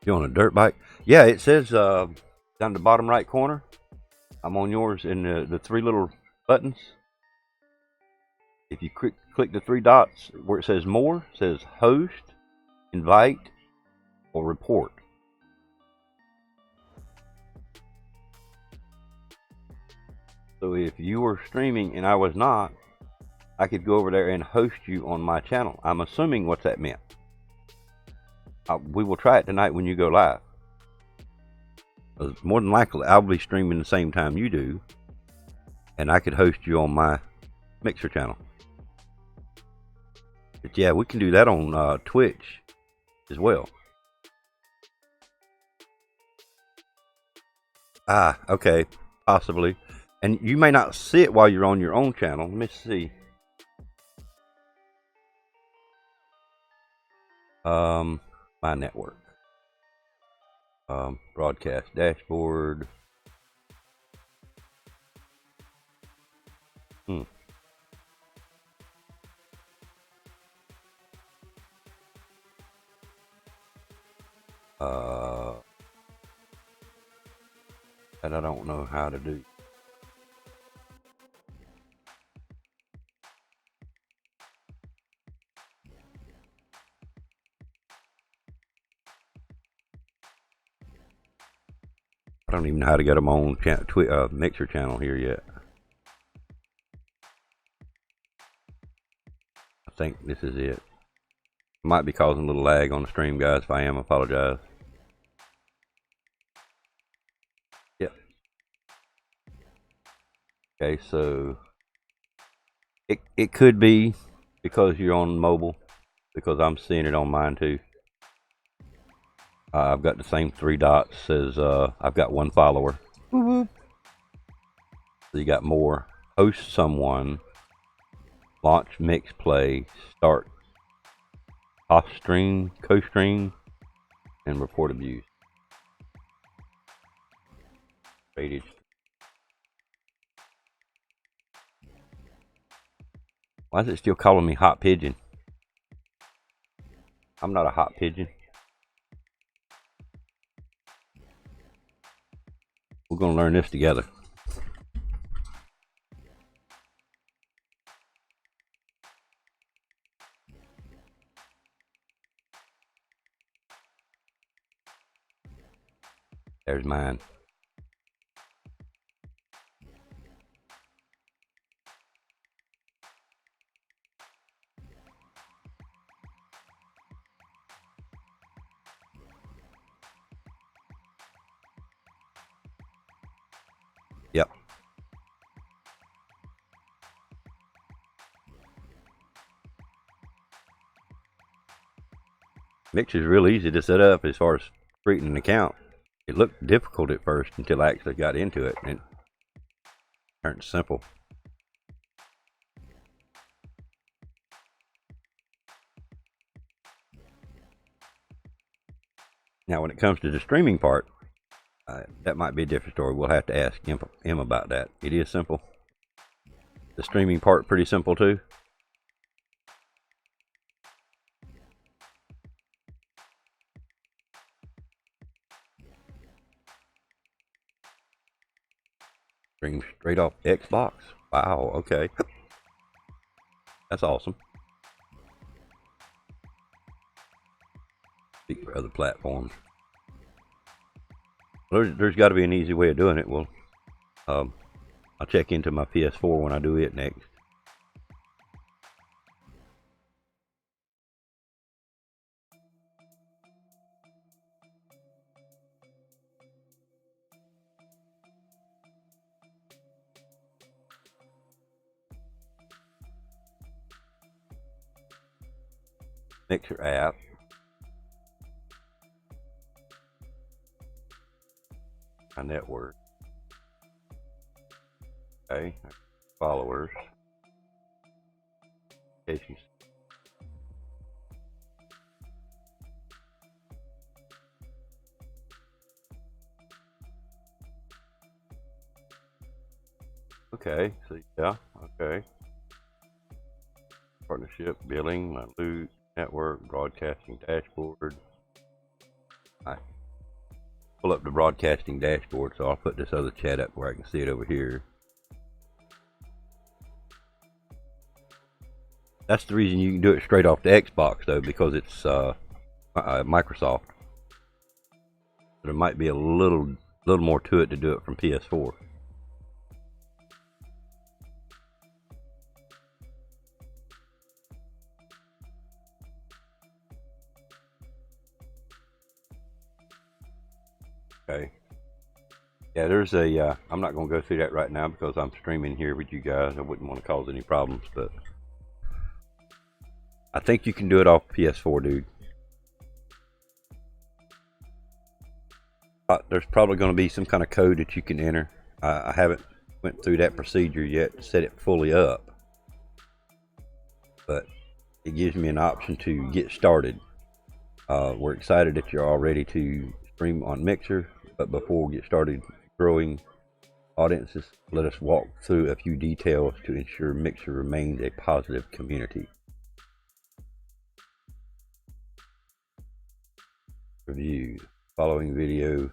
You on a dirt bike? Yeah, it says down the bottom right corner. I'm on yours in the three little buttons. If you click the three dots where it says more, it says host, invite, or report. So if you were streaming and I was not, I could go over there and host you on my channel. I'm assuming what that meant. We will try it tonight when you go live. More than likely, I'll be streaming the same time you do, and I could host you on my Mixer channel. But yeah, we can do that on Twitch as well. Ah, okay, possibly. And you may not see it while you're on your own channel. Let me see. My network. Broadcast dashboard. That I don't know how to do. I don't even know how to get them on Mixer channel here yet. I think this is it. Might be causing a little lag on the stream, guys. If I am, I apologize. Yep. Okay, so it could be because you're on mobile, because I'm seeing it on mine too. I've got the same three dots. Says I've got one follower. So you got more. Host someone. Launch, mix, play, start, off stream, co-stream, and report abuse. Rated. Why is it still calling me hot pigeon? I'm not a hot pigeon. We're gonna learn this together. There's mine. Yep. Mixer's real easy to set up as far as creating an account. It looked difficult at first until I actually got into it, and it turned simple. Now, when it comes to the streaming part, that might be a different story. We'll have to ask him about that. It is simple. The streaming part pretty simple too. Stream straight off Xbox. Wow, okay. That's awesome. Speak for other platforms. There's got to be an easy way of doing it. Well, I'll check into my PS4 when I do it next. Mixer app. My network. Okay. Followers. Notifications. Okay. So yeah. Okay. Partnership, billing, my loot, network, broadcasting dashboard. I pull up the broadcasting dashboard, so I'll put this other chat up where I can see it over here. That's the reason you can do it straight off the Xbox, though, because it's Microsoft. There might be a little more to it to do it from PS4. Okay. Yeah, there's a, I'm not going to go through that right now because I'm streaming here with you guys. I wouldn't want to cause any problems, but I think you can do it off PS4, dude. There's probably going to be some kind of code that you can enter. I haven't went through that procedure yet to set it fully up, but it gives me an option to get started. We're excited that you're all ready to stream on Mixer, but before we get started growing audiences, let us walk through a few details to ensure Mixer remains a positive community. Review. Following video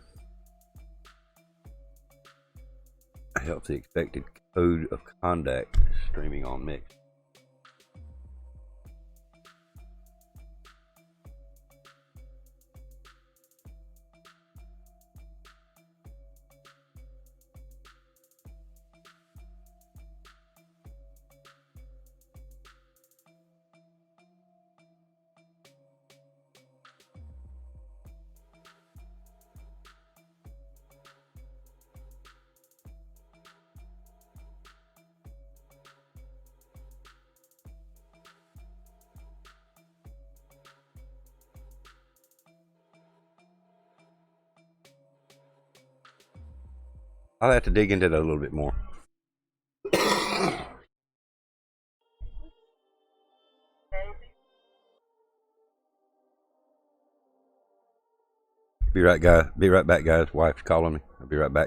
helps the expected code of conduct streaming on Mixer. I'll have to dig into that a little bit more. Be right, guys. Be right back, guys. Wife's calling me. I'll be right back.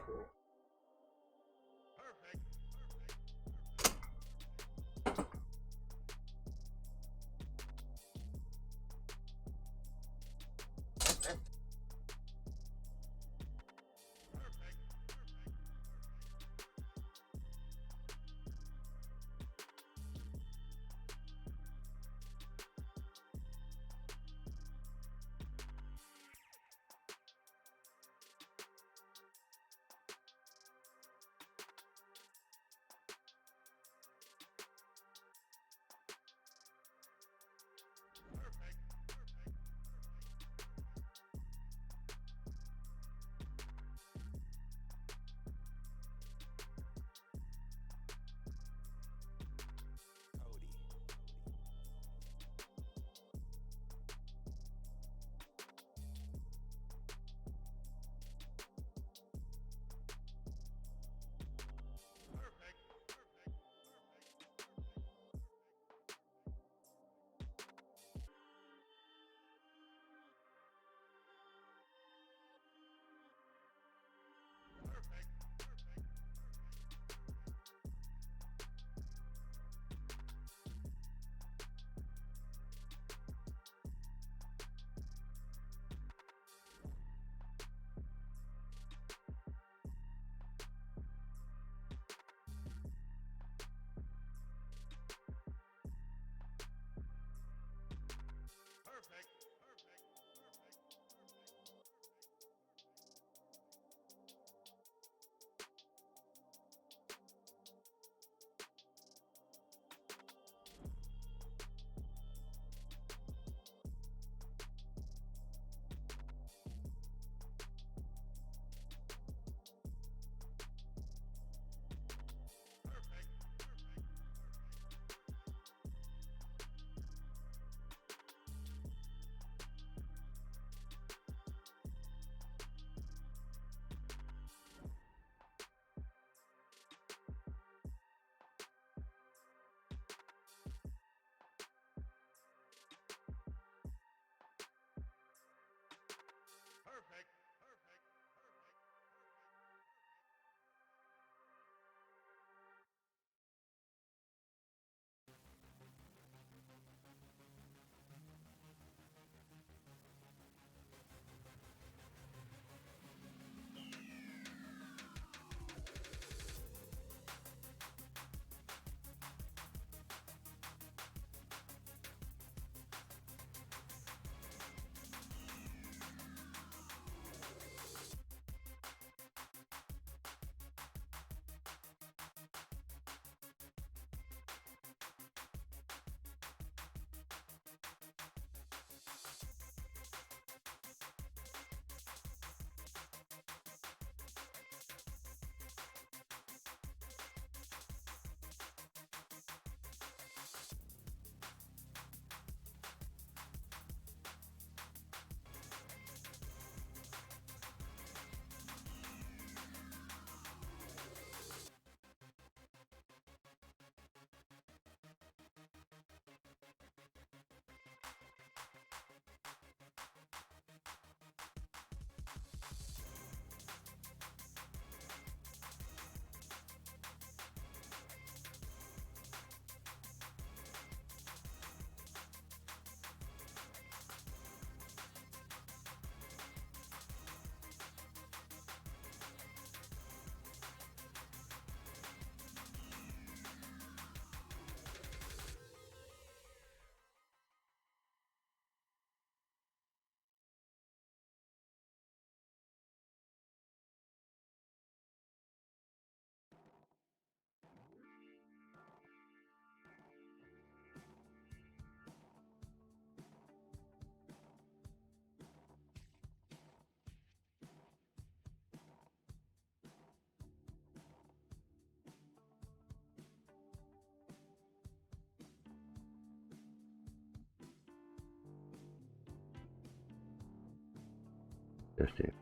Just it.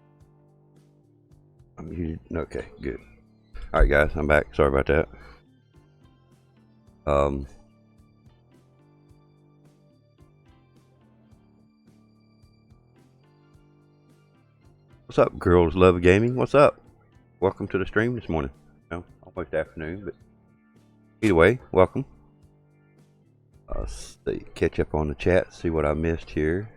I'm muted. Okay, good. All right, guys, I'm back. Sorry about that. What's up, girls love gaming? What's up? Welcome to the stream this morning. No, almost afternoon, but either way, welcome. Let's see, catch up on the chat, see what I missed here.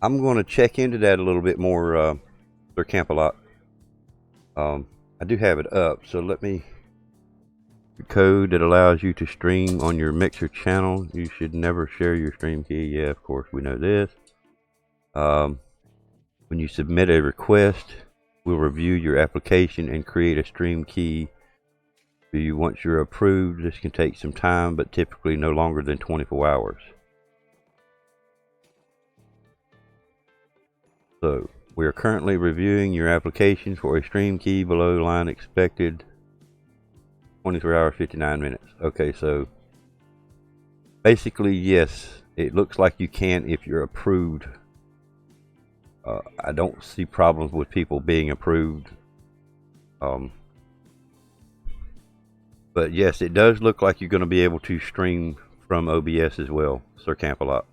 I'm going to check into that a little bit more, Sir Camp-a-Lot. I do have it up, so let me... The code that allows you to stream on your Mixer channel. You should never share your stream key. Yeah, of course, we know this. When you submit a request, we'll review your application and create a stream key for you. Once you're approved, this can take some time, but typically no longer than 24 hours. So, we are currently reviewing your application for a stream key below line expected 23 hours, 59 minutes. Okay, so basically, yes, it looks like you can if you're approved. I don't see problems with people being approved. But yes, it does look like you're going to be able to stream from OBS as well, Sir Camp-a-Lot.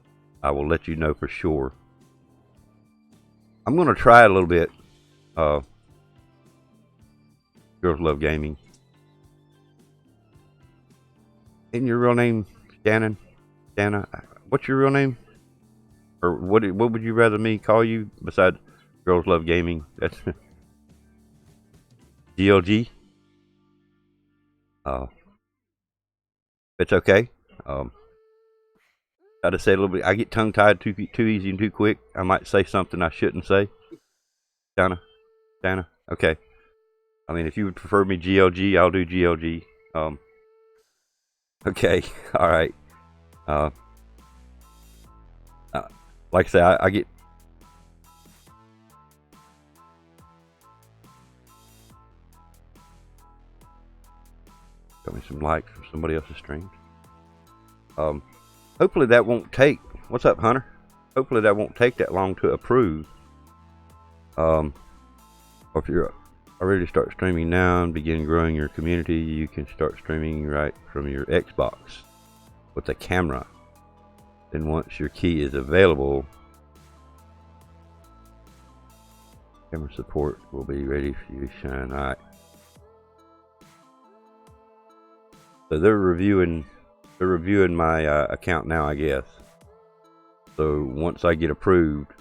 I will let you know for sure. I'm going to try it a little bit. Girls love gaming. Isn't your real name Shannon? Shanna? What's your real name? Or what would you rather me call you besides Girls Love Gaming? That's GLG. It's okay. Try to say a little bit. I get tongue tied too easy and too quick. I might say something I shouldn't say. Shanna. Okay. I mean, if you would prefer me GLG, I'll do GLG. Okay. All right. Like I say, I get. Got me some likes from somebody else's stream. Hopefully that won't take. What's up, Hunter? Hopefully that won't take that long to approve. Or if you're ready to start streaming now and begin growing your community, you can start streaming right from your Xbox with a camera. Then once your key is available, camera support will be ready for you to shine. All right. So they're reviewing my account now, I guess. So once I get approved,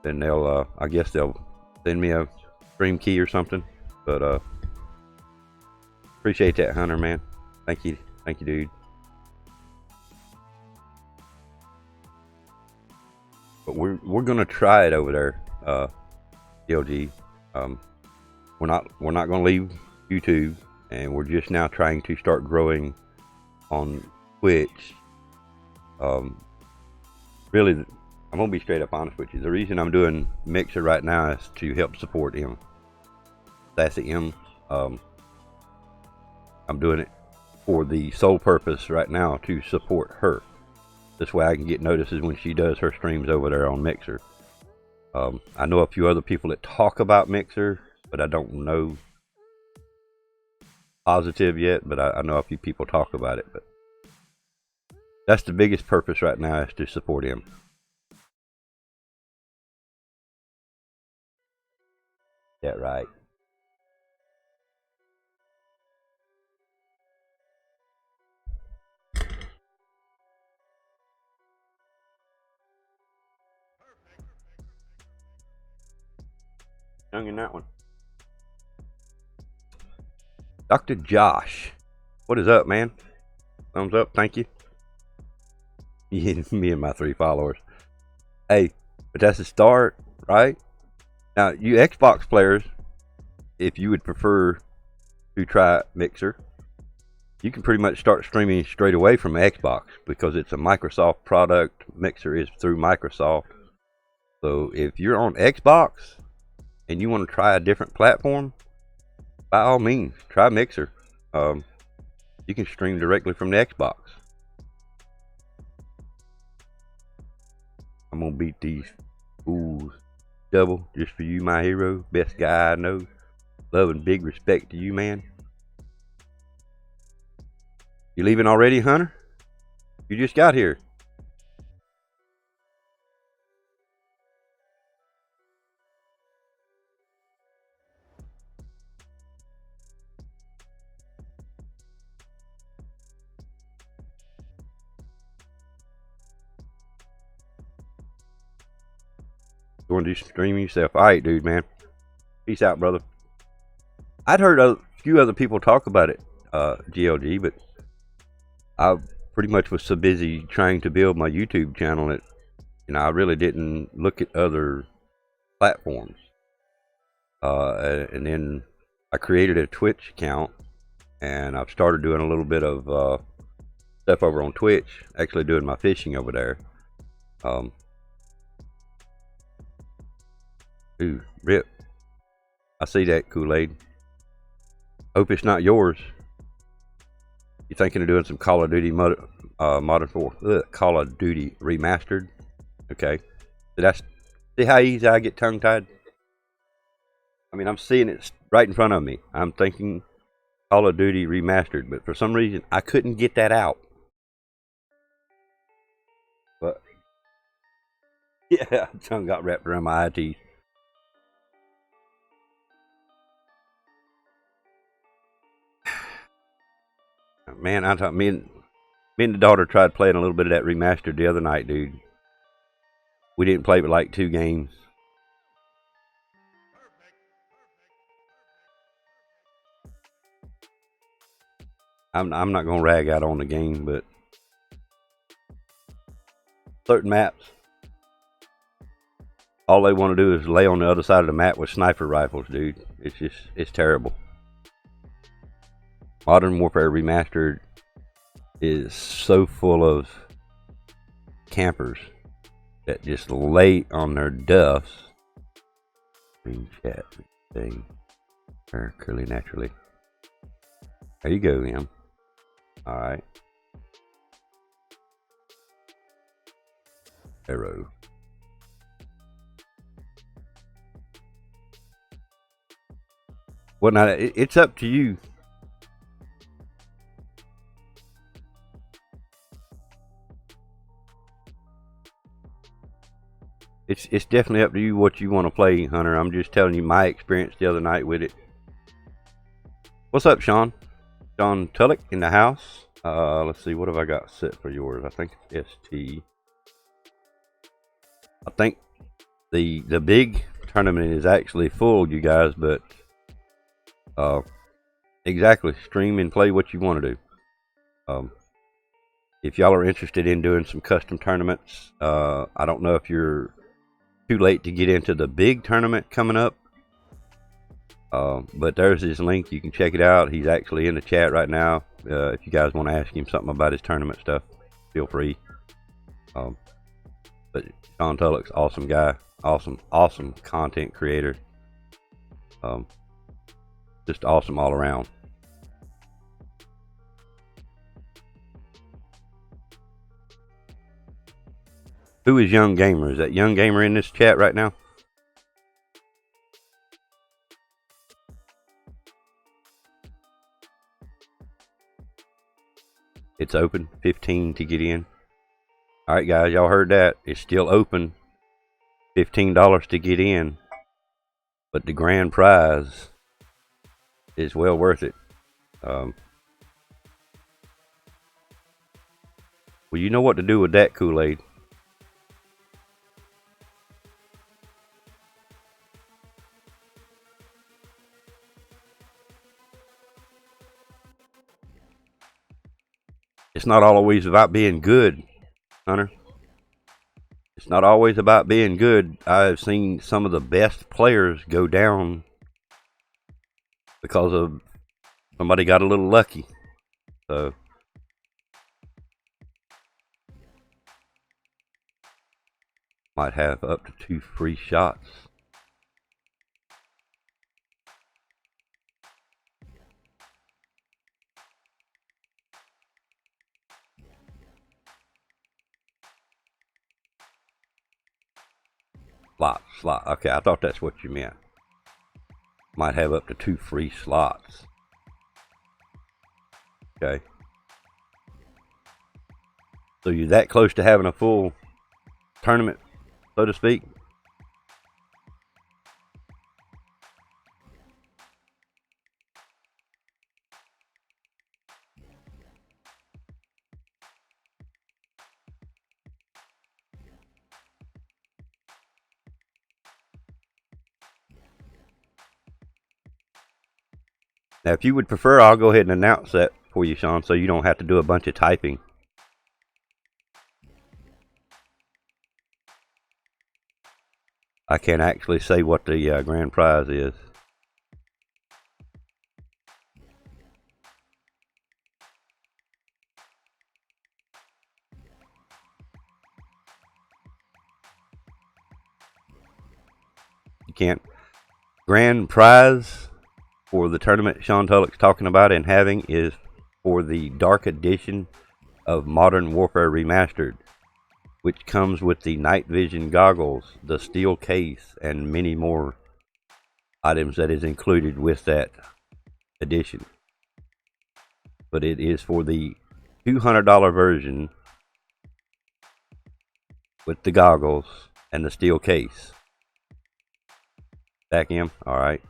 then they'll I guess they'll send me a stream key or something. But appreciate that, Hunter, man. Thank you, dude. But we're gonna try it over there, DLG. We're not gonna leave YouTube, and we're just now trying to start growing on Twitch. Really, I'm gonna be straight up honest with you. The reason I'm doing Mixer right now is to help support him. Sassy M. I'm doing it for the sole purpose right now to support her. This way I can get notices when she does her streams over there on Mixer. I know a few other people that talk about Mixer, but I don't know positive yet, but I know a few people talk about it. But that's the biggest purpose right now, is to support him. That right. Young in that one. Dr. Josh, what is up, man? Thumbs up, thank you. Me and my 3 followers. Hey, but that's a start, right? Now, you Xbox players, if you would prefer to try Mixer, you can pretty much start streaming straight away from Xbox because it's a Microsoft product. Mixer is through Microsoft. So if you're on Xbox and you want to try a different platform, by all means, try Mixer. You can stream directly from the Xbox. I'm gonna beat these fools double just for you, my hero. Best guy I know. Love and big respect to you, man. You leaving already, Hunter? You just got here. You want to do some streaming yourself? All right, dude, man. Peace out, brother. I'd heard a few other people talk about it, GLG, but I pretty much was so busy trying to build my YouTube channel that, I really didn't look at other platforms. And then I created a Twitch account, and I've started doing a little bit of stuff over on Twitch. Actually, doing my fishing over there. Ooh, rip. I see that, Kool-Aid. Hope it's not yours. You thinking of doing some Call of Duty Modern 4? Call of Duty Remastered? Okay. See how easy I get tongue-tied? I mean, I'm seeing it right in front of me. I'm thinking Call of Duty Remastered, but for some reason, I couldn't get that out. But, yeah, tongue got wrapped around my eye teeth. Man, I thought me and the daughter tried playing a little bit of that remastered the other night, dude. We didn't play but like 2 games. I'm not gonna rag out on the game, but certain maps, all they want to do is lay on the other side of the map with sniper rifles, dude. It's terrible. Modern Warfare Remastered is so full of campers that just lay on their duffs. Green chat thing. Or curly naturally. There you go, Em. Alright. Arrow. Well, now, it's up to you. It's definitely up to you what you want to play, Hunter. I'm just telling you my experience the other night with it. What's up, Sean? Sean Tullock in the house. Let's see, what have I got set for yours? I think it's ST. I think the big tournament is actually full, you guys, but exactly, stream and play what you want to do. If y'all are interested in doing some custom tournaments, I don't know if you're too late to get into the big tournament coming up, but there's his link. You can check it out. He's actually in the chat right now. If you guys want to ask him something about his tournament stuff, feel free. But Sean Tullock's awesome guy, awesome content creator, just awesome all around. Who is Young Gamer? Is that Young Gamer in this chat right now? It's open. 15 to get in. Alright guys, y'all heard that. It's still open. $15 to get in. But the grand prize is well worth it. Well, you know what to do with that, Kool-Aid. It's not always about being good, Hunter. It's not always about being good. I've seen some of the best players go down because of somebody got a little lucky. So might have up to 2 free shots. Slot. Okay, I thought that's what you meant. Might have up to 2 free slots. Okay. So you're that close to having a full tournament, so to speak? Now, if you would prefer, I'll go ahead and announce that for you, Sean, so you don't have to do a bunch of typing. I can't actually say what the grand prize is. You can't. Grand prize for the tournament Sean Tulloch's talking about and having is for the Dark Edition of Modern Warfare Remastered, which comes with the night vision goggles, the steel case, and many more items that is included with that edition. But it is for the $200 version with the goggles and the steel case. Back in? Alright.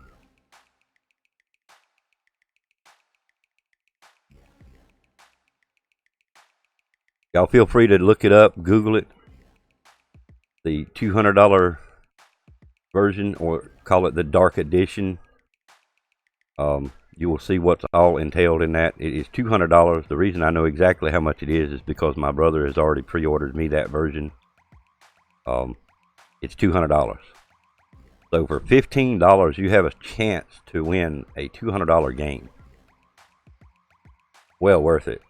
Y'all feel free to look it up, Google it. The $200 version, or call it the Dark Edition. You will see what's all entailed in that. It is $200. The reason I know exactly how much it is because my brother has already pre-ordered me that version. It's $200. So for $15, you have a chance to win a $200 game. Well worth it.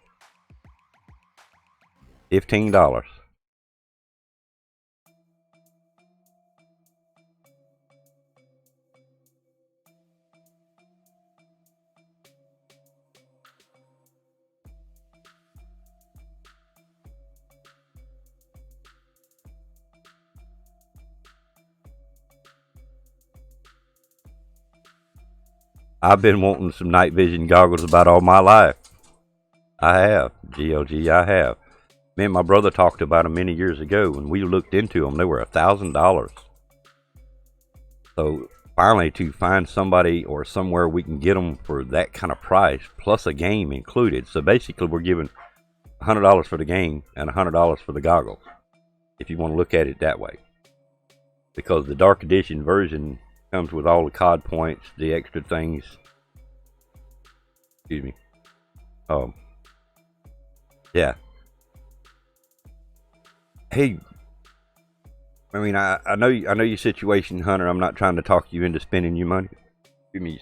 $15. I've been wanting some night vision goggles about all my life. I have. GLG, I have. Me and my brother talked about them many years ago. When we looked into them, they were $1,000. So finally, to find somebody or somewhere we can get them for that kind of price, plus a game included. So basically, we're giving $100 for the game and $100 for the goggles, if you want to look at it that way. Because the Dark Edition version comes with all the COD points, the extra things. Excuse me. Yeah. Hey, I mean, I know your situation, Hunter. I'm not trying to talk you into spending your money.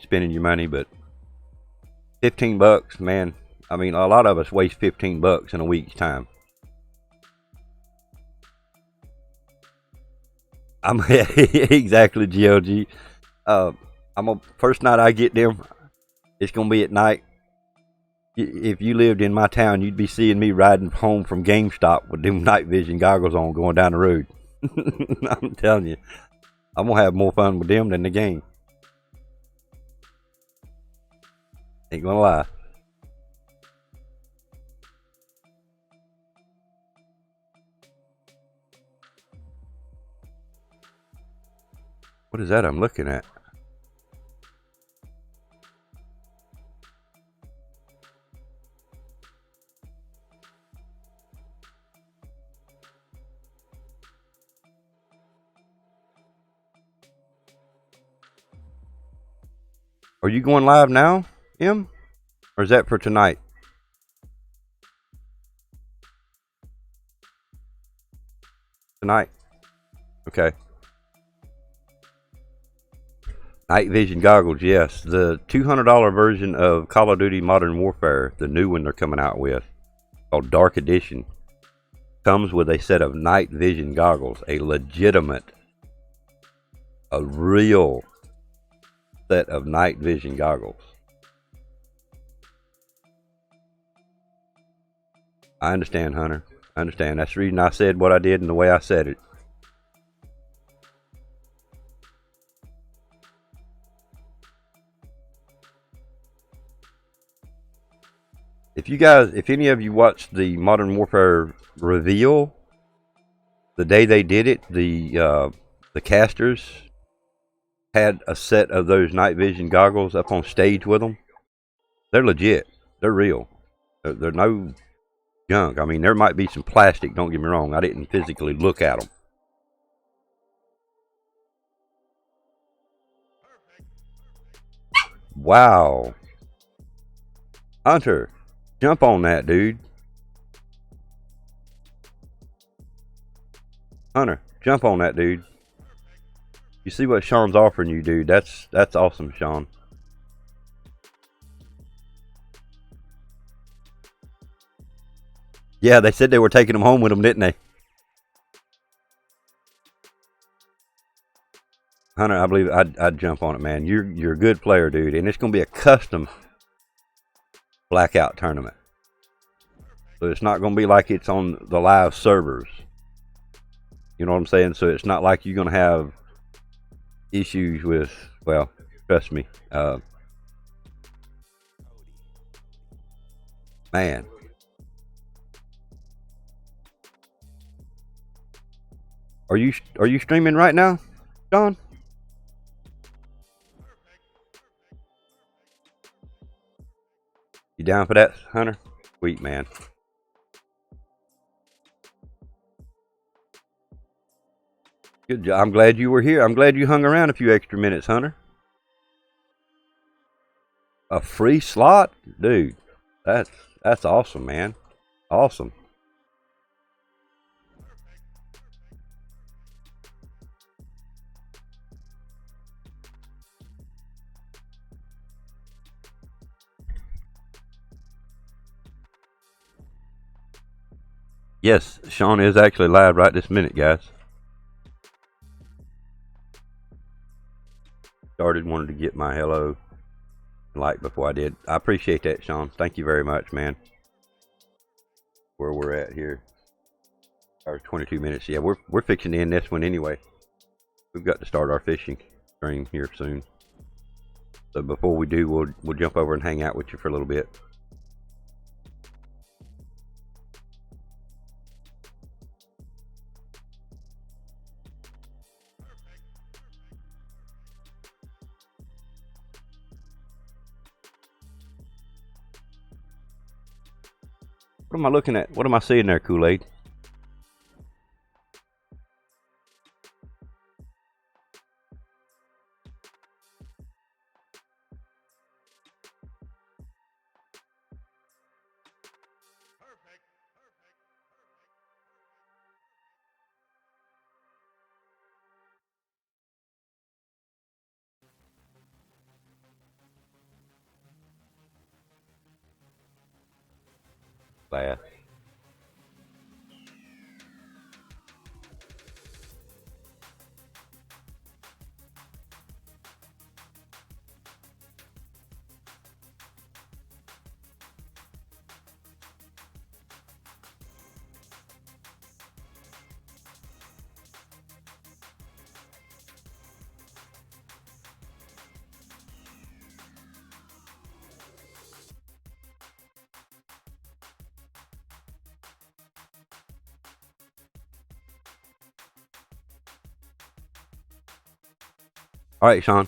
Spending your money, but $15, man. I mean, a lot of us waste $15 in a week's time. I'm exactly, GLG. First night I get them, it's gonna be at night. If you lived in my town, you'd be seeing me riding home from GameStop with them night vision goggles on, going down the road. I'm telling you, I'm gonna have more fun with them than the game. Ain't gonna lie. What is that I'm looking at? Are you going live now, Em? Or is that for tonight? Tonight? Okay. Night vision goggles, yes. The $200 version of Call of Duty Modern Warfare, the new one they're coming out with, called Dark Edition, comes with a set of night vision goggles. A legitimate, a real set of night vision goggles. I understand, Hunter. I understand. That's the reason I said what I did and the way I said it. if any of you watched the Modern Warfare reveal, the day they did it, the casters had a set of those night vision goggles up on stage with them. They're legit. They're real. They're no junk. I mean, there might be some plastic, don't get me wrong. I didn't physically look at them. Wow. Hunter, jump on that, dude. Hunter, jump on that, dude. You see what Sean's offering you, dude. That's awesome, Sean. Yeah, they said they were taking them home with them, didn't they? Hunter, I believe I'd jump on it, man. You're a good player, dude, and it's gonna be a custom Blackout tournament. So it's not gonna be like it's on the live servers. You know what I'm saying? So it's not like you're gonna have issues with. Well, trust me, man. Are you streaming right now, John? You down for that, Hunter? Sweet, man. Good job. I'm glad you were here. I'm glad you hung around a few extra minutes, Hunter. A free slot? Dude, that's awesome, man. Awesome. Yes, Sean is actually live right this minute, guys. Wanted to get my hello like before I did. I appreciate that, Sean. Thank you very much, man. Where we're at here, our 22 minutes. Yeah, we're fixing to end this one anyway. We've got to start our fishing stream here soon. So before we do, we'll jump over and hang out with you for a little bit. What am I looking at? What am I seeing there, Kool-Aid? Bass. All right, Sean.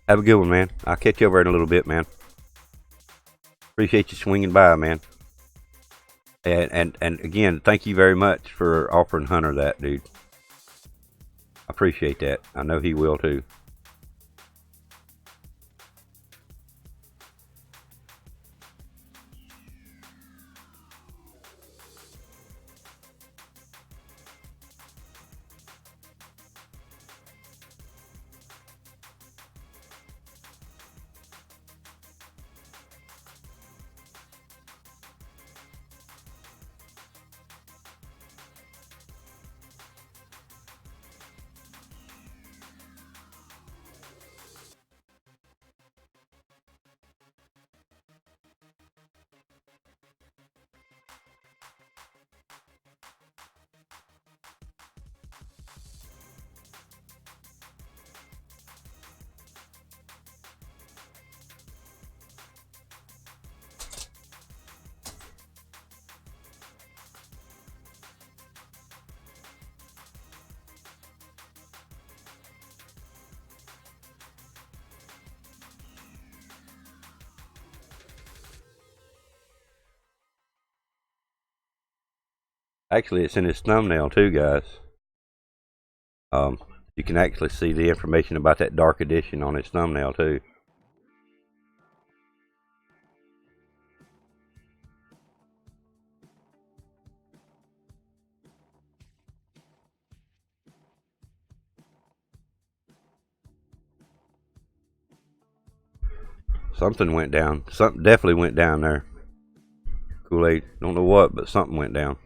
Have a good one, man. I'll catch you over in a little bit, man. Appreciate you swinging by, man. And again, thank you very much for offering Hunter that, dude. I appreciate that. I know he will too. Actually, it's in his thumbnail too, guys. You can actually see the information about that dark edition on his thumbnail too. Something went down. Something definitely went down there. Kool-Aid, don't know what, but something went down.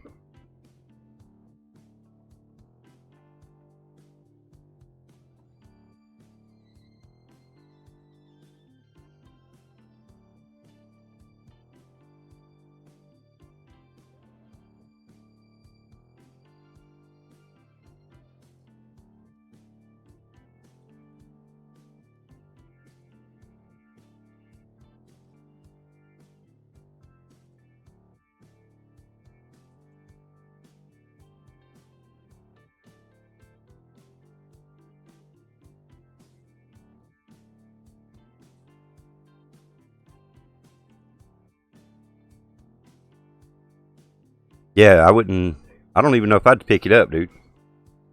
Yeah, I wouldn't. I don't even know if I'd pick it up, dude.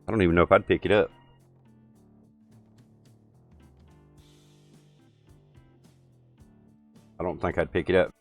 I don't even know if I'd pick it up. I don't think I'd pick it up.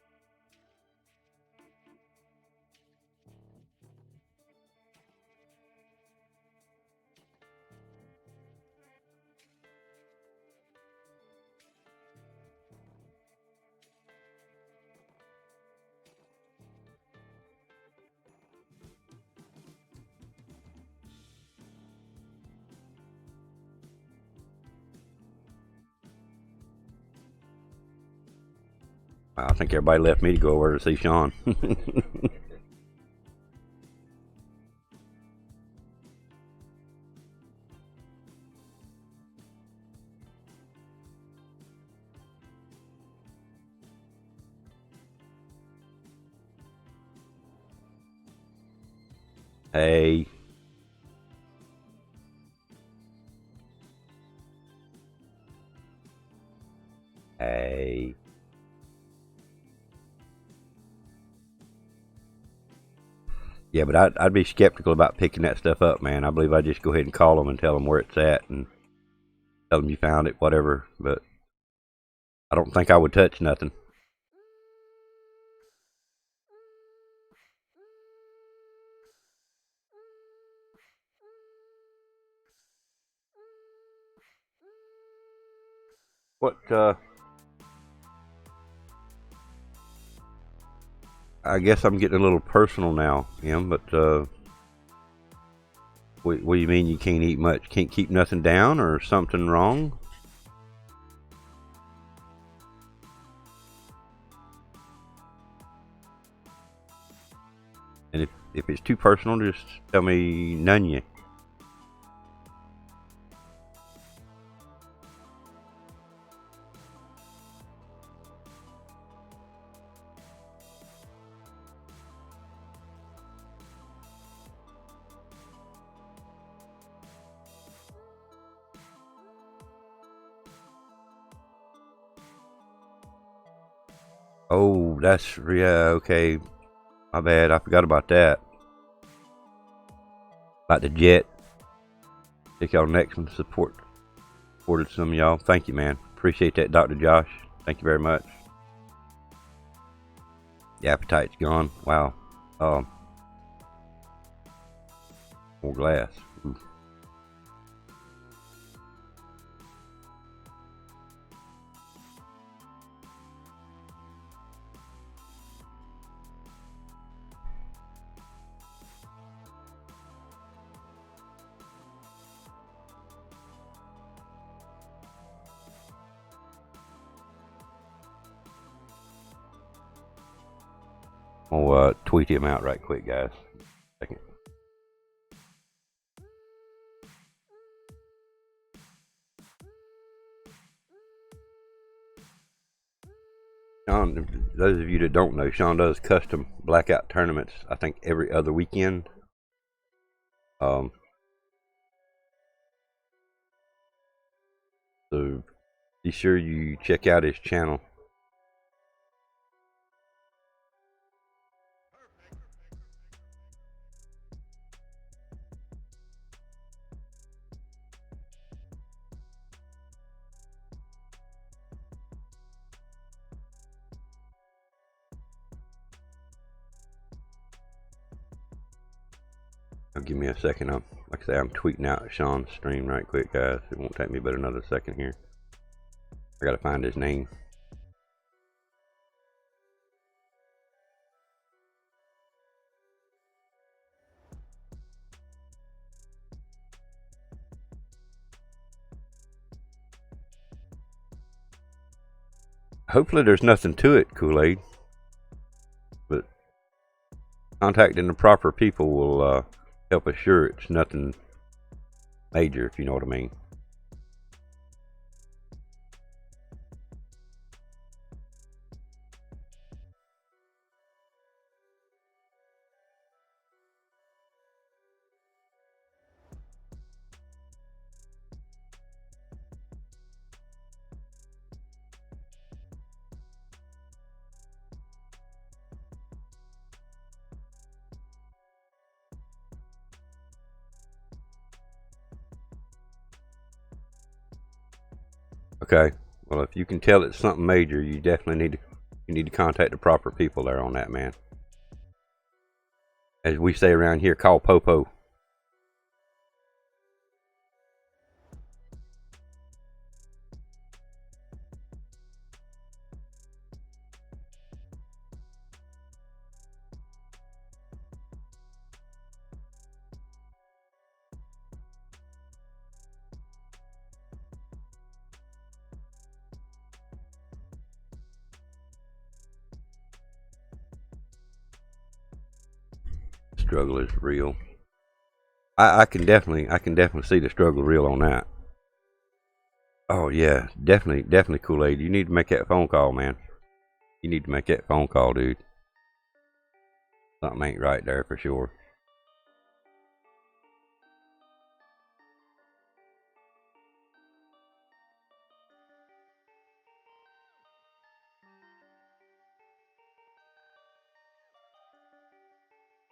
I think everybody left me to go over to see Sean. Hey. Hey. Yeah, but I'd be skeptical about picking that stuff up, man. I believe I'd just go ahead and call them and tell them where it's at and tell them you found it, whatever. But I don't think I would touch nothing. What, I guess I'm getting a little personal now, but, what do you mean you can't eat much? Can't keep nothing down or something wrong? And if it's too personal, just tell me none you. Oh, that's, yeah, okay. My bad, I forgot about that. About the jet. Take y'all next and supported some of y'all. Thank you, man. Appreciate that, Dr. Josh. Thank you very much. The appetite's gone. Wow. More glass. Ooh. I'll tweet him out right quick, guys. Second. Sean, those of you that don't know, Sean does custom Blackout tournaments, I think every other weekend. So be sure you check out his channel. Give me a second. Like I say, I'm tweeting out Sean's stream right quick, guys. It won't take me but another second here. I gotta find his name. Hopefully there's nothing to it, Kool-Aid. But contacting the proper people will help assure it's nothing major, if you know what I mean. Okay, well, if you can tell it's something major, you definitely need to contact the proper people there on that, man. As we say around here, call Popo. Struggle is real. I can definitely see the struggle real on that. Oh yeah, definitely Kool-Aid. You need to make that phone call, man. You need to make that phone call, dude. Something ain't right there for sure.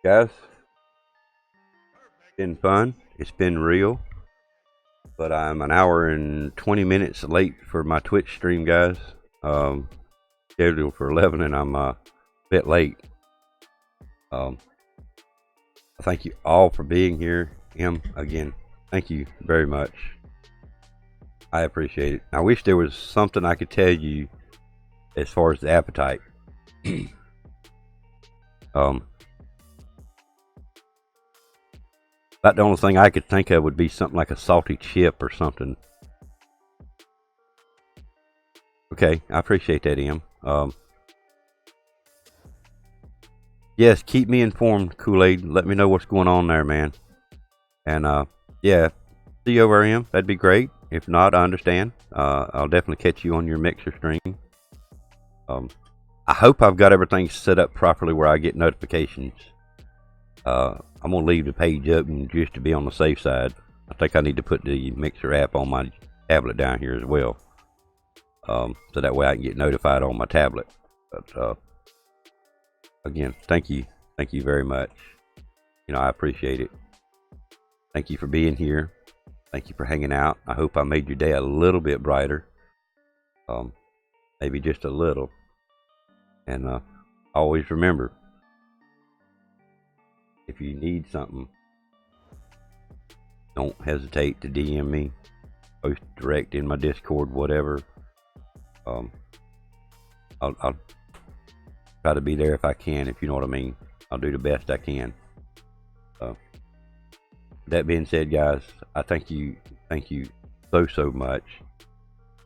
Guys, it's been fun. It's been real. But I'm an hour and 20 minutes late for my Twitch stream, guys. Scheduled for 11, and I'm a bit late. Thank you all for being here. Again, thank you very much. I appreciate it. I wish there was something I could tell you as far as the appetite. About the only thing I could think of would be something like a salty chip or something. Okay, I appreciate that, Em. Yes, keep me informed, Kool-Aid. Let me know what's going on there, man. And yeah, see you over, Em. That'd be great. If not, I understand. I'll definitely catch you on your mixer stream. I hope I've got everything set up properly where I get notifications. I'm gonna leave the page up and just to be on the safe side. I think I need to put the mixer app on my tablet down here as well, so that way I can get notified on my tablet. But again, thank you very much. You know, I appreciate it. Thank you for being here. Thank you for hanging out. I hope I made your day a little bit brighter, maybe just a little. And always remember, if you need something, don't hesitate to DM me, post direct in my Discord, whatever. I'll try to be there if I can, if you know what I mean. I'll do the best I can. That being said, guys, I thank you so much.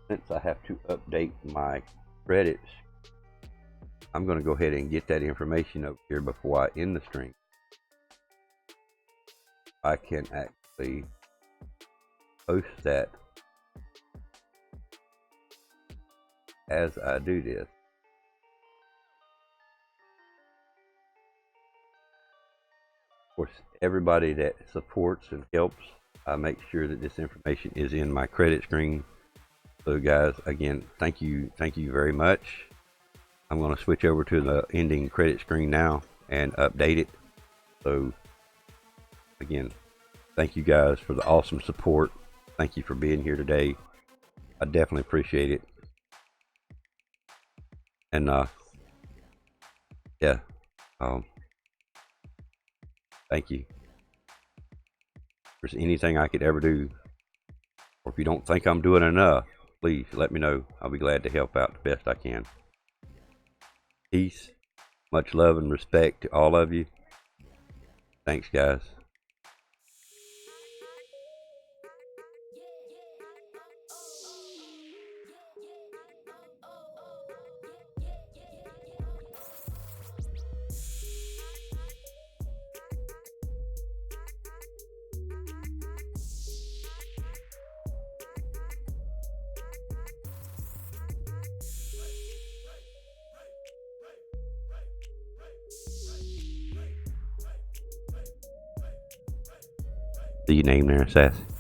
Since I have to update my credits, I'm going to go ahead and get that information up here before I end the stream. I can actually post that as I do this. Of course, everybody that supports and helps, I make sure that this information is in my credit screen. So guys, again, thank you very much. I'm going to switch over to the ending credit screen now and update it. So again, thank you guys for the awesome support. Thank you for being here today. I definitely appreciate it. And yeah, thank you. there's anything I could ever do, or if you don't think I'm doing enough, please let me know. I'll be glad to help out the best I can. Peace, much love and respect to all of you. Thanks, guys. See your name there, Sassy.